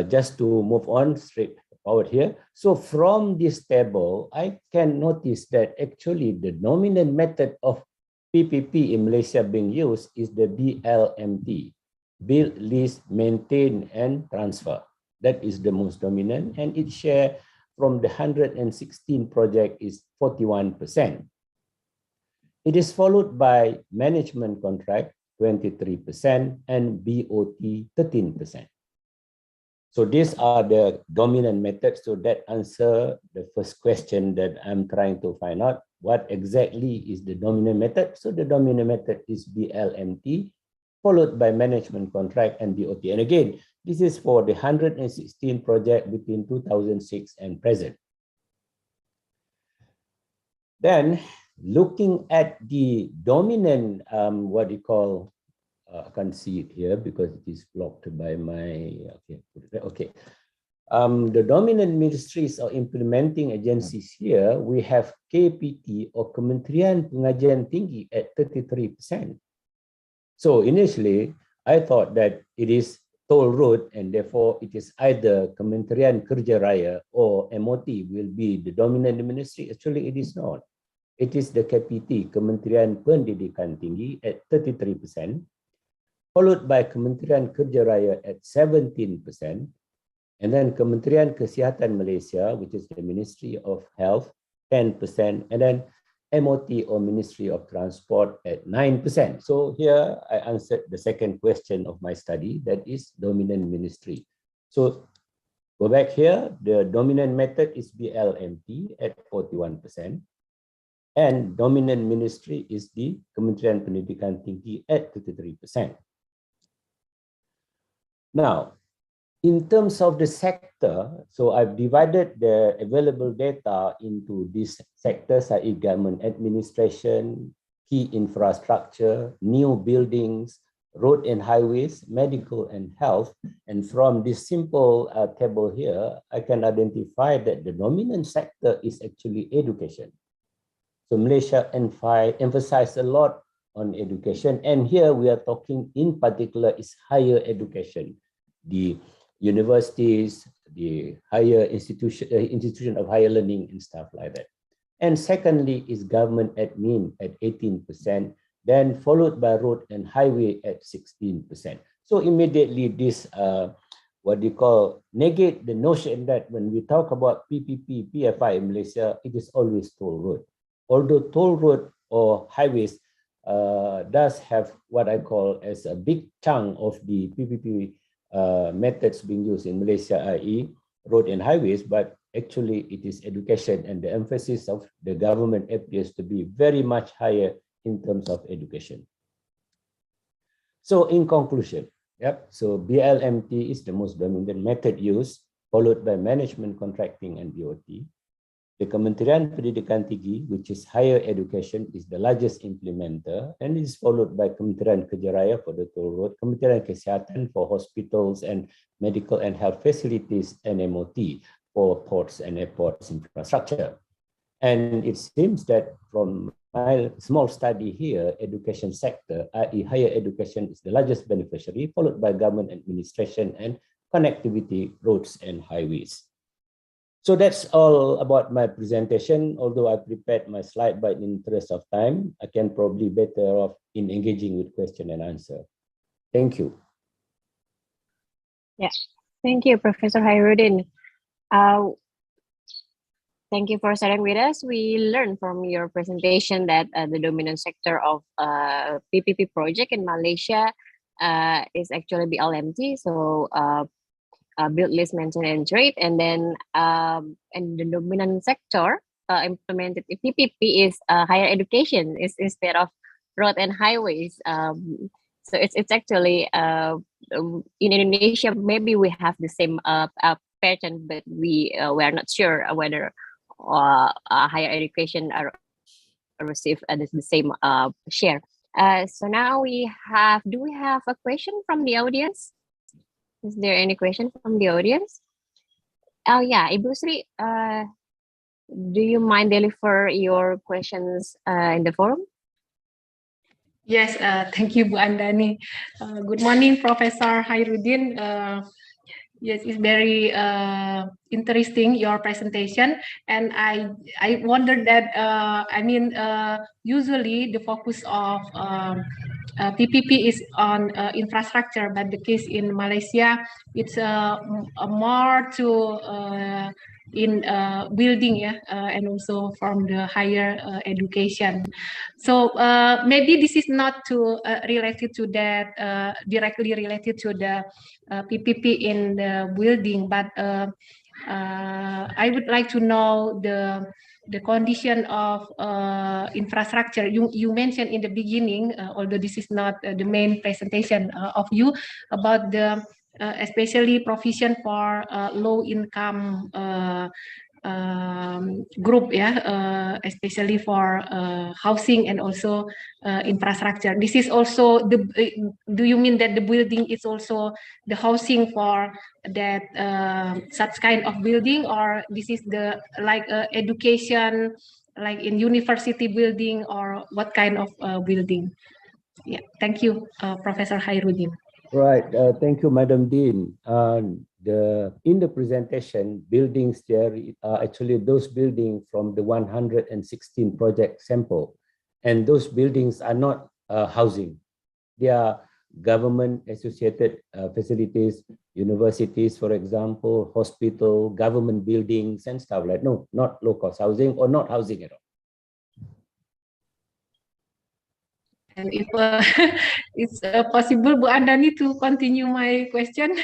just to move on straight forward here. So from this table, I can notice that actually the dominant method of PPP in Malaysia being used is the BLMT, Build, Lease, Maintain, and Transfer. That is the most dominant, and its share from the 116 project is 41%. It is followed by management contract, 23%, and BOT, 13%. So these are the dominant methods. So that answer the first question that I'm trying to find out. What exactly is the dominant method? So the dominant method is BLMT, followed by management contract and BOT. And again, this is for the 116 project between 2006 and present. Then looking at the dominant, I can't see it here because it is blocked by my, okay. The dominant ministries or implementing agencies here, we have KPT or Kementerian Pengajian Tinggi at 33%. So initially, I thought that it is toll road, and therefore it is either Kementerian Kerja Raya or MOT will be the dominant ministry. Actually, it is not. It is the KPT, Kementerian Pendidikan Tinggi, at 33%, followed by Kementerian Kerja Raya at 17%, and then Kementerian Kesihatan Malaysia, which is the Ministry of Health, 10%, and then MOT or Ministry of Transport at 9%. So here I answered the second question of my study, that is dominant ministry. So go back here, the dominant method is BLMT at 41%, and dominant ministry is the Kementerian Pendidikan Tinggi at 33%. Now, In terms of the sector, so I've divided the available data into these sectors, i.e. government administration, key infrastructure, new buildings, road and highways, medical and health. And from this simple table here, I can identify that the dominant sector is actually education. So Malaysia emphasized a lot on education. And here we are talking in particular is higher education, the universities, the higher institution of higher learning and stuff like that. And secondly is government admin at 18%, then followed by road and highway at 16%. So immediately this, what do you call, negate the notion that when we talk about PPP-PFI in Malaysia, it is always toll road. Although toll road or highways does have what I call as a big chunk of the PPP methods being used in Malaysia, i.e. road and highways, but actually it is education, and the emphasis of the government appears to be very much higher in terms of education. So in conclusion, so BLMT is the most dominant method used, followed by management contracting and BOT. The Kementerian Pendidikan Tinggi, which is higher education, is the largest implementer, and is followed by Kementerian Kerja Raya for the toll road, Kementerian Kesihatan for hospitals and medical and health facilities, and MOT for ports and airports infrastructure. And it seems that from my small study here, education sector, i.e. higher education, is the largest beneficiary, followed by government administration and connectivity, roads and highways. So that's all about my presentation. Although I prepared my slide, but in interest of time, I can probably better off in engaging with question and answer. Thank you. Yeah, thank you, Professor Hairudin. Thank you for sharing with us. We learned from your presentation that the dominant sector of PPP project in Malaysia is actually BLMT. So build, lease, maintain, and trade, and then and the dominant sector implemented in PPP is higher education is instead of road and highways. So it's actually in Indonesia maybe we have the same pattern, but we are not sure whether higher education are receive the same share. So now do we have a question from the audience? Is there any question from the audience? Oh yeah, Ibu Sri, do you mind deliver your questions in the forum? Yes, thank you, Bu Andani. Good morning, Professor Hairudin. Yes, it's very interesting, your presentation. And I wondered that, usually the focus of PPP is on infrastructure, but the case in Malaysia, it's more to in building, and also from the higher education. So maybe this is not to related to that, directly related to the PPP in the building, but I would like to know the condition of infrastructure. You mentioned in the beginning, although this is not the main presentation of you, about the especially provision for low income group, especially for housing and also infrastructure. This is also the. Do you mean that the building is also the housing for that such kind of building, or this is the like education, like in university building, or what kind of building? Yeah, thank you, Professor Hairudin. Right, thank you, Madam Dean. In the presentation, buildings there are actually those buildings from the 116 project sample, and those buildings are not housing. They are government-associated facilities, universities, for example, hospital, government buildings, and stuff like that. No, not low-cost housing or not housing at all. And if it's possible, Bu Andani, to continue my question.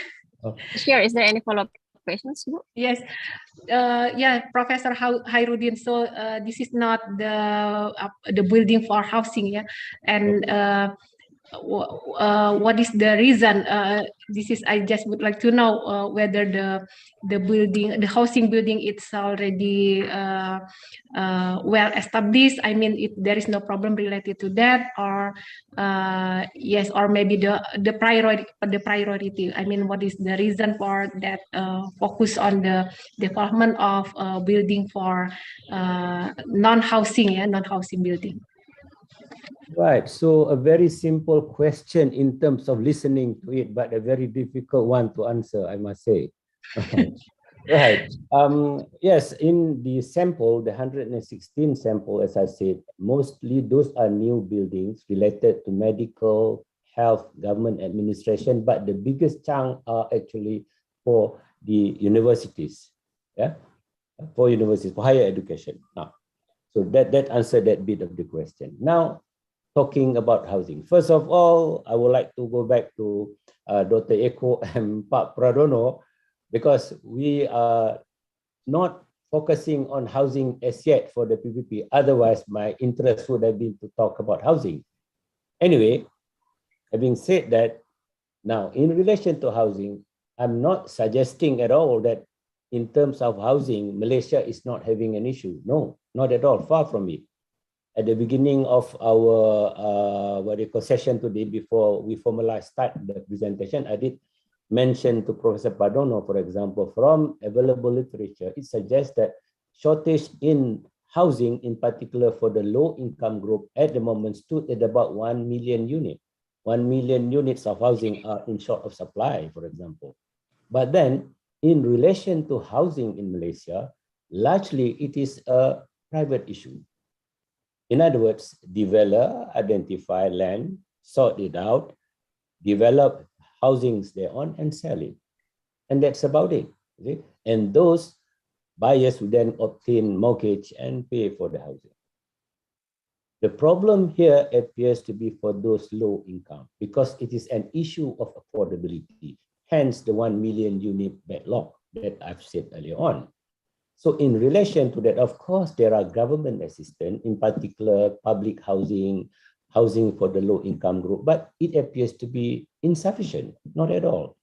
Sure. Is there any follow-up questions, Bu? Yes. Yeah, Professor Hairudin. So this is not the building for housing, yeah, and what is the reason? I just would like to know whether the housing building it's already well established. I mean, if there is no problem related to that, or yes, or maybe the priority. I mean, what is the reason for that focus on the development of building for non-housing building? Right. So a very simple question in terms of listening to it, but a very difficult one to answer, I must say. Right. Yes, in the sample, the 116 sample, as I said, mostly those are new buildings related to medical, health, government administration, but the biggest chunk are actually for the universities. Yeah, for universities, for higher education. Now, so that answered that bit of the question. Now, talking about housing. First of all, I would like to go back to Dr. Eko and Pak Pradono, because we are not focusing on housing as yet for the PPP. Otherwise, my interest would have been to talk about housing. Anyway, having said that, now in relation to housing, I'm not suggesting at all that in terms of housing, Malaysia is not having an issue. No, not at all, far from it. At the beginning of our session today, before we start the presentation, I did mention to Professor Pradono, for example, from available literature, it suggests that shortage in housing, in particular for the low-income group, at the moment stood at about 1 million units. 1 million units of housing are in short of supply, for example. But then, in relation to housing in Malaysia, largely it is a private issue. In other words, develop, identify land, sort it out, develop housings thereon, and sell it. And that's about it. Okay? And those buyers will then obtain mortgage and pay for the housing. The problem here appears to be for those low income, because it is an issue of affordability, hence the 1 million unit backlog that I've said earlier on. So in relation to that, of course, there are government assistance, in particular public housing, housing for the low income group, but it appears to be insufficient, not at all.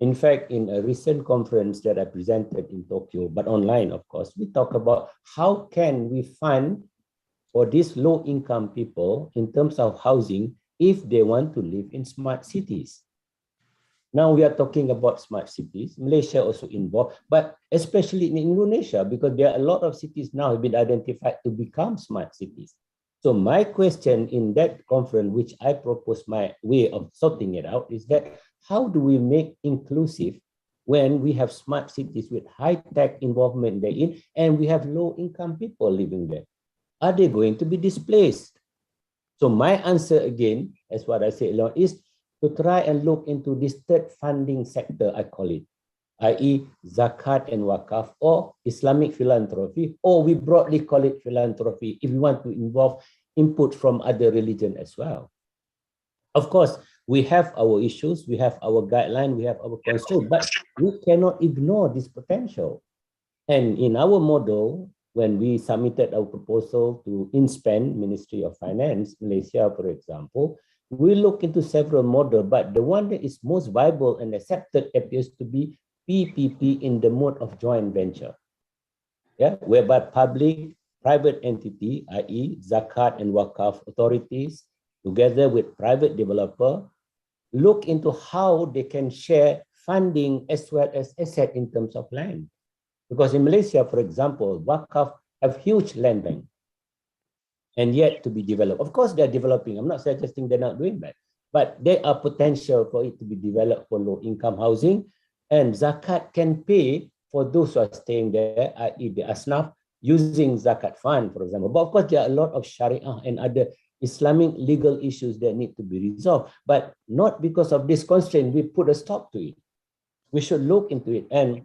In fact, in a recent conference that I presented in Tokyo, but online, of course, we talk about how can we fund for these low income people in terms of housing if they want to live in smart cities. Now we are talking about smart cities. Malaysia also involved, but especially in Indonesia, because there are a lot of cities now have been identified to become smart cities. So my question in that conference, which I propose my way of sorting it out, is that how do we make inclusive when we have smart cities with high-tech involvement therein, and we have low-income people living there? Are they going to be displaced? So my answer again, as what I said earlier, is to try and look into this third funding sector, I call it, i.e. zakat and wakaf, or Islamic philanthropy, or we broadly call it philanthropy if we want to involve input from other religion as well. Of course, we have our issues, we have our guideline, we have our constraint, but we cannot ignore this potential. And in our model, when we submitted our proposal to InSpan, Ministry of Finance, Malaysia, for example, we look into several models, but the one that is most viable and accepted appears to be PPP in the mode of joint venture, yeah, whereby public, private entity, i.e. zakat and wakaf authorities, together with private developer, look into how they can share funding as well as asset in terms of land. Because in Malaysia, for example, wakaf have huge land bank and yet to be developed. Of course, they're developing. I'm not suggesting they're not doing that, but there are potential for it to be developed for low-income housing, and zakat can pay for those who are staying there, i.e. the asnaf, using zakat fund, for example. But of course, there are a lot of Sharia and other Islamic legal issues that need to be resolved, but not because of this constraint, we put a stop to it. We should look into it. And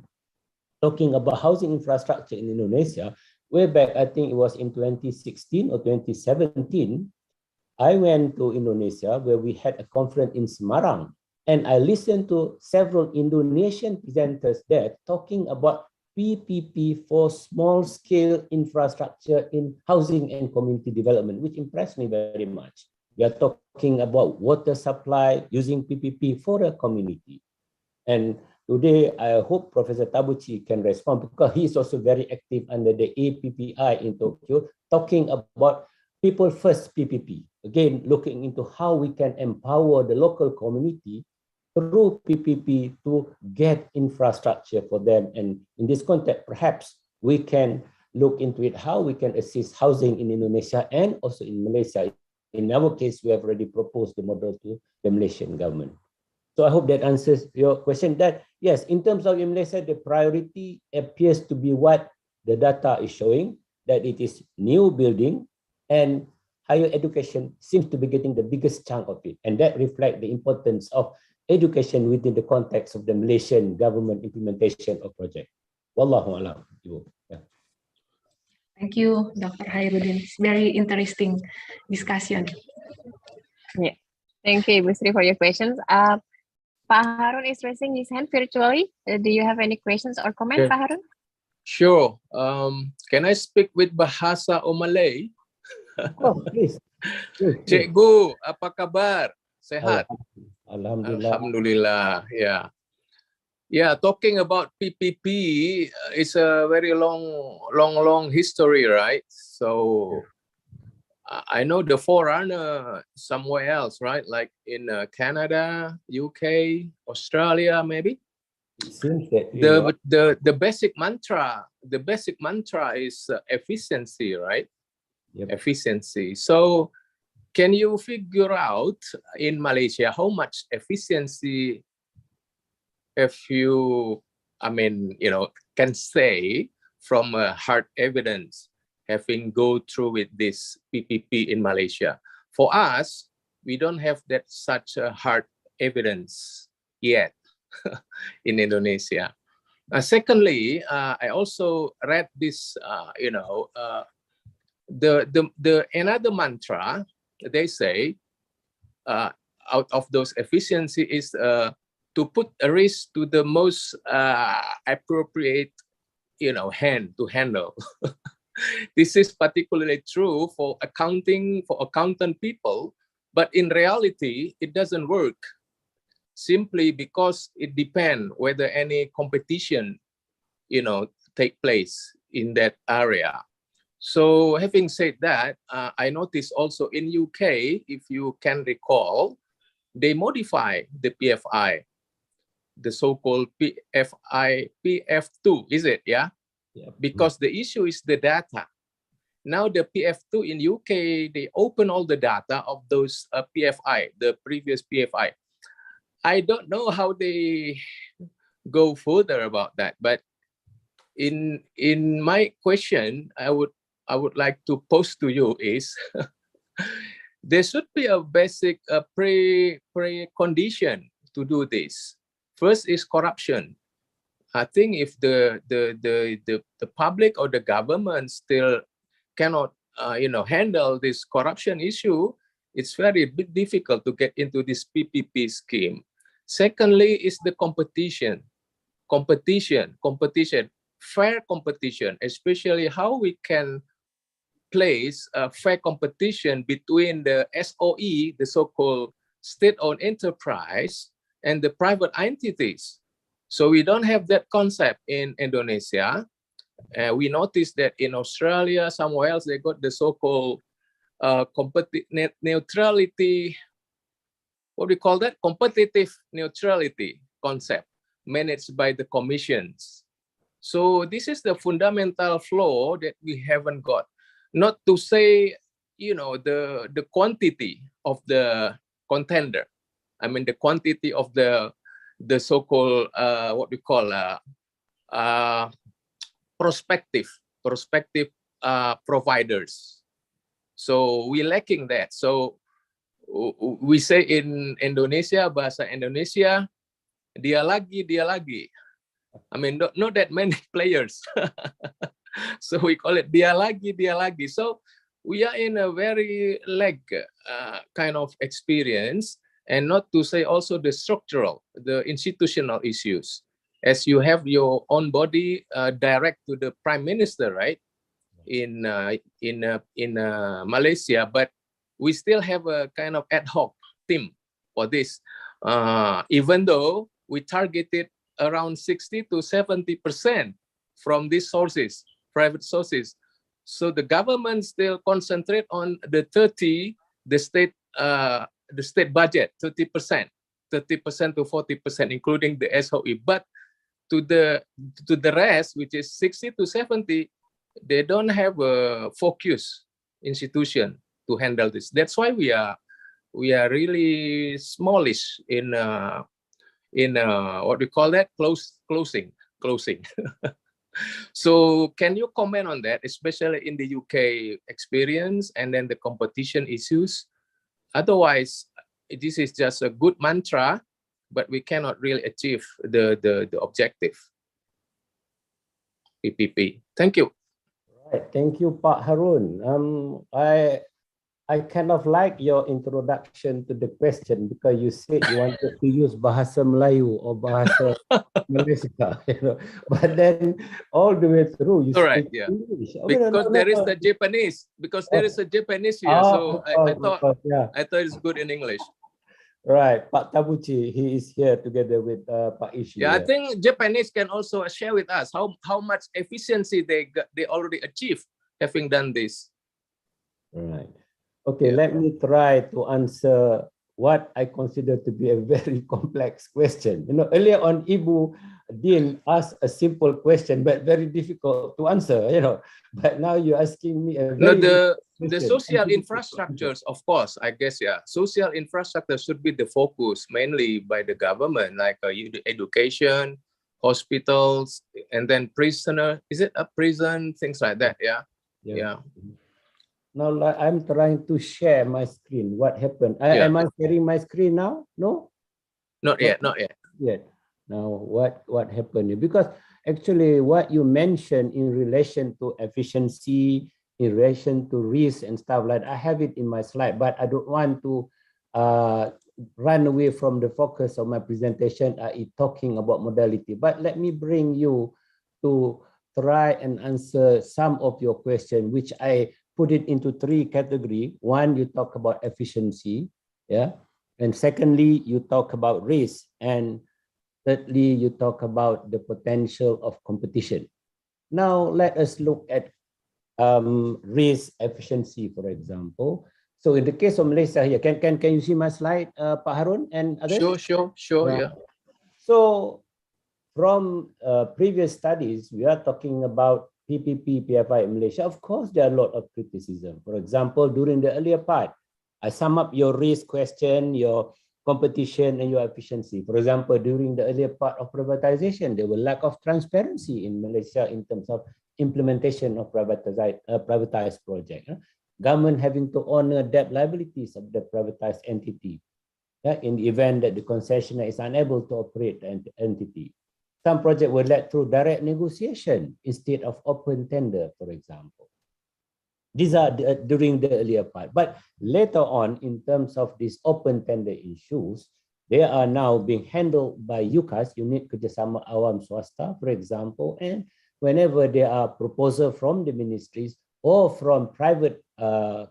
talking about housing infrastructure in Indonesia, way back, I think it was in 2016 or 2017, I went to Indonesia where we had a conference in Semarang, and I listened to several Indonesian presenters there talking about PPP for small-scale infrastructure in housing and community development, which impressed me very much. We are talking about water supply using PPP for a community. And today, I hope Professor Tabuchi can respond because he is also very active under the APPI in Tokyo, talking about people first PPP. Again, looking into how we can empower the local community through PPP to get infrastructure for them. And in this context, perhaps we can look into it, how we can assist housing in Indonesia and also in Malaysia. In our case, we have already proposed the model to the Malaysian government. So I hope that answers your question. That yes, in terms of in Malaysia, the priority appears to be what the data is showing, that it is new building and higher education seems to be getting the biggest chunk of it. And that reflects the importance of education within the context of the Malaysian government implementation of project. Wallahu a'lam. Yeah. Thank you, Dr. Hairudin. It's very interesting discussion. Yeah. Thank you, Ibu Sri, for your questions. Pak Harun is raising his hand virtually. Do you have any questions or comments, Pak Harun? Sure. Can I speak with bahasa Malay? Oh, please. Cikgu, apa kabar? Sehat? Alhamdulillah. Alhamdulillah. Yeah. Yeah, talking about PPP is a very long history, right? So I know the forerunner somewhere else, right? Like in Canada, UK, Australia, maybe. It seems that the basic mantra is efficiency, right? Yep. Efficiency. So can you figure out in Malaysia how much efficiency if you, can say from a hard evidence having go through with this PPP in Malaysia? For us, we don't have that such a hard evidence yet in Indonesia. Secondly, I also read this, the another mantra they say out of those efficiency is to put a risk to the most appropriate, hand to handle. This is particularly true for accountant people, but in reality, it doesn't work simply because it depends whether any competition, take place in that area. So having said that, I noticed also in UK, if you can recall, they modify the PFI, the so-called PFI, PF2, is it? Yeah. Yep. Because the issue is the data. Now the PF2 in UK, they open all the data of those PFI, the previous PFI. I don't know how they go further about that, but in my question, I would like to pose to you is there should be a basic pre-condition to do this. First is corruption. I think if the public or the government still cannot handle this corruption issue, it's very difficult to get into this PPP scheme. Secondly is the competition, fair competition, especially how we can place a fair competition between the SOE, the so-called state-owned enterprise, and the private entities. So we don't have that concept in Indonesia. We noticed that in Australia, somewhere else, they got the so-called neutrality, what do we call that? Competitive neutrality concept managed by the commissions. So this is the fundamental flaw that we haven't got. Not to say, the quantity of the contender. I mean, the quantity of the so-called what we call prospective providers. So we're lacking that. So we say in Indonesia, bahasa Indonesia, dia lagi. I mean, not that many players. So we call it dia lagi. So we are in a very lag kind of experience, and not to say also the structural, the institutional issues. As you have your own body direct to the prime minister, right? In Malaysia, but we still have a kind of ad hoc team for this, even though we targeted around 60 to 70% from these sources, private sources. So the government still concentrate on the 30, the state budget, 30% to 40%, including the SOE. But to the rest, which is 60 to 70, they don't have a focus institution to handle this. That's why we are really smallish in what we call that, closing. So can you comment on that, especially in the UK experience and then the competition issues? Otherwise, this is just a good mantra, but we cannot really achieve the objective. PPP. Thank you. Right. Thank you, Pak Harun. I kind of like your introduction to the question because you said you wanted to use Bahasa Melayu or Bahasa Malaysia, but then all the way through you speak English. Because there is the Japanese, because there is a Japanese here, so I thought it's good in English. Right, Pak Tabuchi, he is here together with Pak Ishi. Yeah, I think Japanese can also share with us how much efficiency they already achieved having done this. Right. Okay, let me try to answer what I consider to be a very complex question. Earlier on, Ibu Din asked a simple question, but very difficult to answer, But now you're asking me a very the social infrastructures, of course, I guess, social infrastructure should be the focus, mainly by the government, like education, hospitals, and then prisoner. Is it a prison? Things like that, yeah. Now I'm trying to share my screen. What happened? Am I sharing my screen now? No? Not yet. Now what happened? Because actually what you mentioned in relation to efficiency, in relation to risk and stuff like that, I have it in my slide, but I don't want to run away from the focus of my presentation, talking about modality. But let me bring you to try and answer some of your questions, which I put it into three categories. One, you talk about efficiency, and secondly, you talk about risk, and thirdly, you talk about the potential of competition. Now, let us look at risk efficiency, for example. So, in the case of Malaysia here, can you see my slide, Pak Harun and others? Sure, yeah. So, from previous studies, we are talking about PPP-PFI in Malaysia. Of course, there are a lot of criticism. For example, during the earlier part, I sum up your risk question, your competition, and your efficiency. For example, during the earlier part of privatization, there was lack of transparency in Malaysia in terms of implementation of privatized project. Government having to honor debt liabilities of the privatized entity in the event that the concessionaire is unable to operate the entity. Some projects were led through direct negotiation instead of open tender, for example. These are during the earlier part. But later on, in terms of these open tender issues, they are now being handled by UKAS, Unit Kerjasama Awam Swasta, for example, and whenever there are proposals from the ministries or from private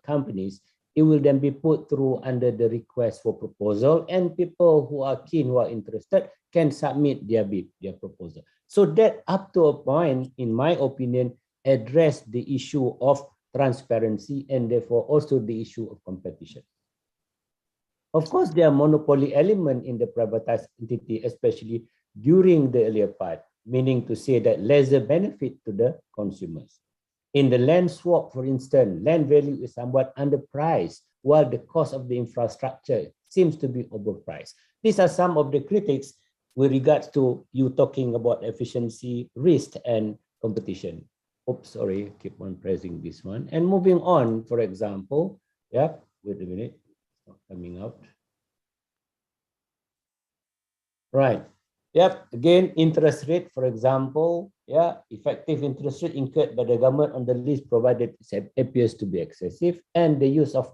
companies, it will then be put through under the request for proposal, and people who are keen, who are interested, can submit their bid, their proposal. So that up to a point, in my opinion, address the issue of transparency and therefore also the issue of competition. Of course, there are monopoly element in the privatized entity, especially during the earlier part, meaning to say that lesser benefit to the consumers. In the land swap, for instance, land value is somewhat underpriced, while the cost of the infrastructure seems to be overpriced. These are some of the critics with regards to you talking about efficiency, risk, and competition. Oops, sorry, keep on pressing this one. And moving on, for example, wait a minute, it's not coming out. Right. Again, interest rate, for example, effective interest rate incurred by the government on the list provided appears to be excessive, and the use of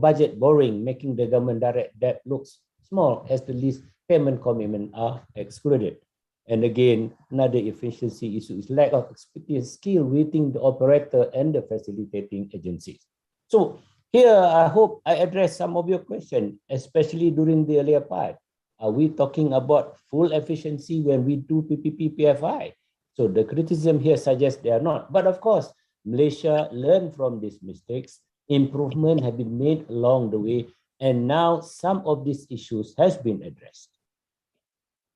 budget borrowing, making the government direct debt looks small as the lease payment commitment are excluded. And again, another efficiency issue is lack of expertise skill within the operator and the facilitating agencies. So Here, I hope I address some of your questions, especially during the earlier part. Are we talking about full efficiency when we do PPP-PFI? So the criticism here suggests they are not. But of course, Malaysia learned from these mistakes. Improvement have been made along the way, and now some of these issues has been addressed.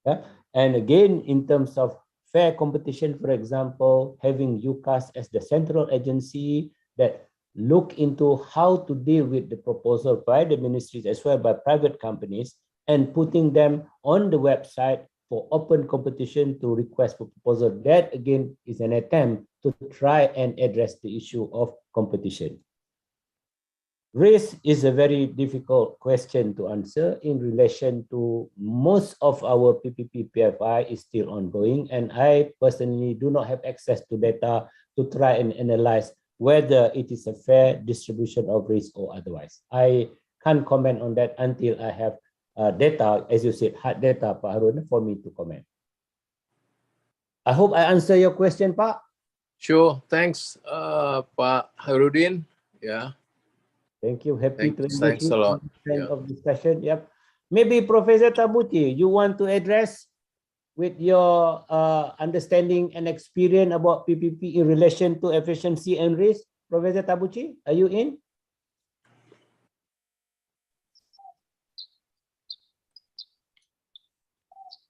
Yeah? And again, in terms of fair competition, for example, having UCAS as the central agency that look into how to deal with the proposal by the ministries as well by private companies and putting them on the website for open competition to request for proposal. That again is an attempt to try and address the issue of competition. Race is a very difficult question to answer in relation to most of our PPP-PFI is still ongoing, and I personally do not have access to data to try and analyze whether it is a fair distribution of risk or otherwise. I can't comment on that until I have data, as you said, hard data, Pak Harun, for me to comment. I hope I answer your question, Pak. Sure, thanks, Pak Harudin. Yeah. Thank you. Happy to engage Thanks a you lot. in this kind Yeah. of discussion. Yep. Maybe Professor Tabuchi, you want to address with your understanding and experience about PPP in relation to efficiency and risk? Professor Tabuchi, are you in?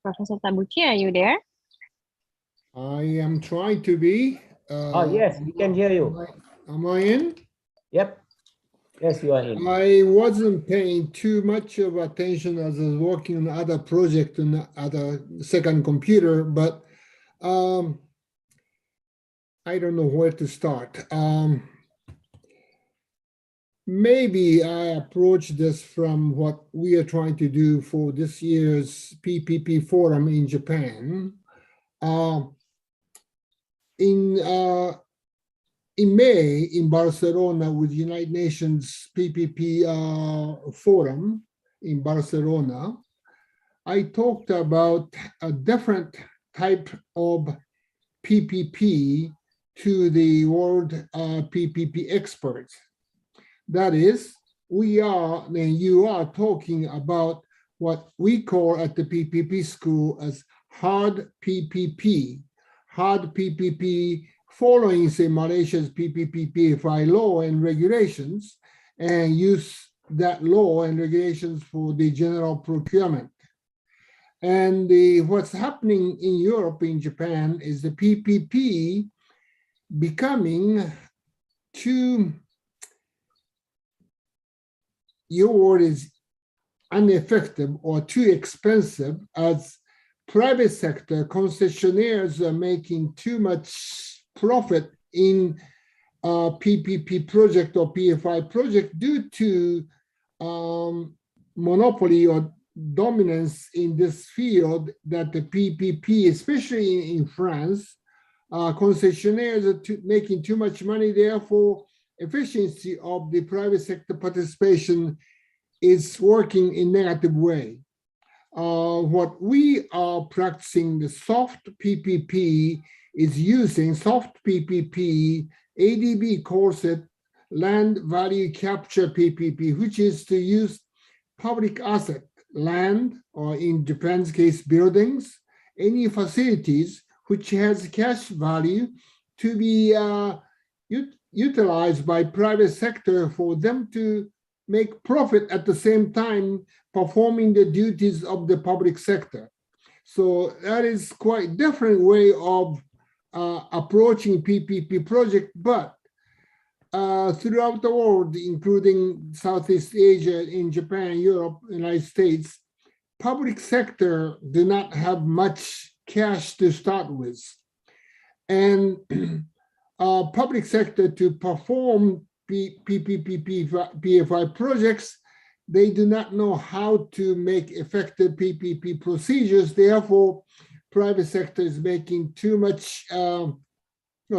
Professor Tabuchi, are you there? I am trying to be. Oh, yes, we can hear you. Am I in? Yep. Yes, you are in. I wasn't paying too much of attention as I was working on other project on other second computer, but I don't know where to start. Maybe I approach this from what we are trying to do for this year's PPP forum in Japan. In May in Barcelona with United Nations PPP forum in Barcelona, I talked about a different type of PPP to the world PPP experts. That is, you are talking about what we call at the PPP school as hard PPP. Hard PPP following, say, Malaysia's PPP-PFI law and regulations, and use that law and regulations for the general procurement. And what's happening in Europe, in Japan, is the PPP becoming too, your word is ineffective or too expensive, as private sector concessionaires are making too much profit in PPP project or PFI project due to monopoly or dominance in this field that the PPP, especially in France, concessionaires are making too much money. Therefore, efficiency of the private sector participation is working in negative way. What we are practicing, the soft PPP, is using soft PPP, ADB calls it land value capture PPP, which is to use public asset, land, or in Japan's case, buildings, any facilities which has cash value to be utilized by private sector for them to make profit at the same time performing the duties of the public sector. So that is quite different way of approaching PPP project, but throughout the world, including Southeast Asia, in Japan, Europe, United States, public sector do not have much cash to start with. And public sector to perform PPP-PFI projects, they do not know how to make effective PPP procedures. Therefore, private sector is making too much,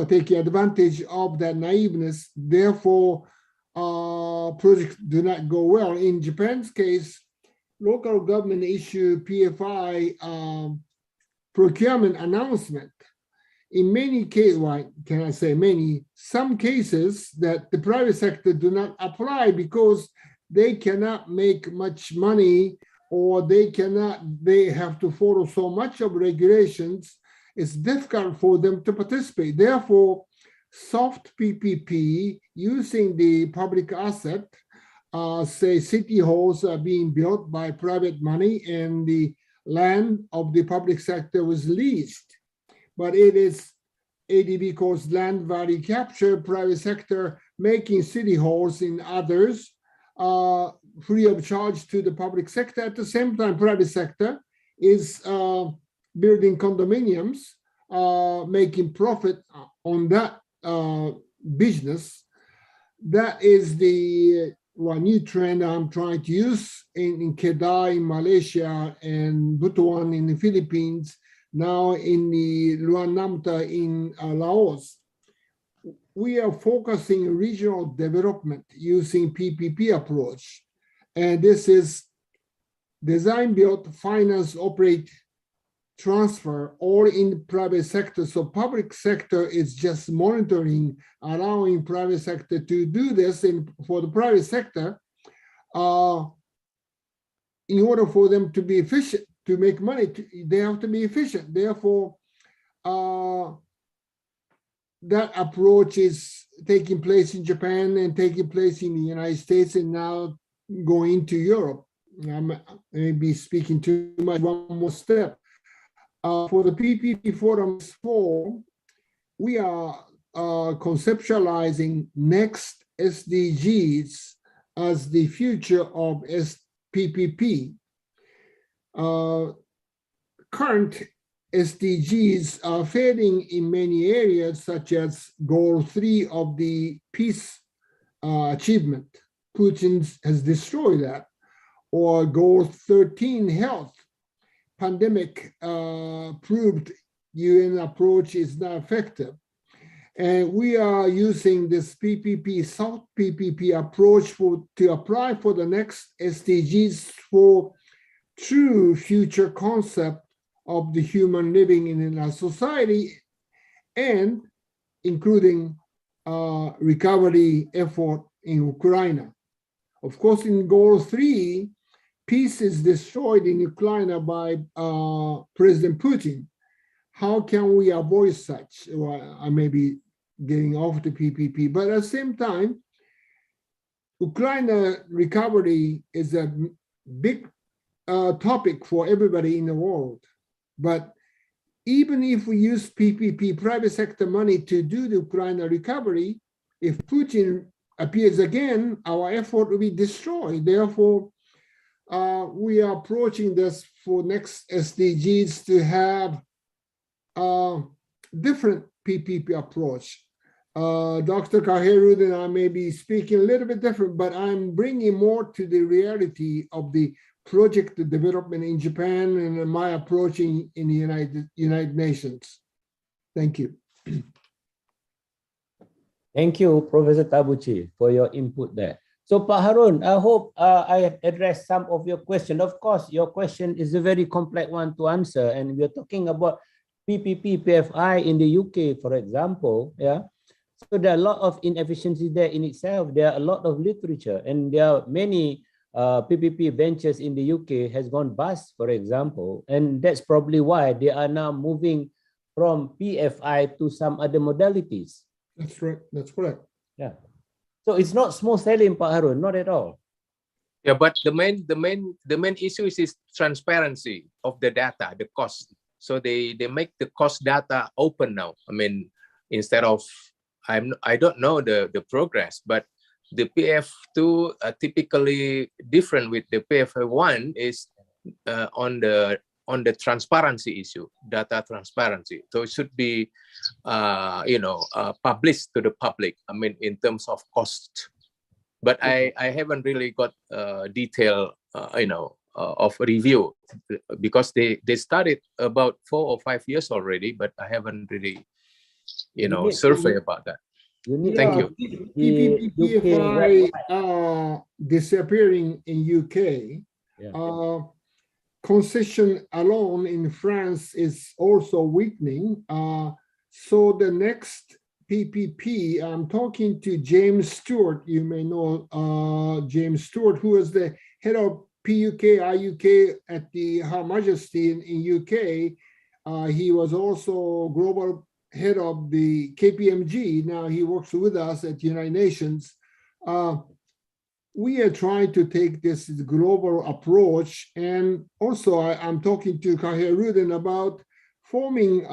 taking advantage of that naiveness. Therefore, projects do not go well. In Japan's case, local government issue PFI procurement announcement in many cases, why can I say many, some cases that the private sector do not apply because they cannot make much money, or they have to follow so much of regulations. It's difficult for them to participate. Therefore, soft PPP using the public asset, say city halls are being built by private money and the land of the public sector was leased. But it is ADB calls land value capture, private sector making city halls in others free of charge to the public sector. At the same time, private sector is building condominiums, making profit on that business. That is the new trend I'm trying to use in Kedah in Malaysia and Butuan in the Philippines, now in the Luang Namta in Laos. We are focusing regional development using PPP approach. And this is design, build, finance, operate, transfer, all in the private sector. So public sector is just monitoring, allowing private sector to do this. And for the private sector, in order for them to be efficient, to make money, they have to be efficient. Therefore, that approach is taking place in Japan and taking place in the United States and now going to Europe. I may be speaking too much. One more step. For the PPP Forum 4, we are conceptualizing next SDGs as the future of PPP. Current SDGs are failing in many areas, such as Goal 3 of the peace achievement. Putin has destroyed that. Or Goal 13, health. Pandemic proved UN approach is not effective. And we are using this PPP, soft PPP approach to apply for the next SDGs for true future concept of the human living in a society, and including recovery effort in Ukraine. Of course, in Goal 3, peace is destroyed in Ukraine by President Putin. How can we avoid such? Well, I may be getting off the PPP, but at the same time, Ukraine recovery is a big topic for everybody in the world. But even if we use PPP, private sector money, to do the Ukraine recovery, if Putin appears again, our effort will be destroyed. Therefore, we are approaching this for next SDGs to have a different PPP approach. Dr. Kaherud and I may be speaking a little bit different, but I'm bringing more to the reality of the project development in Japan and my approach in the United Nations. Thank you. Thank you, Professor Tabuchi, for your input there. So, Pak Harun, I hope I have addressed some of your question. Of course, your question is a very complex one to answer, and we're talking about PPP-PFI in the UK, for example. Yeah. So there are a lot of inefficiency there in itself. There are a lot of literature, and there are many PPP ventures in the UK has gone bust, for example, and that's probably why they are now moving from PFI to some other modalities. That's right. That's correct. Yeah. So it's not smooth sailing, Pak Harun, not at all. Yeah, but the main issue is transparency of the data, the cost. So they make the cost data open now. I mean, instead of I don't know the progress, but the PF2 typically different with the PF1 is on the transparency issue, data transparency. So it should be, published to the public. I mean, in terms of cost. But I haven't really got detail, of review, because they started about 4 or 5 years already, but I haven't really, survey about that. Thank you. PPP-PFI disappearing in UK. Yeah. Concession alone in France is also weakening. So the next PPP, I'm talking to James Stewart. You may know James Stewart, who is the head of PUK, IUK at the Her Majesty in UK. He was also global head of the KPMG. Now he works with us at United Nations. We are trying to take this global approach. And also I'm talking to Kaherudin about forming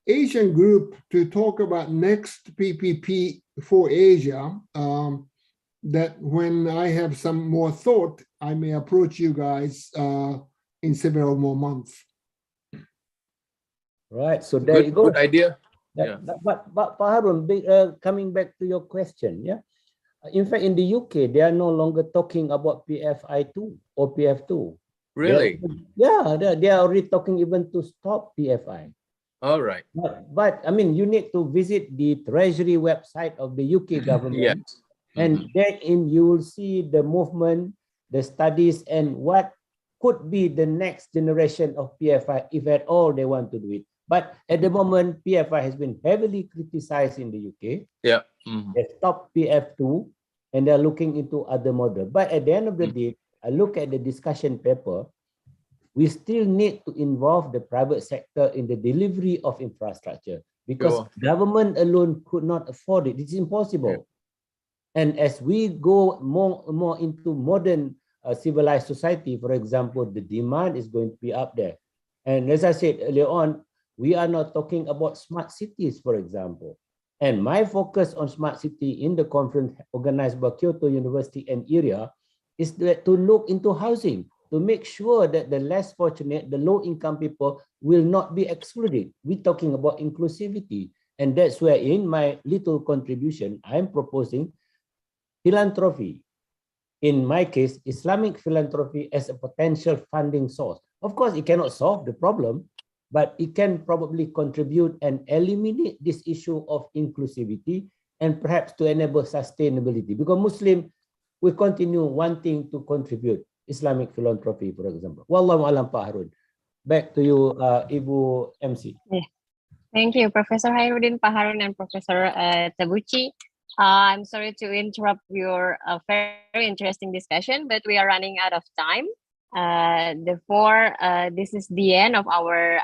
Asian group to talk about next PPP for Asia, that when I have some more thought, I may approach you guys in several more months. Right, so there you go. Good idea. But Pak Harun, coming back to your question, yeah. In fact, in the UK, they are no longer talking about PFI2 or PF2. Really? They are already talking even to stop PFI. All right. But I mean, you need to visit the Treasury website of the UK government. Yes. And therein you will see the movement, the studies, and what could be the next generation of PFI, if at all they want to do it. But at the moment, PFI has been heavily criticized in the UK. Yeah. They stopped PF2 and they're looking into other models. But at the end of the day, I look at the discussion paper, we still need to involve the private sector in the delivery of infrastructure because government alone could not afford it. It's impossible. And as we go more into modern civilized society, for example, the demand is going to be up there. And as I said earlier on, we are not talking about smart cities, for example. And my focus on smart city in the conference organized by Kyoto University and area is to look into housing, to make sure that the less fortunate, the low-income people will not be excluded. We're talking about inclusivity. And that's where in my little contribution, I'm proposing philanthropy. In my case, Islamic philanthropy as a potential funding source. Of course, it cannot solve the problem, but it can probably contribute and eliminate this issue of inclusivity and perhaps to enable sustainability. Because Muslim will continue wanting to contribute Islamic philanthropy, for example. Wallahu alam, Pak Harun. Back to you, Ibu MC. Yeah. Thank you, Professor Hairudin, Pak Harun, and Professor Tabuchi. I'm sorry to interrupt your very interesting discussion, but we are running out of time. Therefore, this is the end of our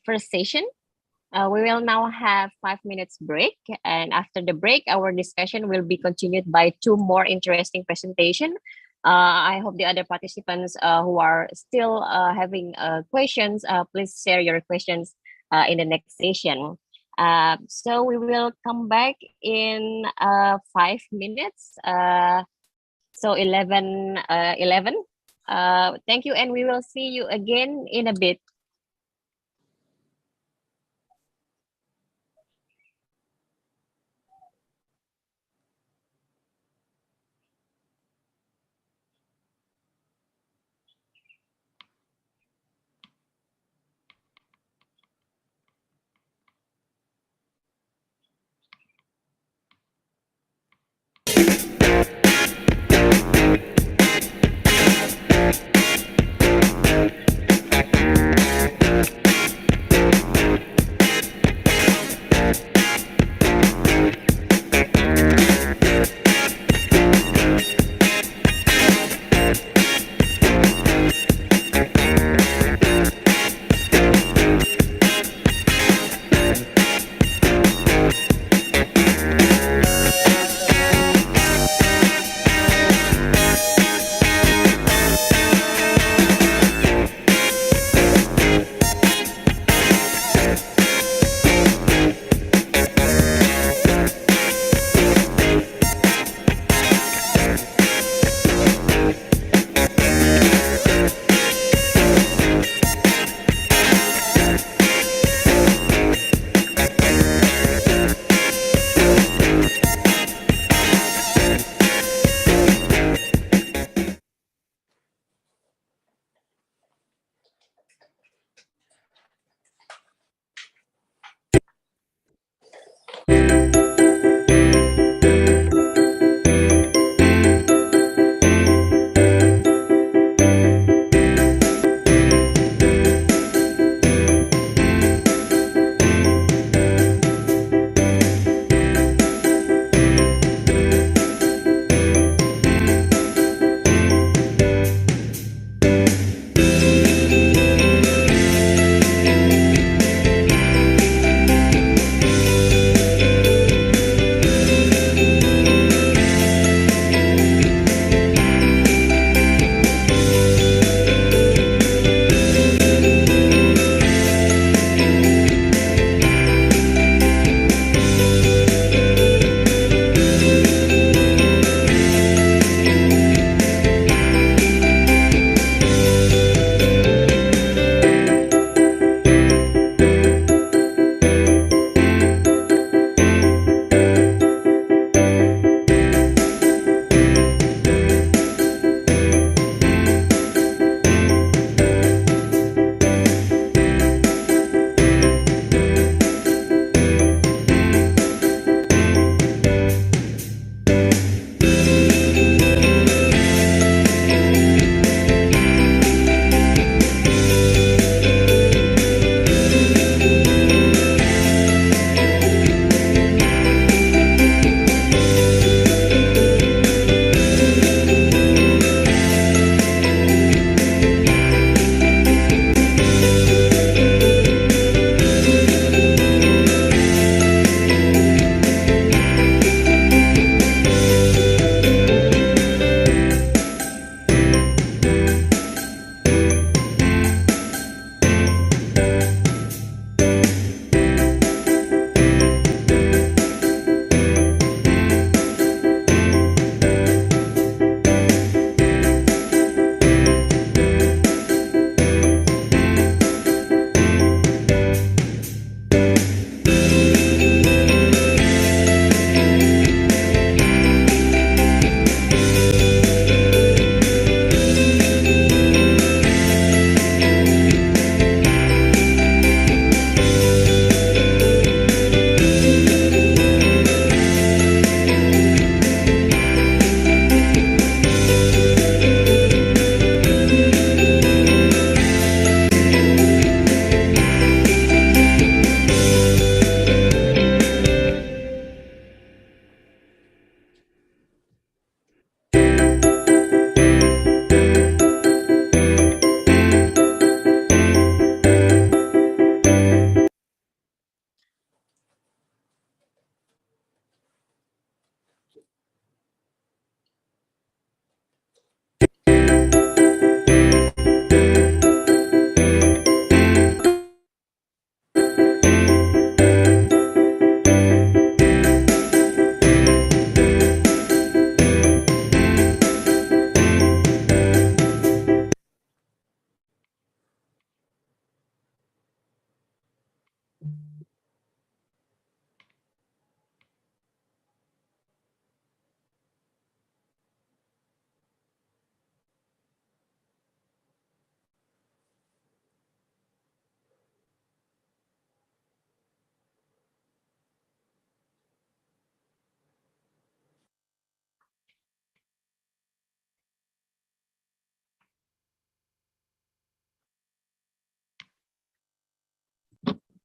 first session. We will now have 5 minutes break, and after the break, our discussion will be continued by 2 more interesting presentations. I hope the other participants who are still having questions, please share your questions in the next session. So we will come back in 5 minutes. So 11. Thank you, and we will see you again in a bit.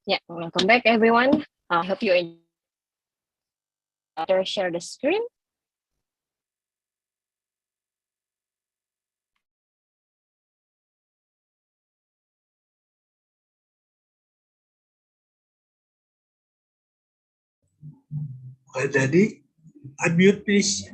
Yeah, welcome back, everyone. I hope you enjoy. Share the screen. Jadi, unmute please.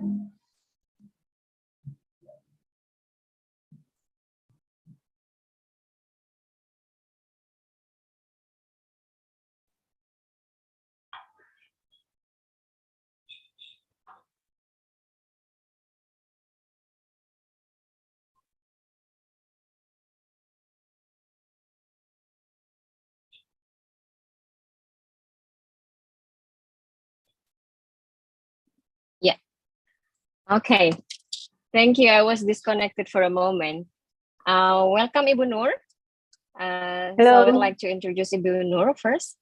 Yeah. Okay. Thank you. I was disconnected for a moment. Welcome, Ibu Nur. So I would like to introduce Ibu Nur first.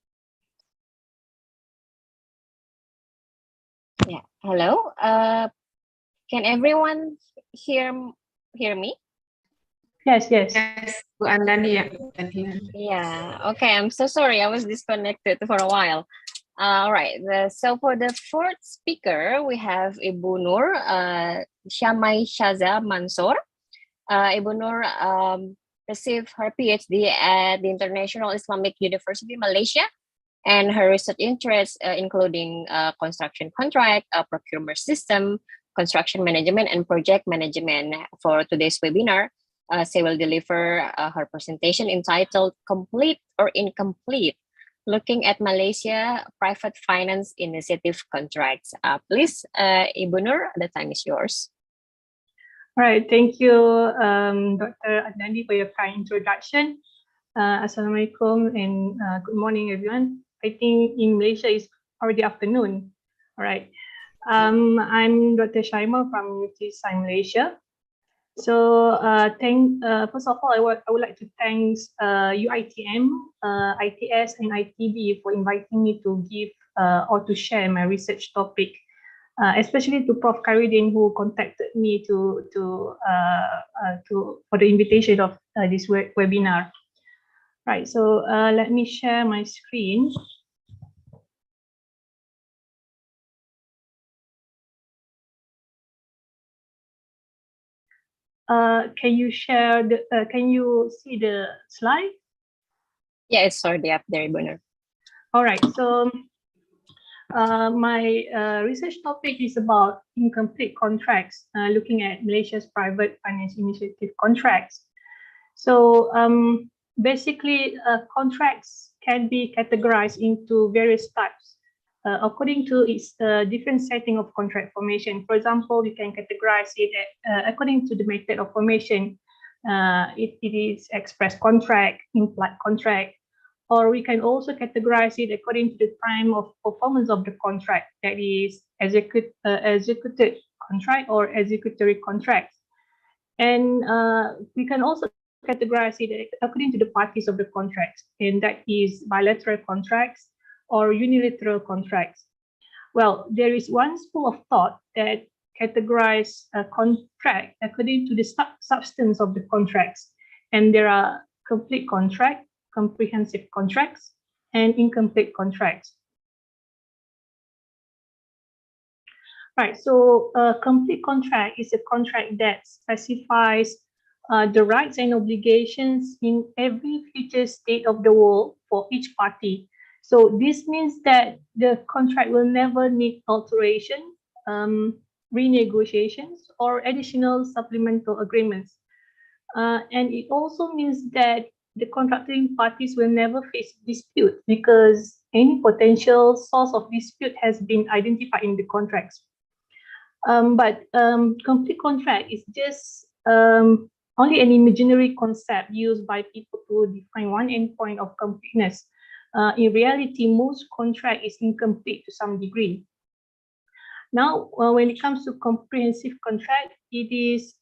Yeah. Hello. Can everyone hear me? Yes, Bu Andani, yeah, can hear. Yeah. Okay. I'm so sorry. I was disconnected for a while. All right. So for the fourth speaker, we have Ibu Nur Syamai Shaza Mansor. Ibu Nur received her PhD at the International Islamic University, Malaysia, and her research interests including construction contract, procurement system, construction management, and project management. For today's webinar, she will deliver her presentation entitled Complete or Incomplete, Looking at Malaysia Private Finance Initiative Contracts. Please, Ibu Nur, the time is yours. All right, thank you, Dr. Adnandi, for your kind introduction. Assalamualaikum and good morning, everyone. I think in Malaysia it's already afternoon. All right. I'm Dr. Shaima from University of Science Malaysia. So first of all, I would like to thank UITM, ITS, and ITB for inviting me to give or to share my research topic. Especially to Prof. Karidin, who contacted me for the invitation of this webinar. Right, so let me share my screen. Can you share can you see the slide? Yeah, it's already up there, Ibu Nur. All right, so my research topic is about incomplete contracts, looking at Malaysia's private finance initiative contracts. So basically, contracts can be categorized into various types according to its different setting of contract formation. For example, we can categorize it according to the method of formation. It is express contract, implied contract, or we can also categorize it according to the time of performance of the contract, that is executed contract or executory contract. And we can also categorize it according to the parties of the contract, and that is bilateral contracts or unilateral contracts. Well, there is one school of thought that categorize a contract according to the substance of the contracts, and there are complete contract, comprehensive contracts, and incomplete contracts. Right, so a complete contract is a contract that specifies the rights and obligations in every future state of the world for each party. So this means that the contract will never need alteration, renegotiations, or additional supplemental agreements. And it also means that the contracting parties will never face dispute because any potential source of dispute has been identified in the contracts. But complete contract is just only an imaginary concept used by people to define one endpoint of completeness. In reality, most contract is incomplete to some degree. Now, when it comes to comprehensive contract, it is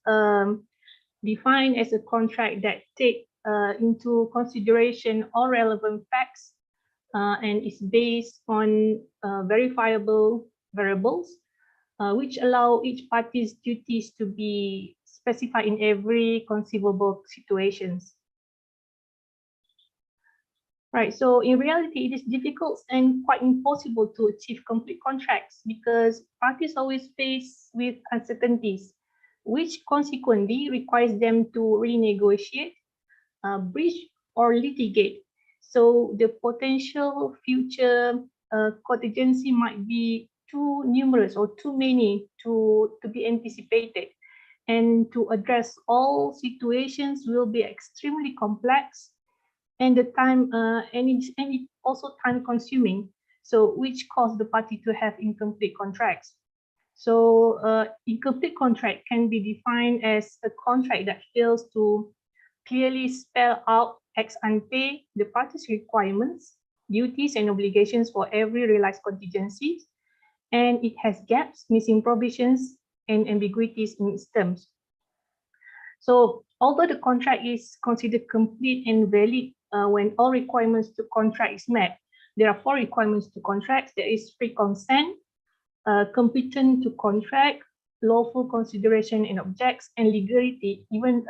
defined as a contract that take into consideration all relevant facts and is based on verifiable variables, which allow each party's duties to be specified in every conceivable situations. Right, so in reality, it is difficult and quite impossible to achieve complete contracts because parties always face with uncertainties, which consequently requires them to renegotiate, breach, or litigate. So the potential future contingency might be too numerous or too many to be anticipated. And to address all situations will be extremely complex, and the time and it's also time consuming, so which cause the party to have incomplete contracts. So incomplete contract can be defined as a contract that fails to clearly spell out ex ante the party's requirements, duties, and obligations for every realized contingencies, and it has gaps, missing provisions, and ambiguities in its terms. So although the contract is considered complete and valid when all requirements to contract is met, there are 4 requirements to contracts. There is free consent, competent to contract, lawful consideration and objects, and legality. Even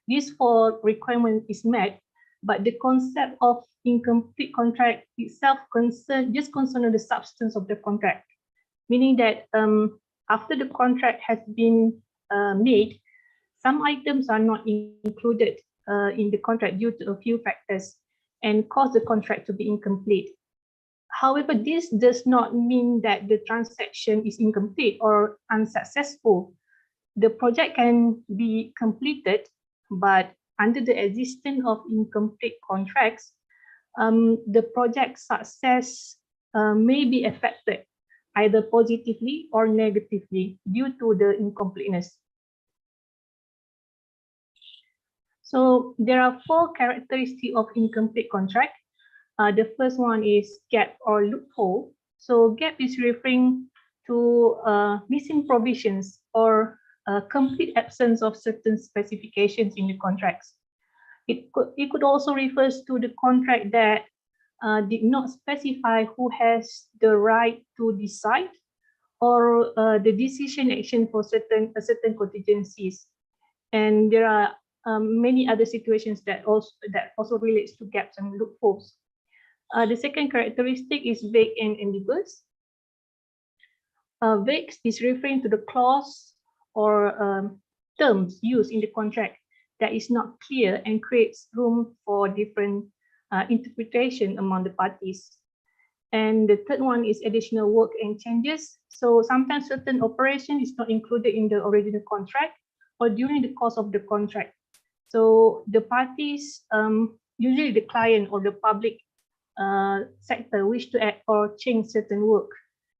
these 4 requirements is met, but the concept of incomplete contract itself concern the substance of the contract, meaning that after the contract has been made, some items are not included in the contract due to a few factors and cause the contract to be incomplete. However, this does not mean that the transaction is incomplete or unsuccessful. The project can be completed, but under the existence of incomplete contracts, the project success may be affected either positively or negatively due to the incompleteness. So there are 4 characteristics of incomplete contract. The first one is gap or loophole. So gap is referring to missing provisions or complete absence of certain specifications in the contracts. It could also refer to the contract that did not specify who has the right to decide or the decision action for certain contingencies. And there are many other situations that also relates to gaps and loopholes. The second characteristic is vague and ambiguous. Vague is referring to the clause or terms used in the contract that is not clear and creates room for different interpretation among the parties. And the third one is additional work and changes. So sometimes certain operation is not included in the original contract or during the course of the contract. So the parties, usually the client or the public sector, wish to add or change certain work.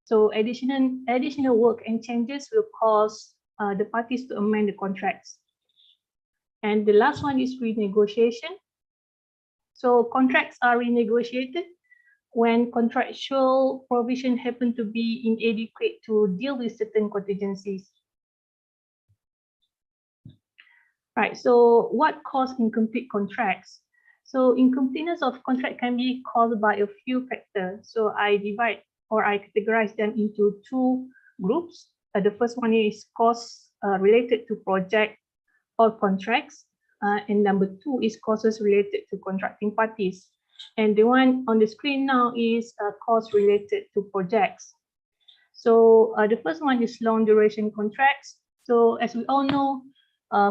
So additional work and changes will cause the parties to amend the contracts. And the last one is renegotiation. So contracts are renegotiated when contractual provision happen to be inadequate to deal with certain contingencies. Right, so what causes incomplete contracts? So incompleteness of contract can be caused by a few factors. So I categorize them into 2 groups. The first one is costs related to project or contracts. And number 2 is causes related to contracting parties. And the one on the screen now is costs related to projects. So the first one is long duration contracts. So as we all know,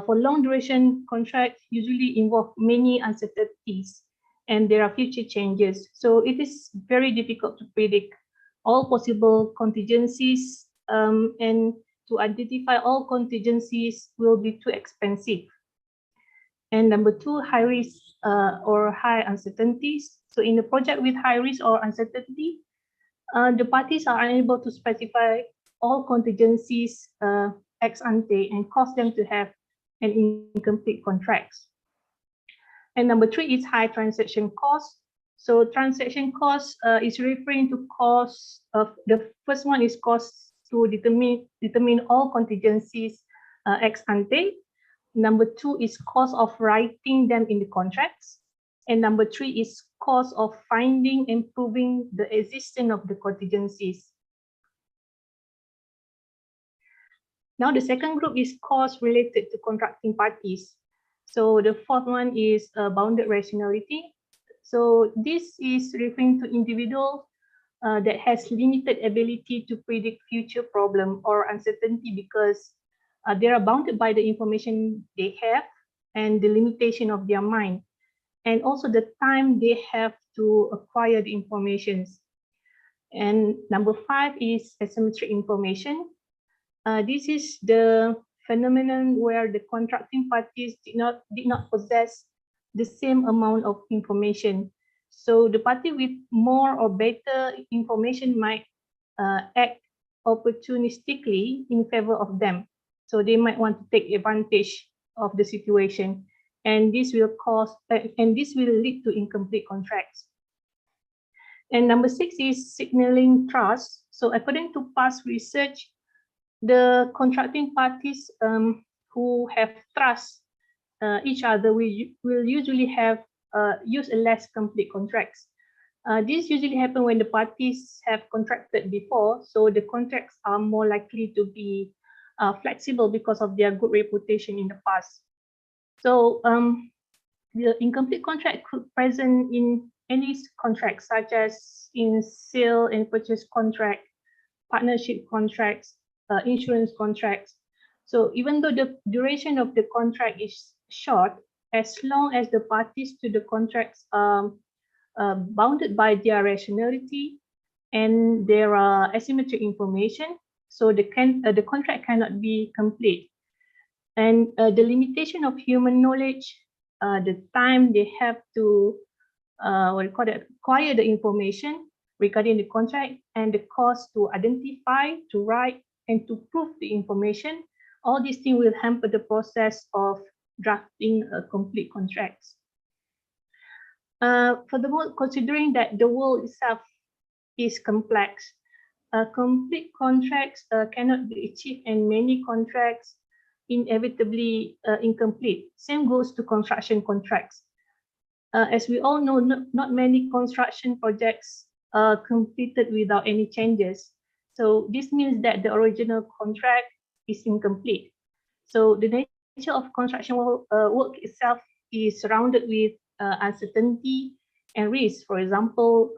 for long duration contracts usually involve many uncertainties and there are future changes. So it is very difficult to predict all possible contingencies, and to identify all contingencies will be too expensive. And number 2, high risk or high uncertainties. So in a project with high risk or uncertainty, the parties are unable to specify all contingencies ex ante and cause them to have an incomplete contracts. And number 3 is high transaction costs. So transaction costs is referring to costs of the first one is costs to determine all contingencies ex ante. Number 2 is cost of writing them in the contracts. And number 3 is cost of finding and proving the existence of the contingencies. Now the second group is costs related to contracting parties. So the fourth one is bounded rationality. So this is referring to individuals that has limited ability to predict future problem or uncertainty because they are bounded by the information they have and the limitation of their mind, and also the time they have to acquire the informations. And number 5 is asymmetric information. This is the phenomenon where the contracting parties did not possess the same amount of information. So the party with more or better information might act opportunistically in favor of them. So they might want to take advantage of the situation, and this will lead to incomplete contracts. And number 6 is signaling trust. So according to past research, the contracting parties who have trust each other will usually have use a less complete contracts. This usually happen when the parties have contracted before, so the contracts are more likely to be flexible because of their good reputation in the past. So the incomplete contract could present in any contract, such as in sale and purchase contract, partnership contracts, insurance contracts. So even though the duration of the contract is short, as long as the parties to the contracts are bounded by their rationality and there are asymmetric information, so the contract cannot be complete. And the limitation of human knowledge, the time they have to acquire the information regarding the contract, and the cost to identify, to write, and to prove the information, all these things will hamper the process of drafting complete contracts. Furthermore, considering that the world itself is complex, complete contracts cannot be achieved, and many contracts inevitably incomplete. Same goes to construction contracts. As we all know, not many construction projects are completed without any changes. So this means that the original contract is incomplete. So the nature of construction work itself is surrounded with uncertainty and risk. For example,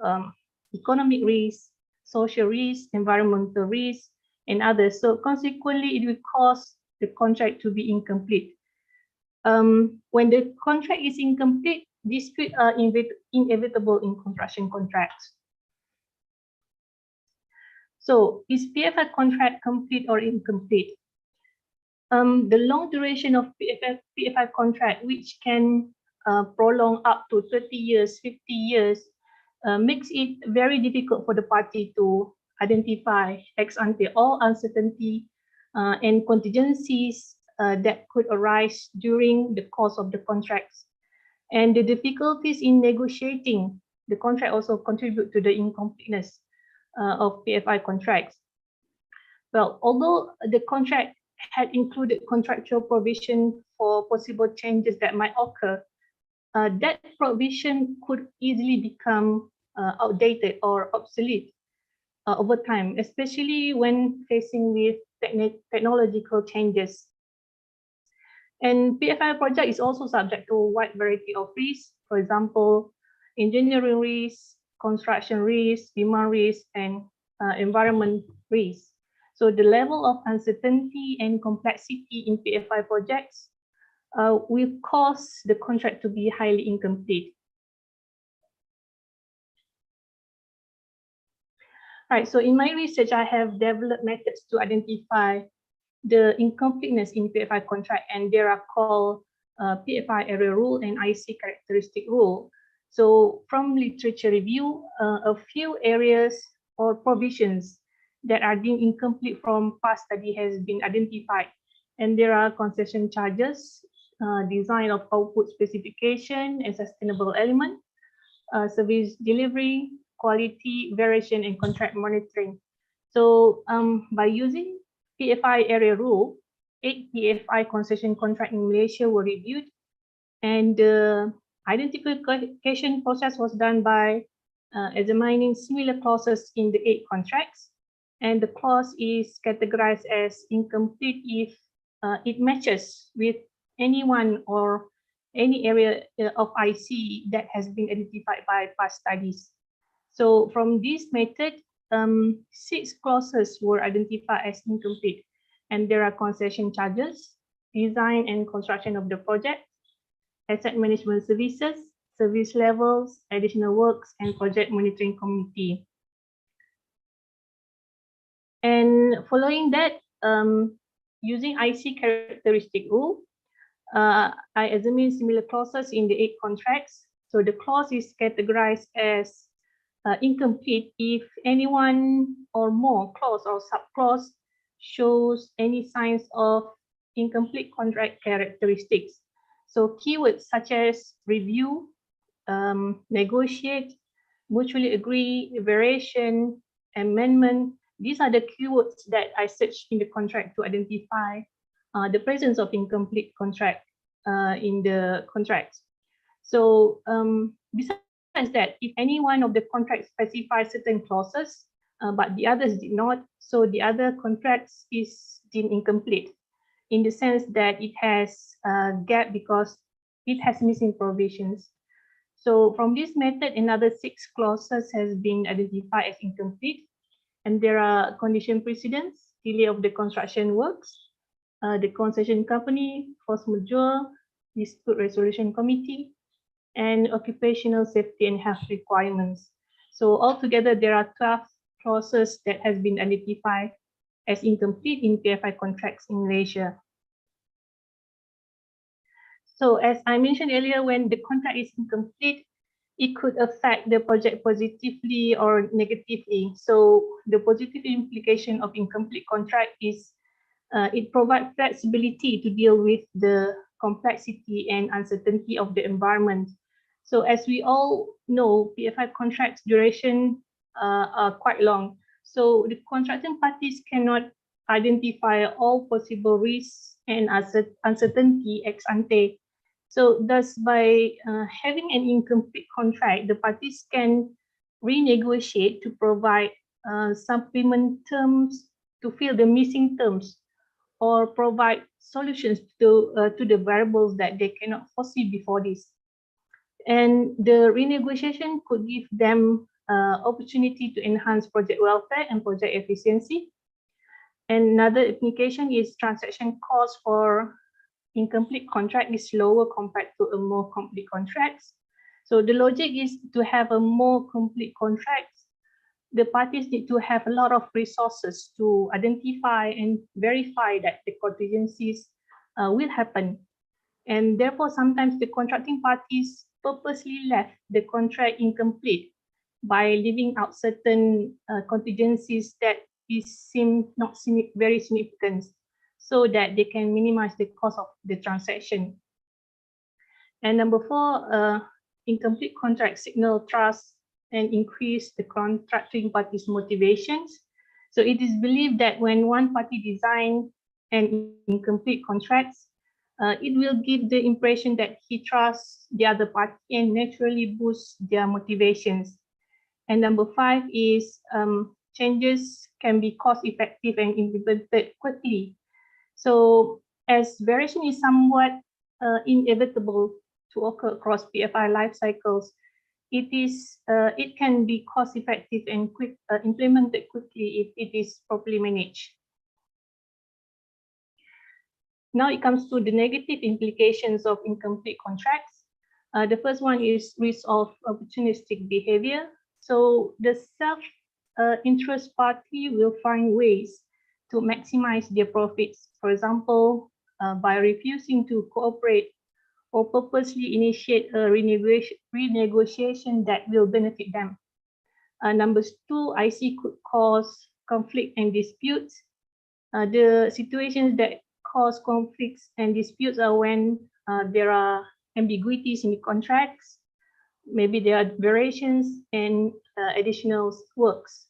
economic risk, social risk, environmental risk, and others. So consequently, it will cause the contract to be incomplete. When the contract is incomplete, disputes are inevitable in construction contracts. So is PFI contract complete or incomplete? The long duration of PFI contract, which can prolong up to 30 years, 50 years, makes it very difficult for the party to identify ex ante all uncertainty and contingencies that could arise during the course of the contracts. And the difficulties in negotiating the contract also contribute to the incompleteness of PFI contracts. Well, although the contract had included contractual provision for possible changes that might occur, that provision could easily become outdated or obsolete over time, especially when facing with technological changes. And PFI project is also subject to a wide variety of risks. For example, engineering risks, construction risks, demand risks, and environment risks. So the level of uncertainty and complexity in PFI projects will cause the contract to be highly incomplete. Right, so in my research, I have developed methods to identify the incompleteness in PFI contract, and they are called PFI area rule and IC characteristic rule. So from literature review, a few areas or provisions that are deemed incomplete from past study has been identified. And there are concession charges, design of output specification and sustainable element, service delivery, quality, variation, and contract monitoring. So by using PFI area rule, 8 PFI concession contract in Malaysia were reviewed, and the identification process was done by examining similar clauses in the 8 contracts, and the clause is categorized as incomplete if it matches with any one or any area of IC that has been identified by past studies. So from this method, 6 clauses were identified as incomplete, and there are concession charges, design and construction of the project, asset management services, service levels, additional works, and project monitoring committee. And following that, using IC characteristic rule, I examined similar clauses in the 8 contracts. So the clause is categorized as incomplete if any one or more clause or subclause shows any signs of incomplete contract characteristics. So keywords such as review, negotiate, mutually agree, variation, amendment, these are the keywords that I searched in the contract to identify the presence of incomplete contract in the contracts. So besides that, if any one of the contracts specifies certain clauses, but the others did not, so the other contracts is deemed incomplete in the sense that it has a gap because it has missing provisions. So from this method, another 6 clauses has been identified as incomplete, and there are condition precedents, delay of the construction works, the concession company, force majeure, dispute resolution committee, and occupational safety and health requirements. So altogether, there are 12 clauses that has been identified as incomplete in PFI contracts in Malaysia. So as I mentioned earlier, when the contract is incomplete, it could affect the project positively or negatively. So the positive implication of incomplete contract is it provides flexibility to deal with the complexity and uncertainty of the environment. So as we all know, PFI contracts duration are quite long. So the contracting parties cannot identify all possible risks and uncertainty ex ante. So thus, by having an incomplete contract, the parties can renegotiate to provide supplement terms to fill the missing terms, or provide solutions to the variables that they cannot foresee before this. And the renegotiation could give them opportunity to enhance project welfare and project efficiency. And another application is transaction cost for incomplete contract is lower compared to a more complete contracts. So the logic is to have a more complete contract. The parties need to have a lot of resources to identify and verify that the contingencies will happen. And therefore, sometimes the contracting parties purposely left the contract incomplete by leaving out certain contingencies that seem not very significant, so that they can minimize the cost of the transaction. And number 4, incomplete contract signal trust and increase the contracting parties' motivations. So it is believed that when one party design an incomplete contracts, it will give the impression that he trusts the other party and naturally boost their motivations. And number 5 is changes can be cost effective and implemented quickly. So as variation is somewhat inevitable to occur across PFI life cycles, it can be cost effective and implemented quickly if it is properly managed. Now it comes to the negative implications of incomplete contracts. The first one is risk of opportunistic behavior. So the self-interest party will find ways to maximize their profits. For example, by refusing to cooperate or purposely initiate a renegotiation that will benefit them. Number 2, IC could cause conflict and disputes. The situations that cause conflicts and disputes are when there are ambiguities in the contracts, maybe there are variations and additional works.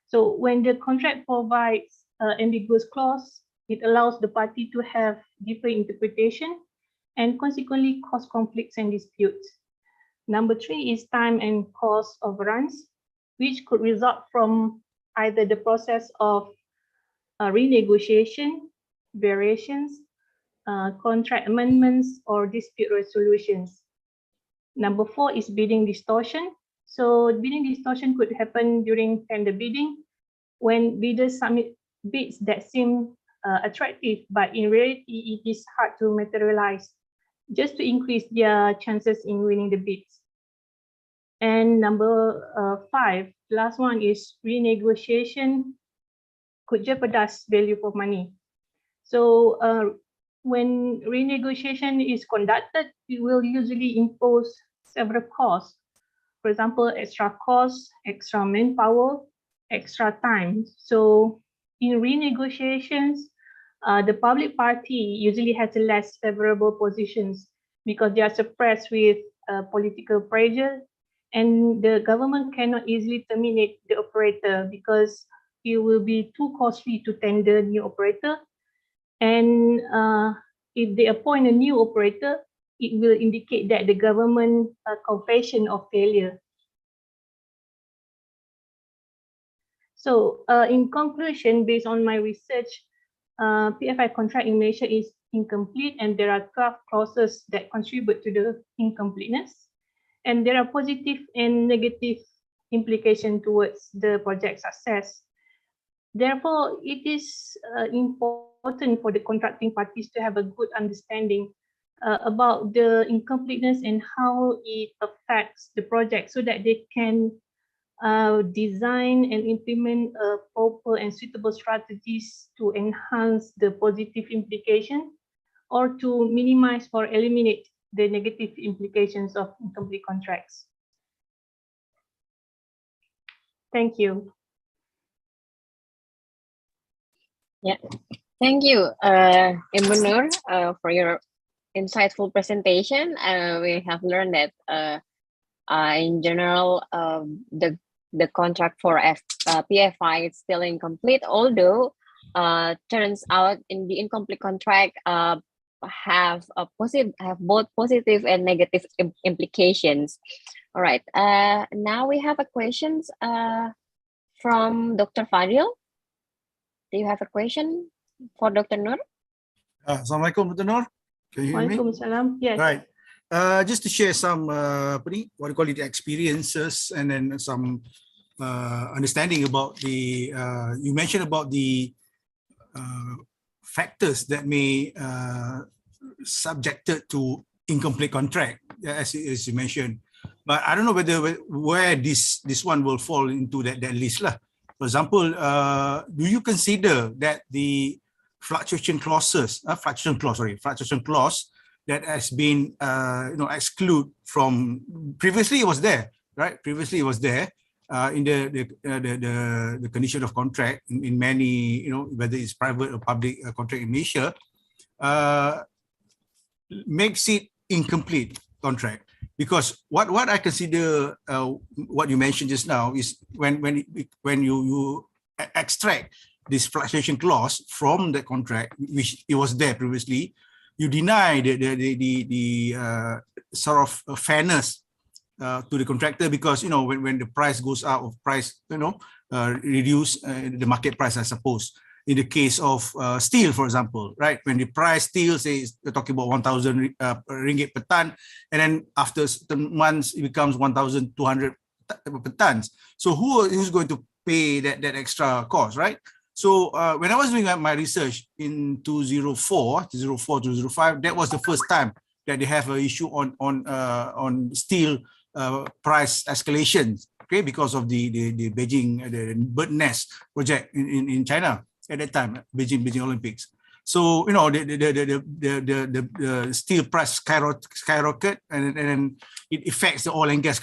So when the contract provides ambiguous clause, it allows the party to have different interpretation and consequently cause conflicts and disputes. Number 3 is time and cost overruns, which could result from either the process of renegotiation, variations, contract amendments, or dispute resolutions. Number 4 is bidding distortion. So bidding distortion could happen during tender bidding when bidders submit bids that seem attractive, but in reality, it is hard to materialize, just to increase their chances in winning the bids. And number 5, last one is renegotiation could jeopardize value for money. So when renegotiation is conducted, it will usually impose several costs. For example, extra costs, extra manpower, extra time. So in renegotiations, the public party usually has less favorable positions because they are suppressed with political pressure, and the government cannot easily terminate the operator because it will be too costly to tender new operator. And if they appoint a new operator, it will indicate that the government confession of failure. So in conclusion, based on my research, PFI contract in Malaysia is incomplete, and there are 12 clauses that contribute to the incompleteness. And there are positive and negative implications towards the project success. Therefore, it is important for the contracting parties to have a good understanding about the incompleteness and how it affects the project, so that they can design and implement proper and suitable strategies to enhance the positive implication or to minimize or eliminate the negative implications of incomplete contracts. Thank you. Yeah, thank you, Ibu Nur, for your insightful presentation. We have learned that in general, the contract for PFI is still incomplete, although turns out in the incomplete contract have both positive and negative implications. All right. Now we have a questions from Dr. Fadil. Do you have a question for Dr. Nur? Assalamualaikum, Dr. Nur. Can you hear me? Waalaikumsalam. Yes. Right. Just to share some what do you call it, experiences, and then some understanding about the you mentioned about the factors that may subjected to incomplete contract, as you mentioned, but I don't know where this one will fall into that list lah. For example, do you consider that the fluctuation clause that has been excluded from previously it was there, right? Previously it was there in the condition of contract in many, whether it's private or public contract in Malaysia, makes it incomplete contract. Because what I consider what you mentioned just now is when you extract this fluctuation clause from the contract, which it was there previously, you deny the sort of fairness to the contractor, because when the price goes up, of price reduce the market price, I suppose. In the case of steel, for example, right? When the price steel, say we're talking about 1,000 ringgit per ton, and then after certain months it becomes 1,200 per ton. So who's going to pay that extra cost, right? So when I was doing my research in 2004, 2005, that was the first time that they have an issue on steel price escalations, okay, because of the Beijing the bird nest project in China at that time, Beijing Olympics. So the steel price skyrocket, and then it affects the oil and gas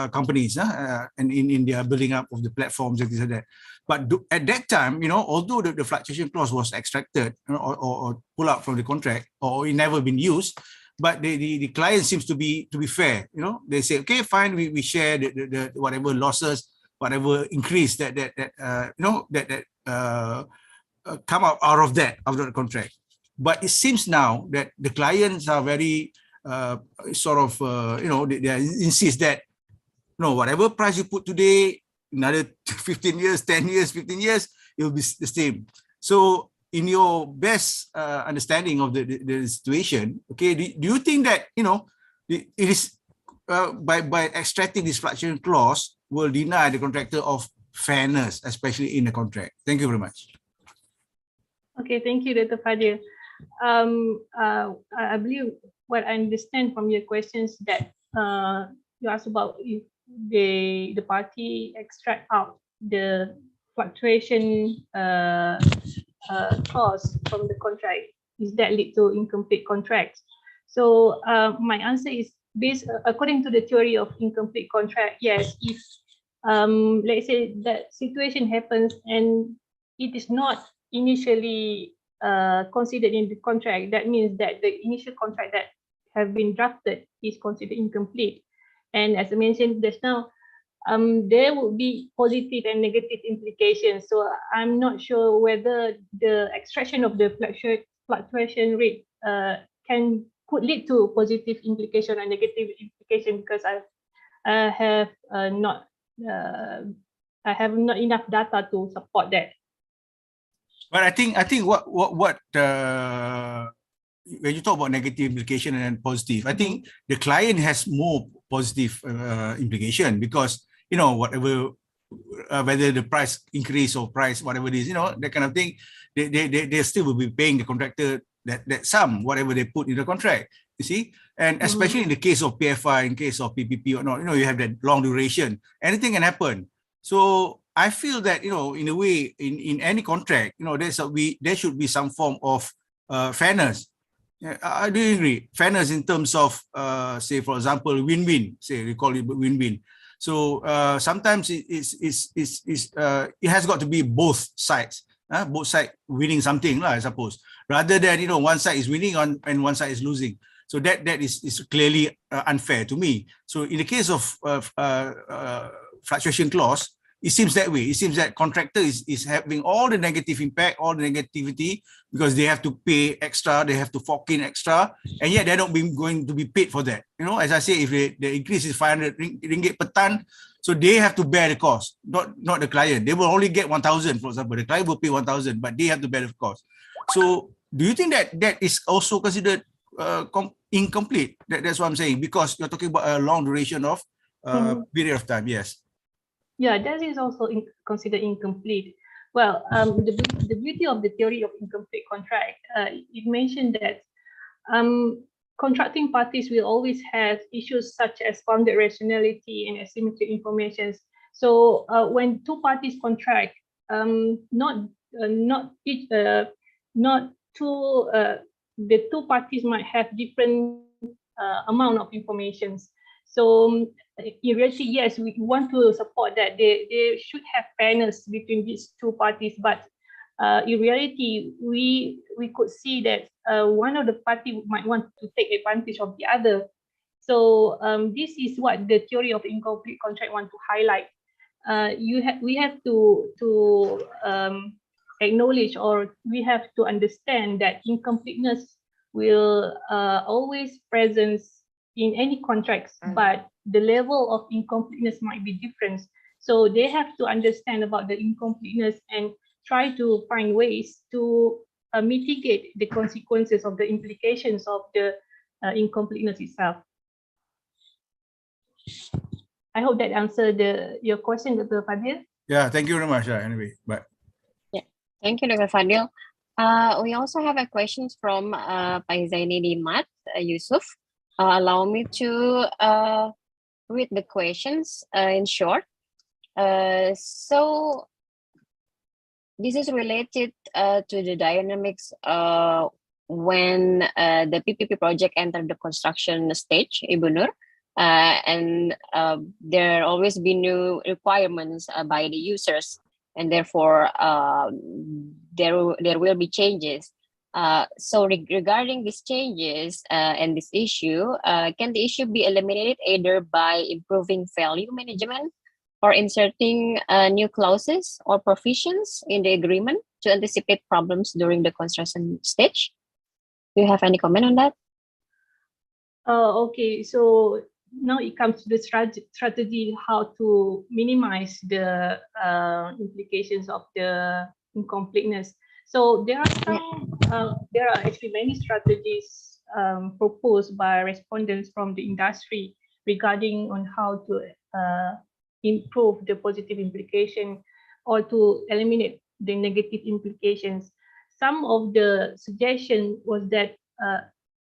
companies and in their building up of the platforms and things like that. But at that time, although the fluctuation clause was extracted or pulled out from the contract, or it never been used, but the client seems to be fair. They say, okay, fine, we share the whatever losses, whatever increase that come out of the contract. But it seems now that the clients are very they insist that whatever price you put today, another 15 years, 10 years, 15 years, it will be the same. So in your best understanding of the situation, okay, do you think that, you know, it is by extracting this fluctuation clause will deny the contractor of fairness, especially in the contract? Thank you very much. Okay, thank you, Dr. Fadil. I believe what I understand from your questions that you asked about if the party extract out the fluctuation clause from the contract, is that lead to incomplete contracts? So my answer is based according to the theory of incomplete contract. Yes, if let's say that situation happens and it is not initially considered in the contract, that means that the initial contract that have been drafted is considered incomplete. And as I mentioned just now, there will be positive and negative implications. So I'm not sure whether the extraction of the fluctuation rate could lead to positive implication or negative implication, because I have not enough data to support that. But I think what when you talk about negative implication and positive, I think the client has more positive implication, because, you know, whatever whether the price increase or price whatever it is, you know, that kind of thing, they still will be paying the contractor that sum, whatever they put in the contract, you see. And especially in the case of PFI, in case of PPP or not, you know, you have that long duration, anything can happen. So I feel that, you know, in a way, in any contract, you know, there should be some form of fairness. I do agree. Fairness in terms of, say, for example, win-win. Say we call it win-win. So sometimes it has got to be both sides. Both sides winning something, I suppose, rather than, you know, one side is winning and one side is losing. So that is clearly unfair to me. So in the case of fluctuation clause, it seems that way. It seems that contractor is having all the negative impact, all the negativity, because they have to pay extra, they have to fork in extra, and yet they're not going to be paid for that. You know, as I say, if the increase is 500 ringgit per ton, so they have to bear the cost, not the client. They will only get 1,000, for example. The client will pay 1,000, but they have to bear the cost. So do you think that is also considered incomplete? That's what I'm saying, because you're talking about a long duration of period of time. Yes. Yeah, that is also considered incomplete. Well, the beauty of the theory of incomplete contract, it mentioned that contracting parties will always have issues such as bounded rationality and asymmetric information. So when two parties contract, the two parties might have different amount of information. So in reality, yes, we want to support that. They should have fairness between these two parties, but in reality, we could see that one of the party might want to take advantage of the other. So this is what the theory of incomplete contract want to highlight. We have to acknowledge, or we have to understand that incompleteness will always present in any contracts, but the level of incompleteness might be different. So they have to understand about the incompleteness and try to find ways to mitigate the consequences of the implications of the incompleteness itself. I hope that answered your question, Dr. Fadil. Yeah, thank you very much. Anyway, bye. Yeah, thank you, Dr. Fadil. We also have a question from Pak Zaini Dimat Yusuf. Allow me to read the questions in short. So this is related to the dynamics when the PPP project entered the construction stage, Ibu Nur, and there always be new requirements by the users, and therefore there will be changes. So regarding these changes and this issue, can the issue be eliminated either by improving value management or inserting new clauses or provisions in the agreement to anticipate problems during the construction stage? Do you have any comment on that? Okay, so now it comes to the strategy how to minimize the implications of the incompleteness. So there are there are actually many strategies proposed by respondents from the industry regarding on how to improve the positive implication or to eliminate the negative implications. Some of the suggestion was that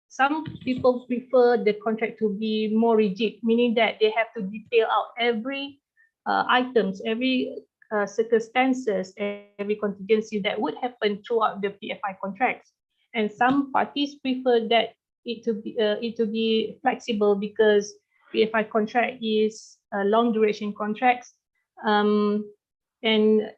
some people prefer the contract to be more rigid, meaning that they have to detail out every items, every circumstances, every contingency that would happen throughout the PFI contracts. And some parties prefer that it to be flexible, because PFI contract is a long duration contracts. And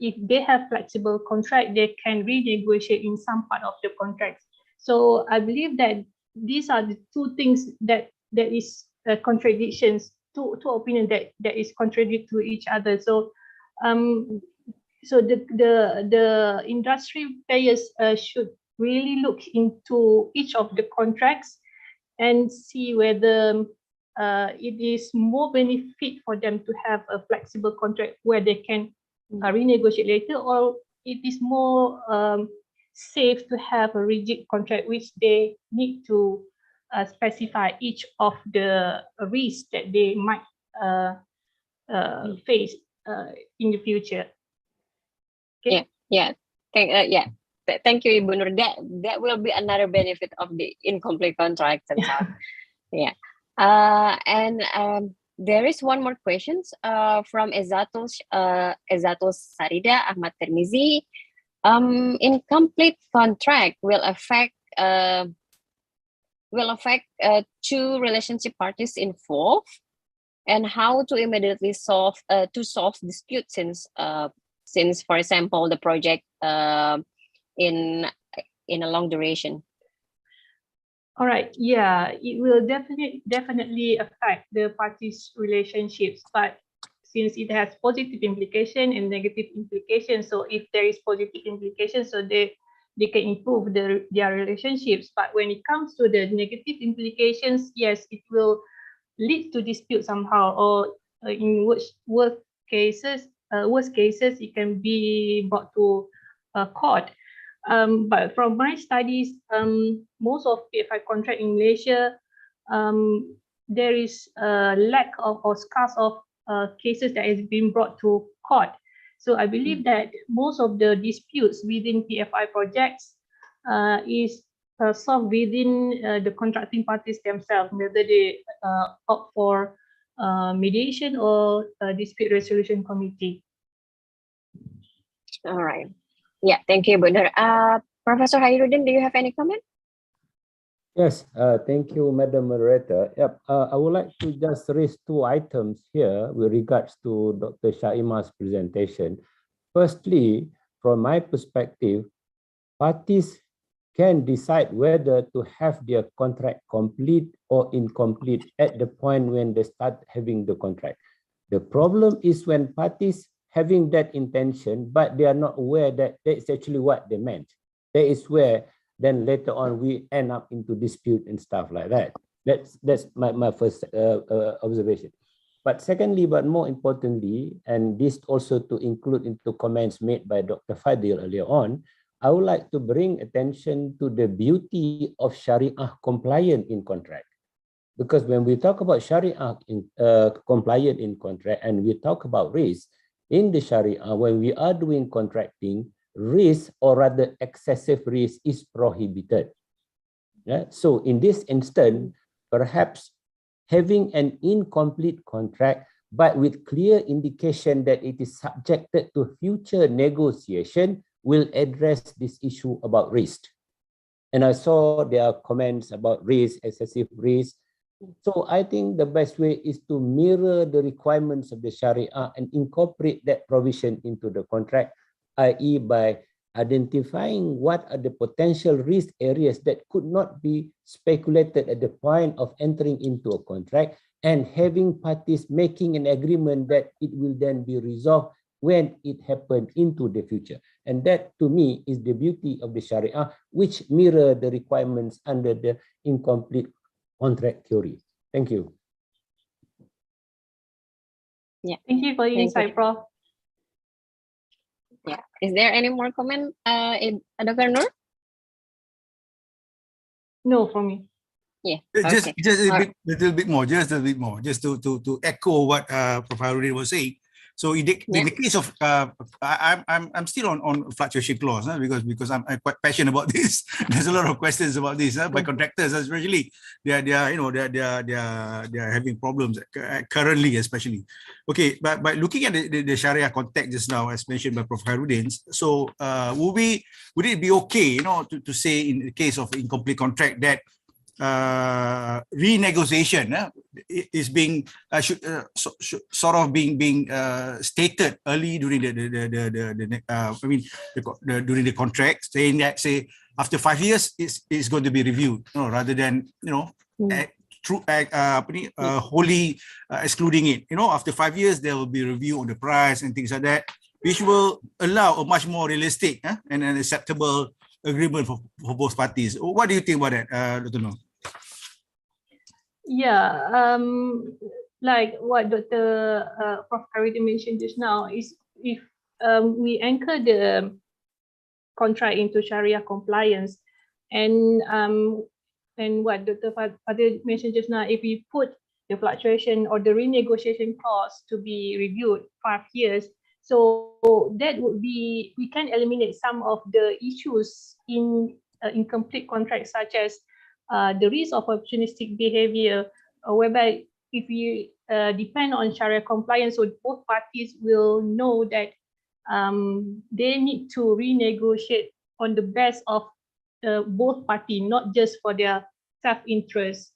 if they have flexible contract, they can renegotiate in some part of the contracts. So I believe that these are the two things that is contradictions, two opinions that is contradict to each other. So so the industry players should really look into each of the contracts and see whether it is more benefit for them to have a flexible contract where they can renegotiate later, or it is more safe to have a rigid contract which they need to specify each of the risks that they might face in the future. Okay. Thank you, Ibu Nur. That will be another benefit of the incomplete contracts and stuff. Yeah. And there is one more question from Ezatul Sarida Ahmad Termizi. Incomplete contract will affect two relationship parties involved, and how to immediately solve disputes, since for example the project in a long duration. All right, yeah, it will definitely affect the parties' relationships, but since it has positive implication and negative implication, so if there is positive implication, so they can improve their relationships. But when it comes to the negative implications, yes, it will lead to dispute somehow, or in worst cases, it can be brought to court. But from my studies, most of PFI contract in Malaysia, there is a lack of or scarce of cases that has been brought to court. So I believe that most of the disputes within PFI projects is solved within the contracting parties themselves, whether they opt for mediation or dispute resolution committee. All right. Yeah, thank you, Bu Nur. Professor Hairuddin, do you have any comment? Yes, thank you, Madam Moderator. Yep, I would like to just raise two items here with regards to Dr. Shaima's presentation. Firstly, from my perspective, parties can decide whether to have their contract complete or incomplete at the point when they start having the contract. The problem is when parties having that intention, but they are not aware that that's actually what they meant. That is where then later on we end up into dispute and stuff like that. That's my first observation. But secondly, but more importantly, and this also to include into comments made by Dr. Fadil earlier on, I would like to bring attention to the beauty of Sharia compliant in contract. Because when we talk about Sharia compliant in contract and we talk about risk, in the Sharia, when we are doing contracting, risk or rather excessive risk is prohibited. Yeah? So in this instance, perhaps having an incomplete contract, but with clear indication that it is subjected to future negotiation, will address this issue about risk. And I saw there are comments about risk, excessive risk. So I think the best way is to mirror the requirements of the Sharia and incorporate that provision into the contract, i.e. by identifying what are the potential risk areas that could not be speculated at the point of entering into a contract, and having parties making an agreement that it will then be resolved when it happened into the future. And that to me is the beauty of the Sharia, which mirror the requirements under the incomplete contract theory. Thank you. Yeah. Thank you for your insight, Prof. Yeah. Is there any more comment, Dr. Nur? No, for me. Yeah. Just Okay. little bit more, just to echo what Prof. Harudin was saying. So in the case of I'm still on fluctuation clause because I'm quite passionate about this. There's a lot of questions about this by contractors, especially they are having problems currently, especially. Okay, but looking at the Sharia context just now, as mentioned by Prof. Harudin, so would it be okay, to say in the case of incomplete contract that renegotiation is being sort of being stated early during during the contract, saying that after 5 years it's going to be reviewed, rather than wholly excluding it. After 5 years there will be review on the price and things like that, which will allow a much more realistic and an acceptable agreement for both parties. What do you think about that, Dr. Noor? Yeah, like what Dr. Prof. Harudin mentioned just now is if we anchor the contract into Sharia compliance, and what Dr. Fadil mentioned just now, if we put the fluctuation or the renegotiation clause to be reviewed 5 years, so that would be, we can eliminate some of the issues in incomplete contracts, such as the risk of opportunistic behavior, whereby if you depend on Sharia compliance, so both parties will know that they need to renegotiate on the best of both parties, not just for their self-interest.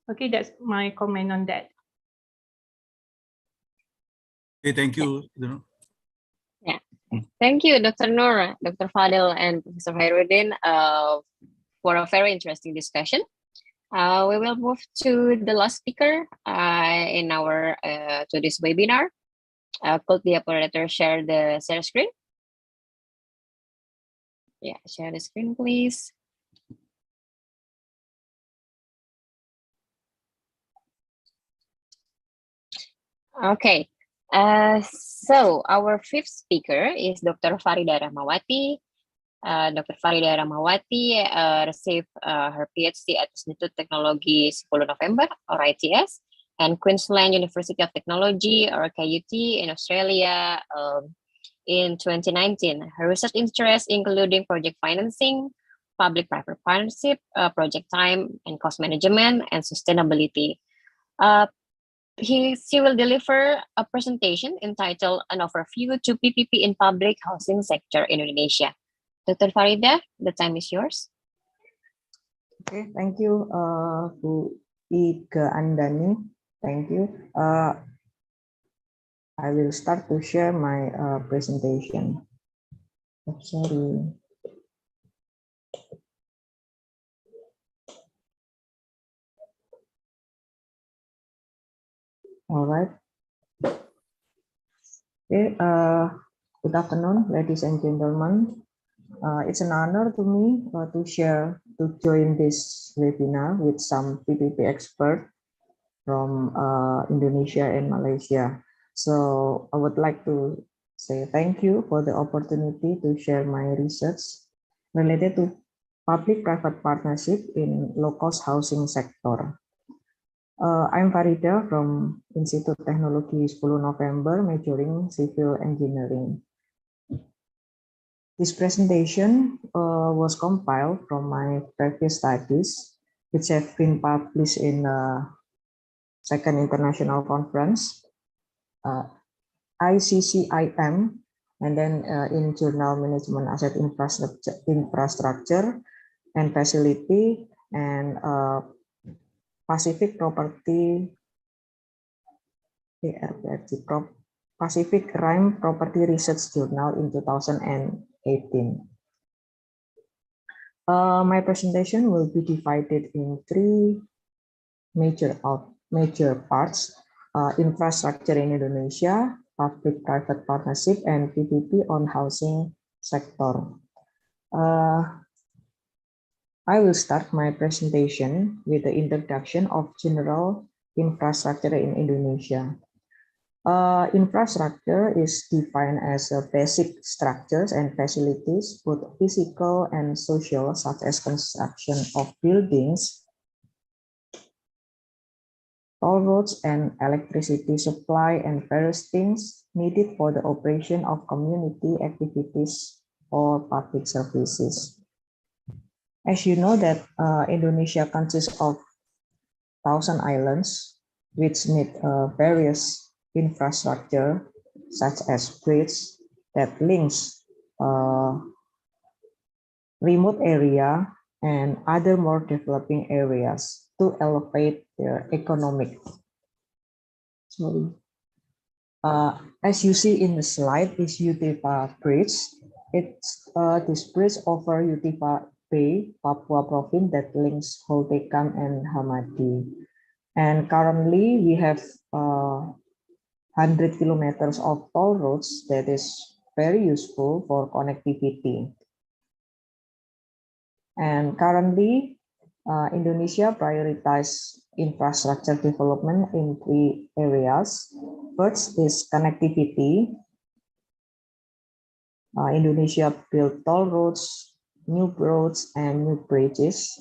Okay, that's my comment on that. Okay, thank you. Yeah, thank you, Dr. Nur, Dr. Fadil, and Professor Harudin, for a very interesting discussion. We will move to the last speaker in our today's webinar. Could the operator share the screen? Yeah, share the screen, please. Okay. So our fifth speaker is Dr. Farida Rahmawati. Dr. Farida Rahmawati received her PhD at Institut Teknologi 10 November, or ITS, and Queensland University of Technology, or KUT, in Australia in 2019. Her research interests including project financing, public-private partnership, project time and cost management, and sustainability. She will deliver a presentation entitled An Overview to PPP in Public Housing Sector in Indonesia. Dr. Farida, the time is yours. Okay, thank you, Bu Ike Andani. Thank you. I will start to share my presentation. Oh, sorry. All right. Okay. Good afternoon, ladies and gentlemen. It's an honor to me to join this webinar with some PPP experts from Indonesia and Malaysia. So I would like to say thank you for the opportunity to share my research related to public-private partnership in low-cost housing sector. I'm Farida from Institut Teknologi 10 November, majoring civil engineering. This presentation was compiled from my previous studies, which have been published in second international conference, ICCIM, and then in Journal Management Asset Infrastructure and Facility, and Pacific Rim Property Research Journal in 2018. My presentation will be divided in 3 major parts: infrastructure in Indonesia, public-private partnership, and PPP on housing sector. I will start my presentation with the introduction of general infrastructure in Indonesia. Infrastructure is defined as basic structures and facilities, both physical and social, such as construction of buildings, toll roads, and electricity supply, and various things needed for the operation of community activities or public services. As you know that Indonesia consists of 1,000 islands, which need various infrastructure, such as bridge that links remote area and other more developing areas to elevate their economic. As you see in the slide, is Utipa Bridge. It's this bridge over Utipa Bay, Papua province that links Holtekam and Hamadi. And currently we have 100 kilometers of toll roads that is very useful for connectivity. And currently, Indonesia prioritizes infrastructure development in 3 areas. First is connectivity. Indonesia built toll roads, new roads, and new bridges,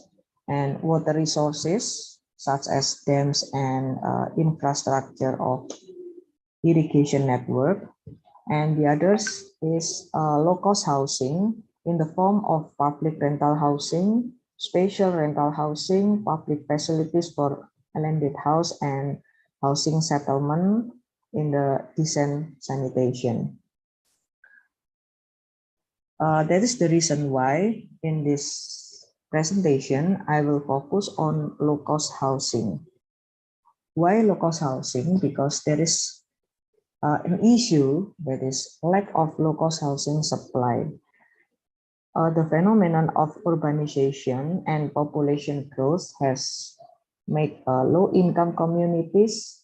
and water resources such as dams and infrastructure of irrigation network. And the others is low-cost housing in the form of public rental housing, spatial rental housing, public facilities for landed house, and housing settlement in the decent sanitation. That is the reason why in this presentation, I will focus on low-cost housing. Why low-cost housing? Because there is an issue that is lack of low-cost housing supply. The phenomenon of urbanization and population growth has made low-income communities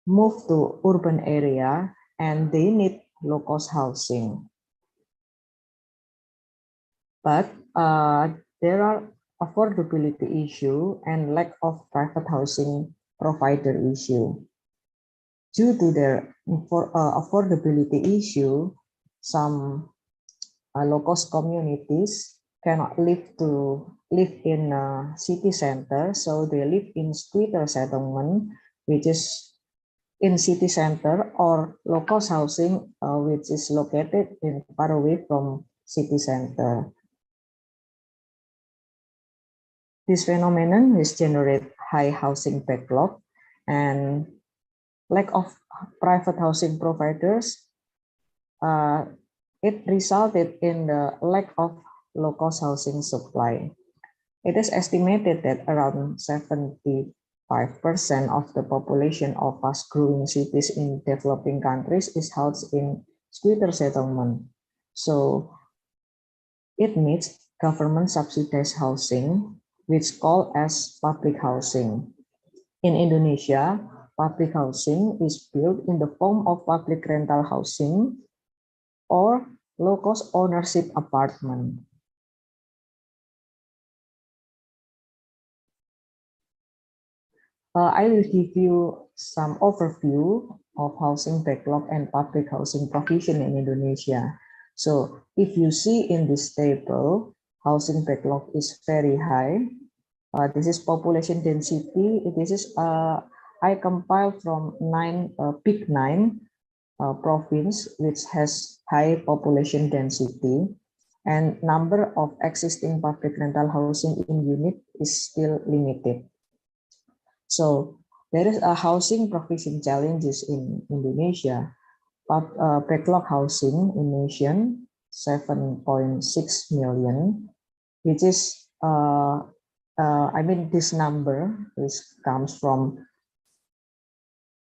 move to urban area, and they need low-cost housing. But there are affordability issue and lack of private housing provider issue. Due to their affordability issue, some low-cost communities cannot live in a city center, so they live in squatter settlement, which is in city center, or low-cost housing, which is located in far away from city center. This phenomenon is generate high housing backlog and lack of private housing providers. It resulted in the lack of low-cost housing supply. It is estimated that around 75% of the population of fast-growing cities in developing countries is housed in squatter settlement. So it needs government subsidized housing, which called as public housing. In Indonesia, public housing is built in the form of public rental housing or low-cost ownership apartment. I will give you some overview of housing backlog and public housing provision in Indonesia. So if you see in this table, housing backlog is very high. This is population density. This is I compiled from big nine province which has high population density, and number of existing public rental housing in unit is still limited. So there is a housing provision challenges in Indonesia. Backlog housing in nation 7.6 million, which is this number comes from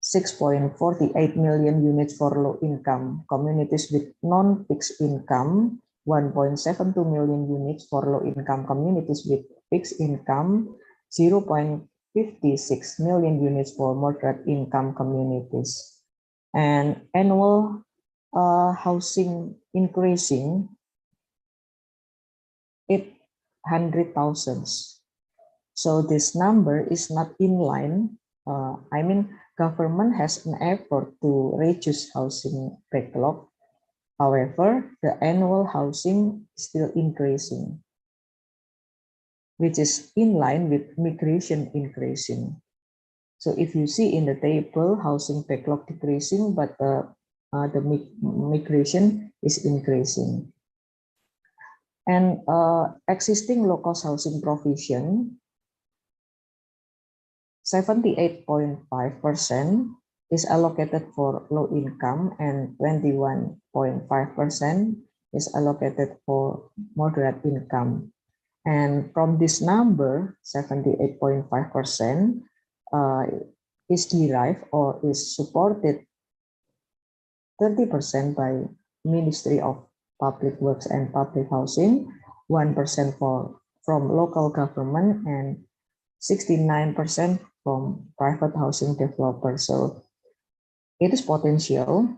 6.48 million units for low-income communities with non-fixed income, 1.72 million units for low-income communities with fixed income, 0.56 million units for moderate income communities. And annual housing increasing 800,000. So this number is not in line I mean, government has an effort to reduce housing backlog. However, the annual housing is still increasing, which is in line with migration increasing. So if you see in the table, housing backlog decreasing, but the migration is increasing. And existing low-cost housing provision, 78.5% is allocated for low income and 21.5% is allocated for moderate income. And from this number, 78.5% is derived or is supported 30% by Ministry of Public Works and Public Housing, 1% from local government, and 69% from private housing developers. So it is potential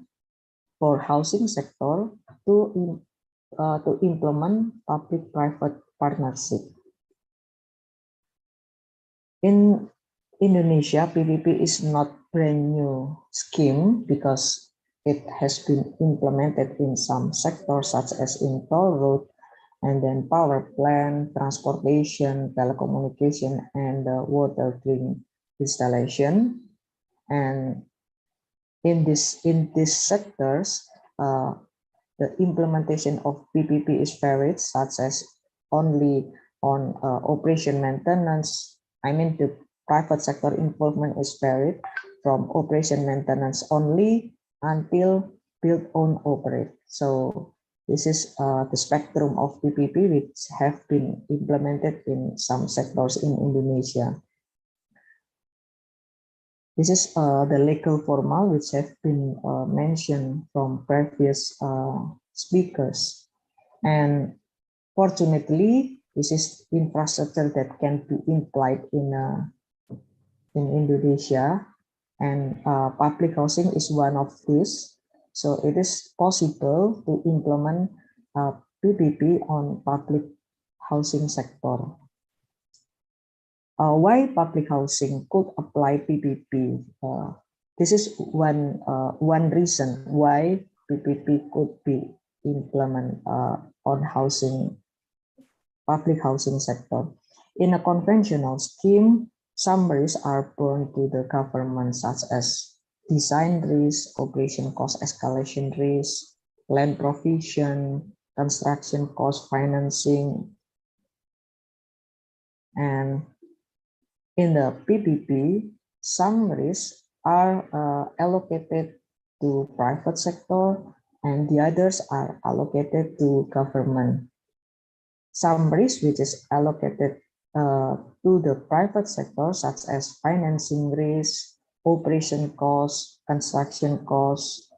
for housing sector to implement public-private partnership. In Indonesia, PPP is not brand new scheme because it has been implemented in some sectors such as in toll road, and then power plant, transportation, telecommunication, and water drink installation. And in these sectors, the implementation of PPP is varied, such as only on operation maintenance. I mean, the private sector involvement is varied from operation maintenance only until build, own, operate. So this is the spectrum of PPP which have been implemented in some sectors in Indonesia. This is the legal formal which have been mentioned from previous speakers. And fortunately, this is infrastructure that can be implied in Indonesia, and public housing is one of these. So it is possible to implement PPP on public housing sector. Why public housing could apply PPP? This is one reason why PPP could be implemented on public housing sector. In a conventional scheme, some risks are borne to the government, such as design risk, operation cost escalation risk, land provision, construction cost financing, and in the PPP, some risks are allocated to private sector and the others are allocated to government. Some risk which is allocated to the private sector, such as financing risk, operation cost, construction cost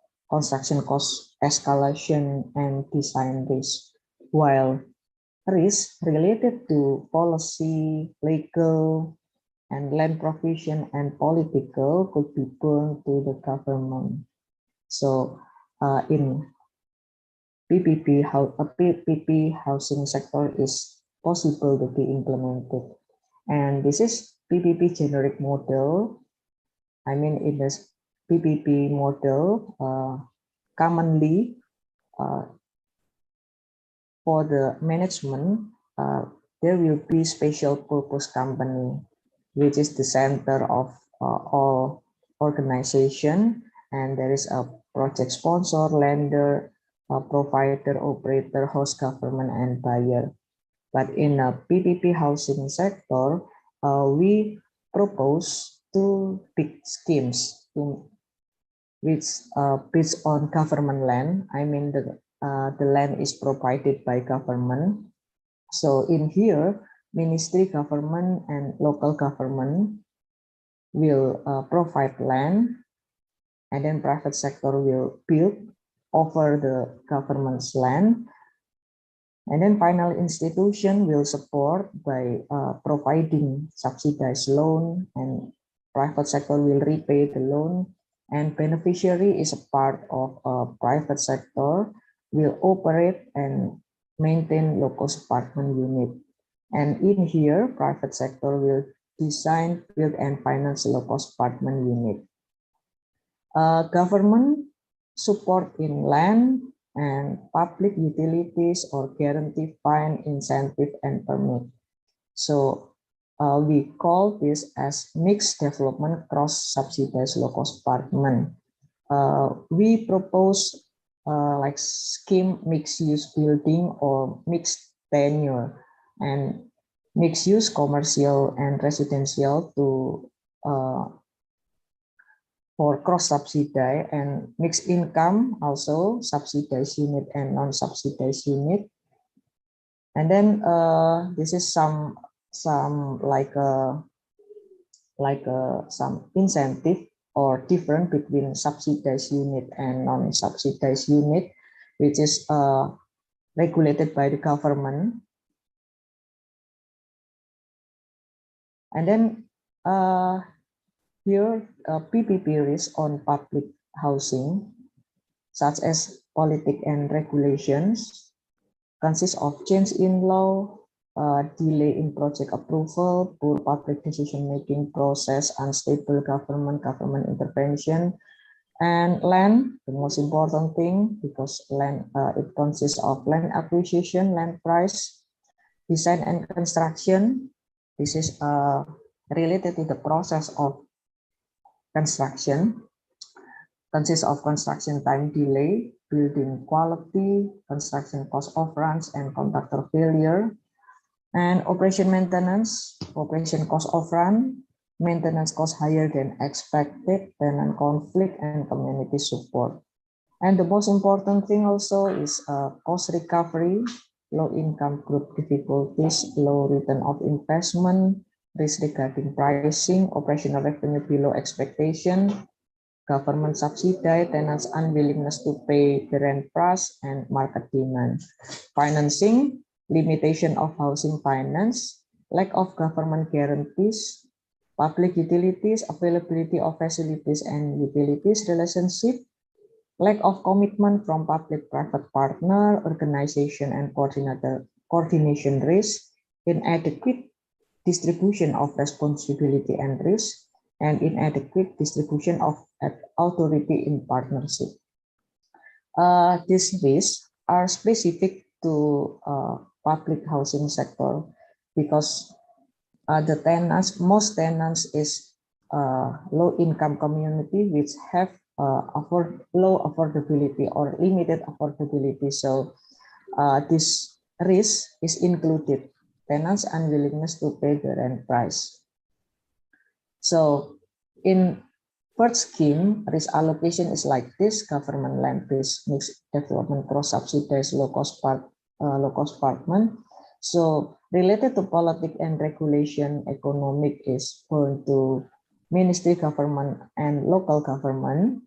escalation, and design risk, while risk related to policy, legal, and land provision and political could be borne to the government. So in PPP housing sector is possible to be implemented. And this is PPP generic model. I mean, in this PPP model, commonly for the management, there will be special purpose company, which is the center of all organization, and there is a project sponsor, lender, provider, operator, host government, and buyer. But in a PPP housing sector, we propose two big schemes which based on government land. I mean, the land is provided by government. So in here, ministry, government, and local government will provide land, and then private sector will build over the government's land, and then final institution will support by providing subsidized loan, and private sector will repay the loan, and beneficiary is a part of a private sector will operate and maintain low-cost apartment unit. And in here, private sector will design, build, and finance low-cost apartment unit. Government support in land and public utilities or guarantee fine, incentive, and permit. So we call this as mixed development cross-subsidized low-cost apartment. We propose like scheme mixed-use building or mixed tenure and mixed-use commercial and residential to for cross-subsidy and mixed income, also subsidized unit and non-subsidized unit. And then this is some some incentive or different between subsidized unit and non-subsidized unit, which is regulated by the government. And then here, PPP risk on public housing, such as politics and regulations, consists of change in law, delay in project approval, poor public decision-making process, unstable government intervention, and land, the most important thing, because land it consists of land acquisition, land price, design and construction. This is related to the process of construction, consists of construction time delay, building quality, construction cost overruns, and contractor failure, and operation maintenance, operation cost overrun, maintenance cost higher than expected, tenant conflict, and community support. And the most important thing also is cost recovery, low income group difficulties, low return of investment, risk regarding pricing, operational revenue below expectation, government subsidy, tenants' unwillingness to pay the rent price, and market demand. Financing, limitation of housing finance, lack of government guarantees, public utilities, availability of facilities and utilities relationship, lack of commitment from public-private partner, organization and coordination risk, inadequate distribution of responsibility and risk, and inadequate distribution of authority in partnership. These risks are specific to public housing sector because the tenants, most tenants is low income community which have low affordability or limited affordability. So this risk is included. Tenants' unwillingness to pay the rent price. So in first scheme, risk allocation is like this: government land-based mixed development cross-subsidized low-cost apartment. So related to politics and regulation, economic is going to ministry, government, and local government.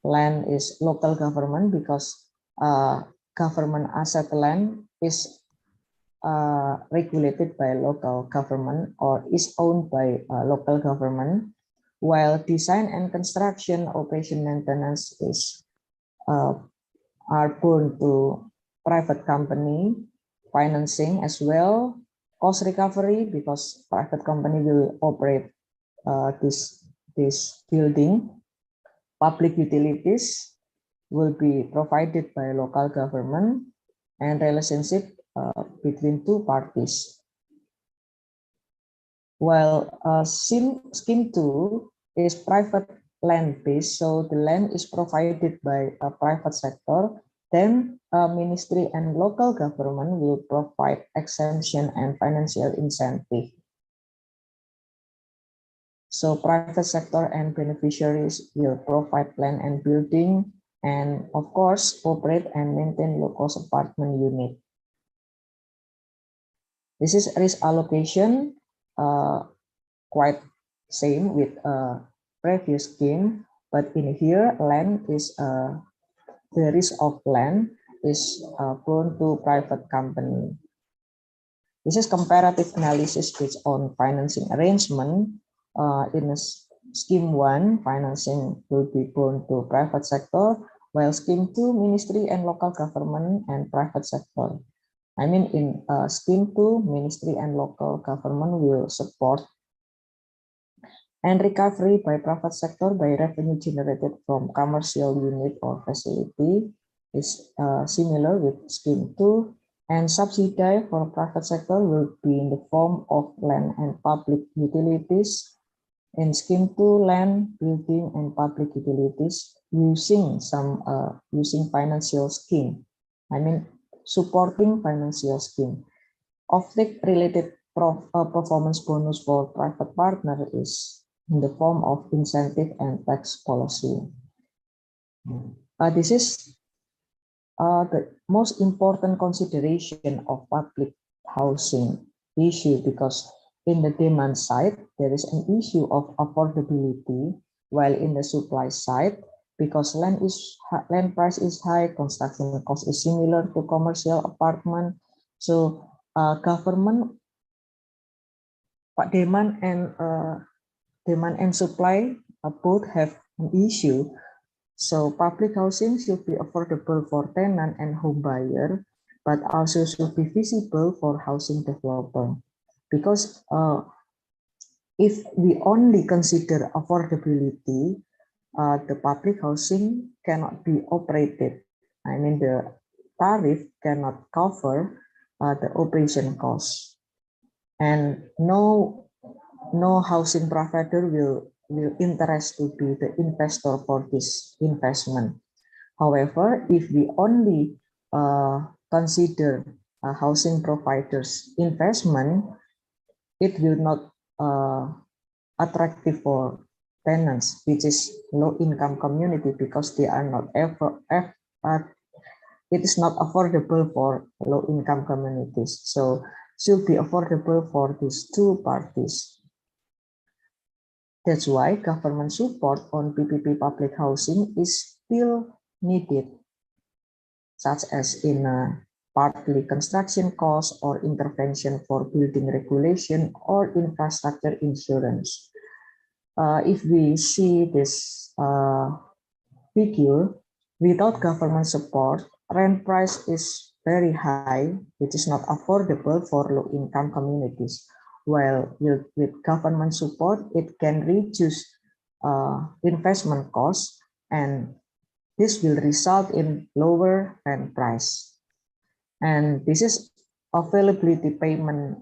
Land is local government because government asset land is regulated by local government or is owned by local government, while design and construction, operation, maintenance is are borne to private company, financing as well, cost recovery because private company will operate this building, public utilities will be provided by local government, and relationship between two parties. While scheme 2 is private land based, so the land is provided by a private sector, then ministry and local government will provide exemption and financial incentive. So private sector and beneficiaries will provide land and building, and of course operate and maintain low-cost apartment unit. This is risk allocation, quite same with previous scheme, but in here land is the risk of land is prone to private company. This is comparative analysis based on financing arrangement. In scheme 1, financing will be prone to private sector, while scheme 2, ministry and local government and private sector. I mean, in scheme 2, ministry and local government will support and recovery by private sector by revenue generated from commercial unit or facility is similar with scheme 2, and subsidy for private sector will be in the form of land and public utilities. In scheme 2, land, building, and public utilities using financial scheme. I mean, supporting financial scheme. Offtake related performance bonus for private partner is in the form of incentive and tax policy. This is the most important consideration of public housing issue, because in the demand side, there is an issue of affordability, while in the supply side, because land price is high, construction cost is similar to commercial apartment. So government demand and supply both have an issue. So public housing should be affordable for tenant and home buyer, but also should be visible for housing developer. Because if we only consider affordability, the public housing cannot be operated. I mean, the tariff cannot cover the operation costs, and no housing provider will interest to be the investor for this investment. However, if we only consider housing providers investment, it will not attractive for tenants, which is low income community, because they are not it is not affordable for low income communities. So should be affordable for these two parties. That's why government support on PPP public housing is still needed, such as in partly construction costs or intervention for building regulation or infrastructure insurance. If we see this figure, without government support, rent price is very high, which is not affordable for low-income communities. While with government support, it can reduce investment costs, and this will result in lower rent price. And this is availability payment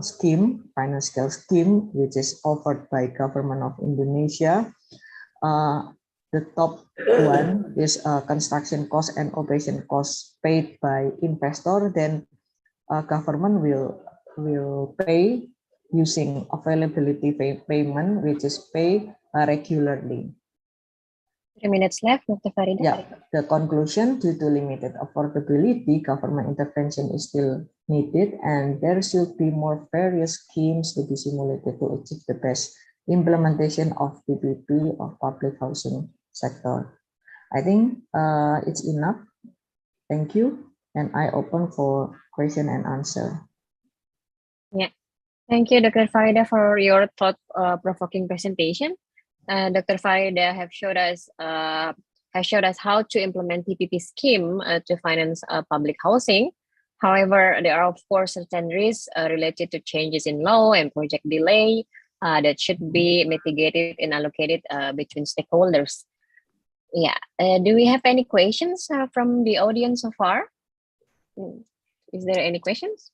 scheme, financial scheme, which is offered by government of Indonesia. The top one is construction cost and operation costs paid by investor. Then government will pay using availability payment, which is paid regularly. 3 minutes left, Dr. Farida. Yeah, the conclusion, due to limited affordability, government intervention is still needed, and there should be more various schemes to be simulated to achieve the best implementation of PPP of public housing sector. I think it's enough. Thank you, and I open for question and answer. Yeah, thank you, Dr. Farida, for your thought-provoking presentation. Dr. Farida have showed us how to implement PPP scheme to finance public housing. However, there are of course certain risks related to changes in law and project delay that should be mitigated and allocated between stakeholders. Yeah, do we have any questions from the audience so far? Is there any questions?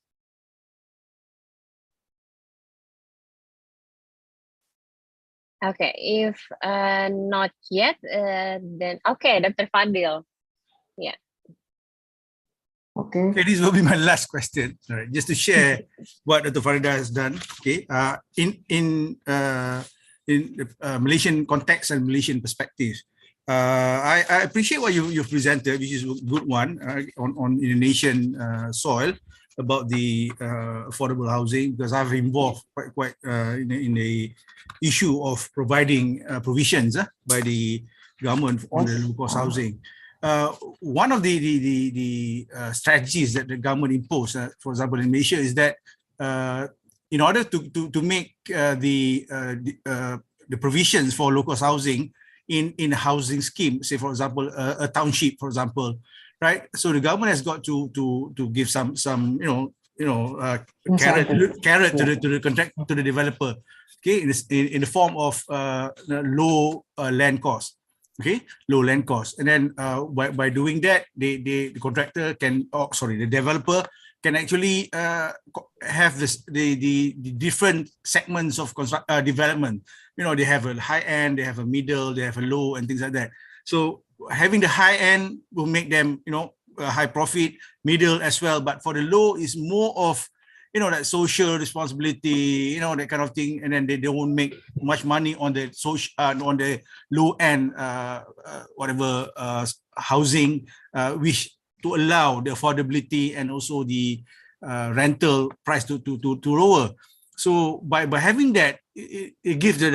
Okay, if not yet, then okay, Dr. Fadil. Yeah. Okay. Okay, this will be my last question. All right, just to share what Dr. Farida has done. Okay, in Malaysian context and Malaysian perspective, I appreciate what you've presented, which is a good one on Indonesian soil about the affordable housing, because I've involved quite in the issue of providing provisions by the government on the low cost housing. One of the strategies that the government imposed, for example, in Malaysia, is that in order to make the provisions for low cost housing in a housing scheme, say for example a township, for example, right? So the government has got to give some carrot to the contract, to the developer, okay, in the form of low land cost, okay, low land cost, and then by doing that, the contractor can, the developer can actually have the different segments of development. They have a high end, they have a middle, they have a low, and things like that. So having the high end will make them, high profit, middle as well. But for the low, is more of, that social responsibility, that kind of thing. And then they don't make much money on the social, on the low end, housing, which to allow the affordability and also the rental price to lower. So by having that, it gives the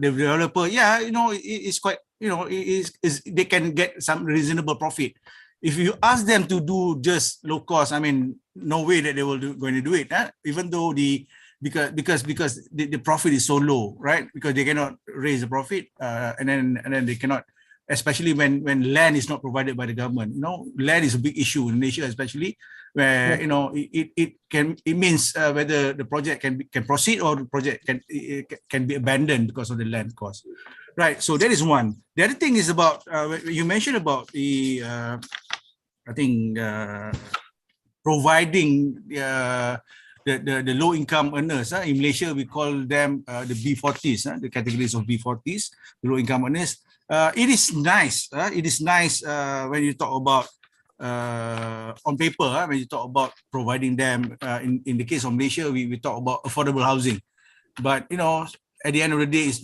developer, it's quite, they can get some reasonable profit. If you ask them to do just low cost, I mean, no way that they will going to do it, even though because the profit is so low, right? Because they cannot raise the profit, and then they cannot, especially when land is not provided by the government. Land is a big issue in Malaysia, especially where it means whether the project can proceed or the project can be abandoned because of the land cost, right? So that is one. The other thing is about you mentioned about the providing the low income earners. In Malaysia, we call them the B40s, the categories of B40s, the low income earners. It is nice. It is nice when you talk about on paper, when you talk about providing them. In the case of Malaysia, we talk about affordable housing. But at the end of the day, it's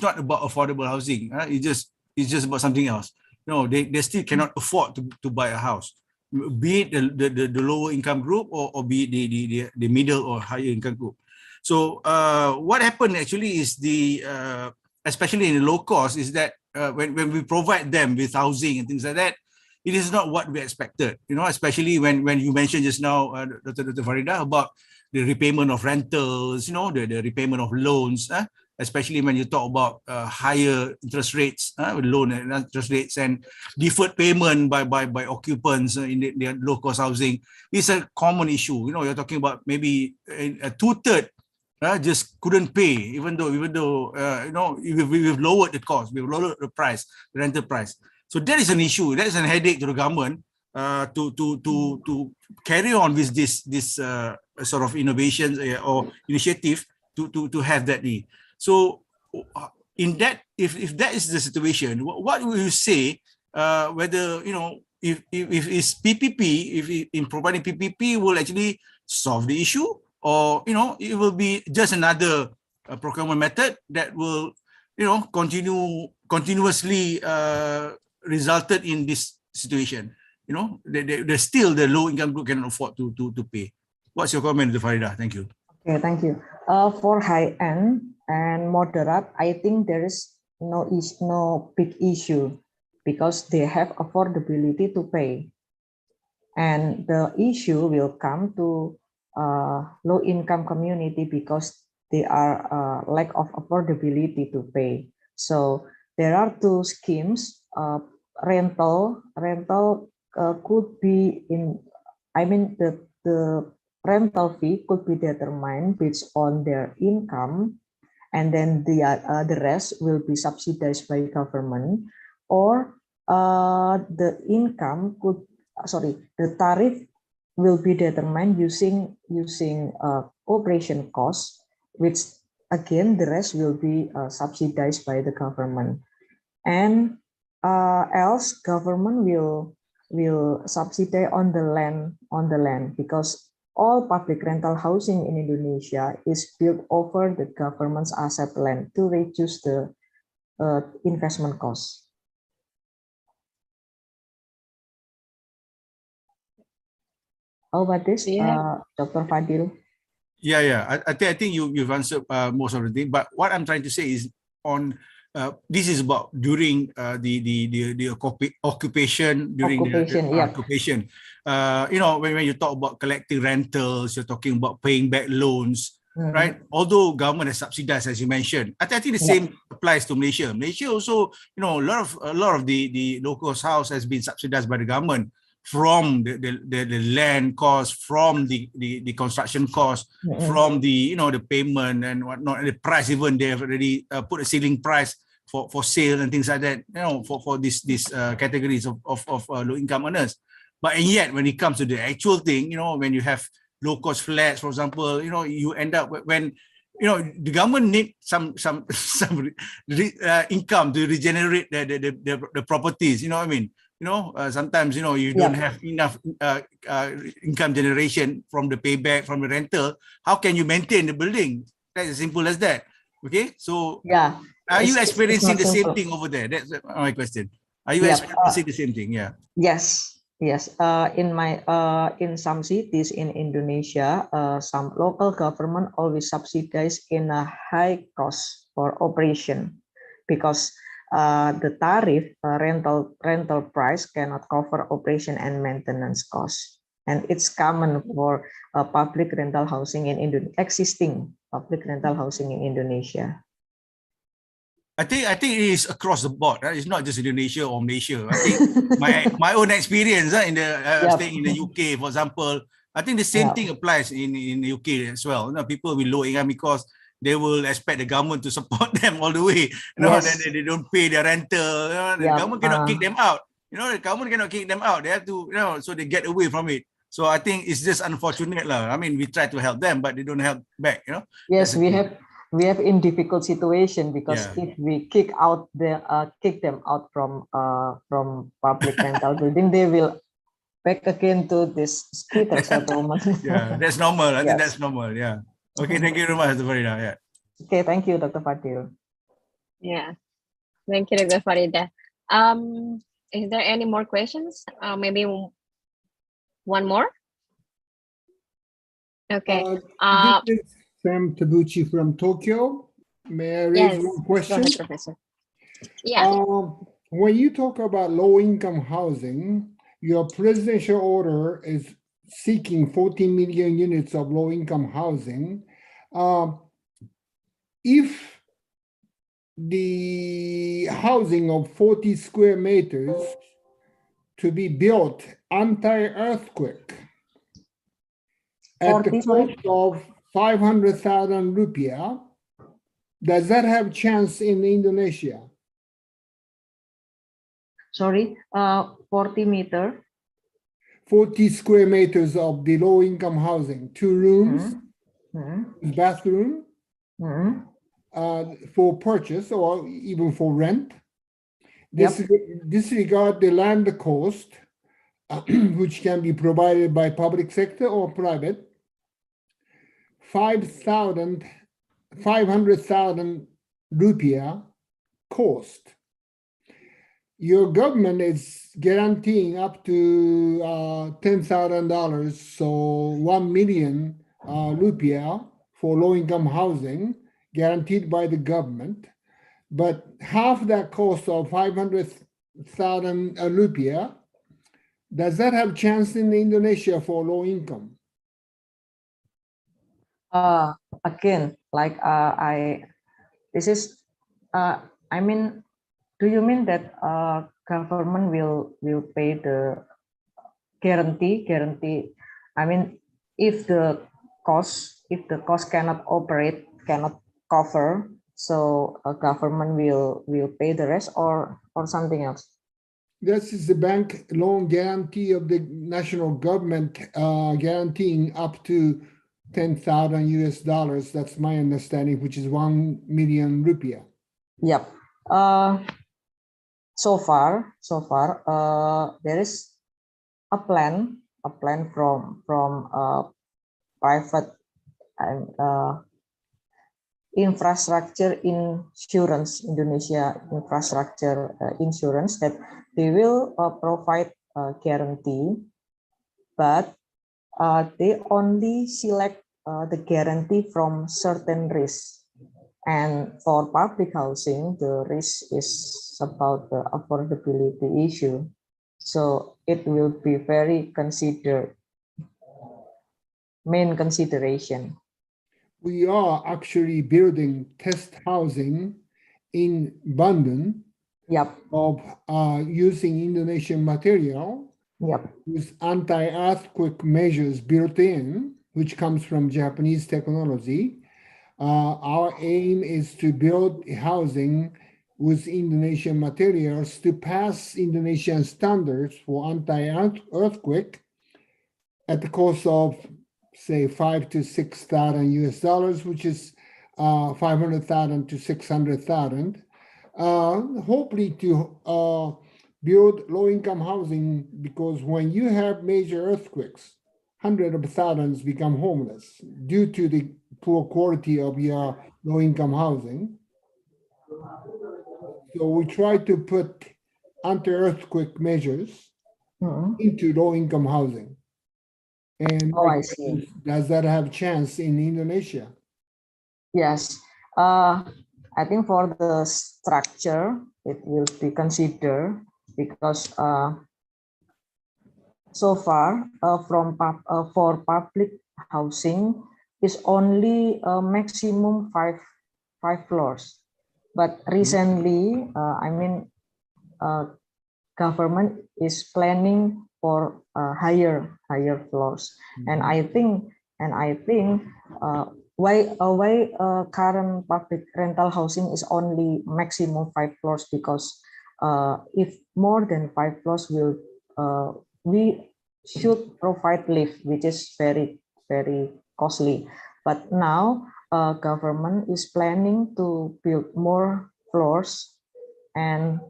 not about affordable housing. It's just about something else. They still cannot afford to buy a house, be it the lower income group or be it the middle or higher income group. So what happened actually is especially in the low cost, is that when we provide them with housing and things like that, it is not what we expected. Especially when you mentioned just now, Dr. Farida, about the repayment of rentals, the repayment of loans, especially when you talk about higher interest rates, loan and interest rates, and deferred payment by occupants in the low cost housing is a common issue. You're talking about maybe a 2/3 just couldn't pay, even though we've lowered the cost, we've lowered the price, the rental price. So that is an issue. That is a headache to the government to carry on with this sort of innovations or initiative to have that need. So in that, if that is the situation, what will you say whether if it's PPP, if in providing PPP will actually solve the issue, or it will be just another procurement method that will continuously resulted in this situation? There's still the low income group cannot afford to pay. What's your comment, Farida? Thank you. Okay, thank you. For high end and moderate, I think there is no big issue because they have affordability to pay. And the issue will come to low income community because they are lack of affordability to pay. So there are two schemes. Rental could be the rental fee could be determined based on their income, and then the rest will be subsidized by government, or the tariff will be determined using operation costs, which again the rest will be subsidized by the government, and else government will subsidize on the land because all public rental housing in Indonesia is built over the government's asset land to reduce the investment costs. How about this, Dr. Fadil? Yeah. I think you've answered most of the thing. But what I'm trying to say is on this is about during the occupation during occupation. When you talk about collecting rentals, you're talking about paying back loans, right? Although government has subsidized, as you mentioned, I think the same applies to Malaysia. Malaysia also, a lot of the low cost house has been subsidized by the government. from the land cost, from the construction cost, from the the payment and whatnot, and the price. Even they have already put a ceiling price for sale and things like that, for these categories of low income earners. But and yet when it comes to the actual thing, when you have low cost flats, for example, you end up when the government need some income to regenerate the properties. You know what I mean? Sometimes you don't have enough income generation from the payback from the rental. How can you maintain the building? That's as simple as that. Okay, so are you experiencing the same thing over there? That's my question. Are you experiencing the same thing? Yeah. Yes. In some cities in Indonesia, some local government always subsidize in a high cost for operation, because the tariff rental price cannot cover operation and maintenance costs, and it's common for public rental housing in existing public rental housing in Indonesia. I think it is across the board. Right? It's not just Indonesia or Malaysia. I think my own experience in staying in the UK, for example, I think the same thing applies in the UK as well. People with low income, because they will expect the government to support them all the way. Then they don't pay their rental. The government cannot kick them out. The government cannot kick them out. They have to, so they get away from it. So I think it's just unfortunate, lah. I mean, we try to help them, but they don't help back. Yes, we have in difficult situation, because if we kick them out from public rental building, they will back again to this squatter settlement. Yeah, that's normal. I think that's normal. Yeah. Okay, thank you very much, Dr. Farida. Yeah. Okay, thank you, Dr. Fadil. Yeah, thank you, Dr. Farida. Is there any more questions? Maybe one more. Okay. This is Sam Tabuchi from Tokyo. May I raise one question? Go ahead, Professor. Yeah. When you talk about low-income housing, your presidential order is seeking 14 million units of low-income housing. If the housing of 40 square meters to be built anti-earthquake at the cost of 500,000 rupiah, does that have chance in Indonesia? Sorry, 40 meter? 40 square meters of the low-income housing, 2 rooms, bathroom, for purchase or even for rent. Disregard the land cost, which can be provided by public sector or private. 500,000 rupiah cost. Your government is guaranteeing up to $10,000, so 1 million rupiah for low-income housing, guaranteed by the government. But half that cost of 500,000 rupiah, does that have chance in Indonesia for low income? Again, like I mean, do you mean that government will pay the guarantee? I mean, if the cost cannot cover, so a government will pay the rest, or something else? This is the bank loan guarantee of the national government, guaranteeing up to $10,000. That's my understanding, which is 1 million rupiah. Yep. So far, there is a plan from private and infrastructure insurance, Indonesia infrastructure insurance, that they will provide a guarantee, but they only select the guarantee from certain risks. And for public housing, the risk is about the affordability issue. So it will be very main consideration. We are actually building test housing in Bandung of using Indonesian material, Yep. with anti-earthquake measures built in, which comes from Japanese technology. Our aim is to build housing with Indonesian materials to pass Indonesian standards for anti-earthquake at the cost of, say, $5,000 to $6,000 US, which is 500,000 to 600,000. Hopefully to build low-income housing, because when you have major earthquakes, hundreds of thousands become homeless due to the poor quality of your low-income housing. So we try to put anti-earthquake measures into low-income housing. And Oh, I see. Does that have chance in Indonesia? Yes. I think for the structure, it will be considered, because so far for public housing is only maximum five floors. But recently, government is planning for higher floors, and I think why current public rental housing is only maximum 5 floors, because if more than 5 floors will we should provide lift, which is very costly. But now government is planning to build more floors, and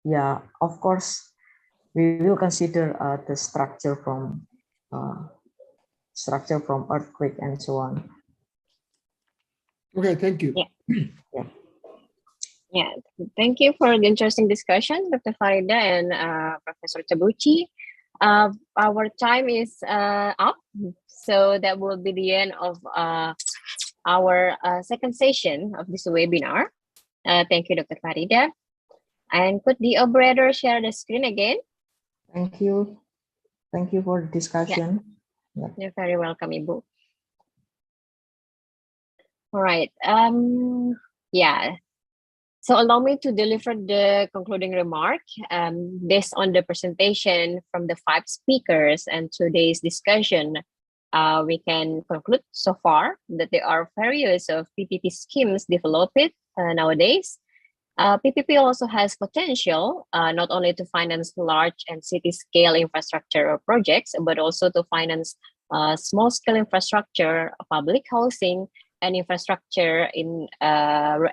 yeah, of course we will consider the structure from earthquake and so on. Okay, thank you. Yeah, thank you for the interesting discussion, Dr. Farida and Professor Tabuchi. Our time is up, so that will be the end of our second session of this webinar. Thank you, Dr. Farida. And could the operator share the screen again? Thank you. Thank you for the discussion. Yeah. You're very welcome, Ibu. All right. Yeah. So allow me to deliver the concluding remark. Based on the presentation from the 5 speakers and today's discussion, we can conclude so far that there are various of PPP schemes developed nowadays. PPP also has potential not only to finance large and city-scale infrastructure projects, but also to finance small-scale infrastructure, public housing, and infrastructure in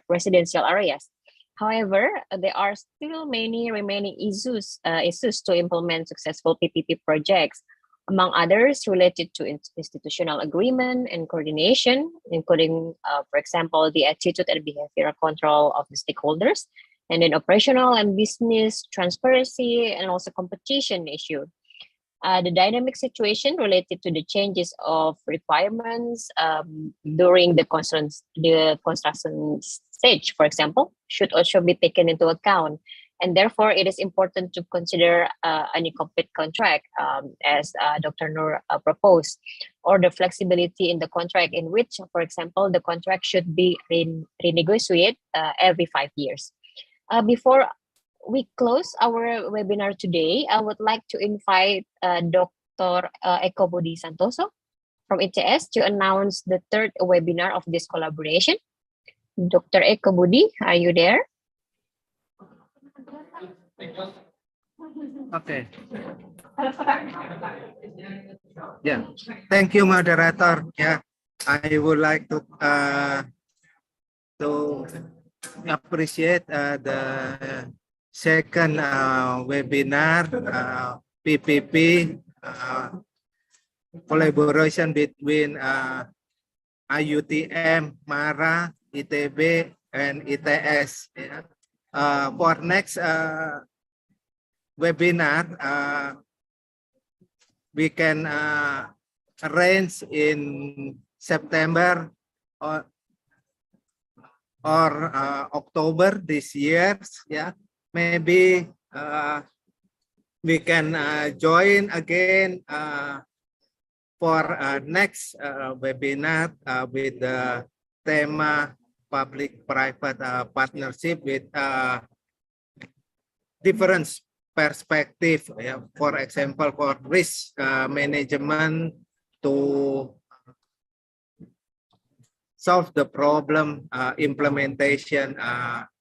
residential areas. However, there are still many remaining issues to implement successful PPP projects, among others related to institutional agreement and coordination, including, for example, the attitude and behavioral control of the stakeholders, and then operational and business transparency, and also competition issue. The dynamic situation related to the changes of requirements during the construction stage, for example, should also be taken into account. And therefore, it is important to consider an incomplete contract, as Dr. Noor proposed, or the flexibility in the contract in which, for example, the contract should be renegotiated every 5 years. Before we close our webinar today, I would like to invite Dr. Eko Budi Santoso from ITS to announce the 3rd webinar of this collaboration. Dr. Eko Budi, are you there? Okay. Yeah. Thank you, moderator. Yeah, I would like to appreciate the second webinar PPP collaboration between IUTM, MARA, ITB, and ITS. Yeah. For next webinar, we can arrange in September or October this year. Yeah, maybe we can join again for next webinar with the theme public-private partnership with different perspective. Yeah, for example, for risk management to solve the problem implementation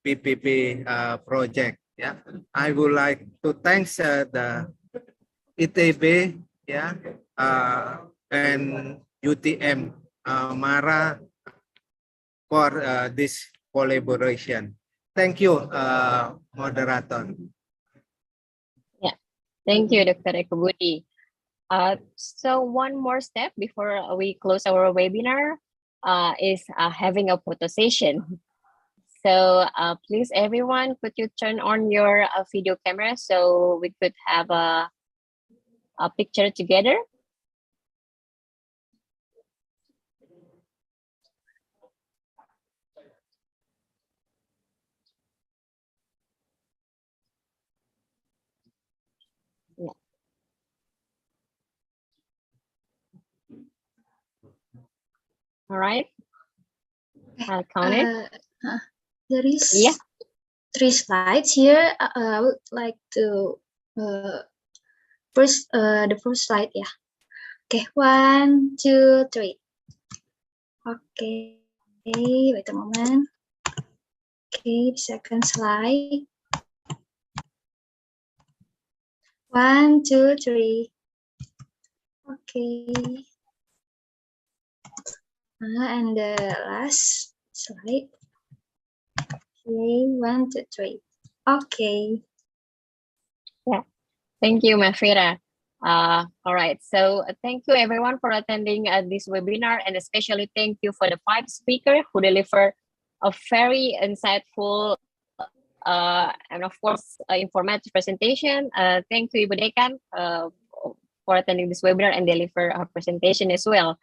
PPP project. Yeah, I would like to thank the ITB, yeah, and UTM Mara for this collaboration. Thank you, moderator. Yeah, thank you, Dr. Eko Budi. So one more step before we close our webinar is having a photo session. So please, everyone, could you turn on your video camera so we could have a picture together? Yeah. All right. I'll count it. There is Yeah. 3 slides here. I would like to the first slide. Yeah. Okay. 1, 2, 3. Okay. Wait a moment. Okay. The second slide. 1, 2, 3. Okay. And the last slide. Okay. 1, 2, 3. Okay. Yeah. Thank you, Mafira. All right. So thank you, everyone, for attending this webinar, and especially thank you for the 5 speakers who delivered a very insightful and, of course, informative presentation. Thank you, Ibu Dekan, for attending this webinar and deliver a presentation as well.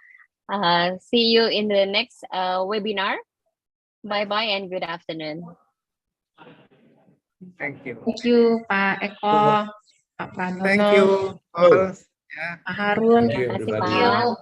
See you in the next webinar. Bye-bye and good afternoon. Thank you. Thank you, Pak Eko, Pak Pradono, Thank you all. Pak Harun. Thank you, Terima kasih, everybody. Pak.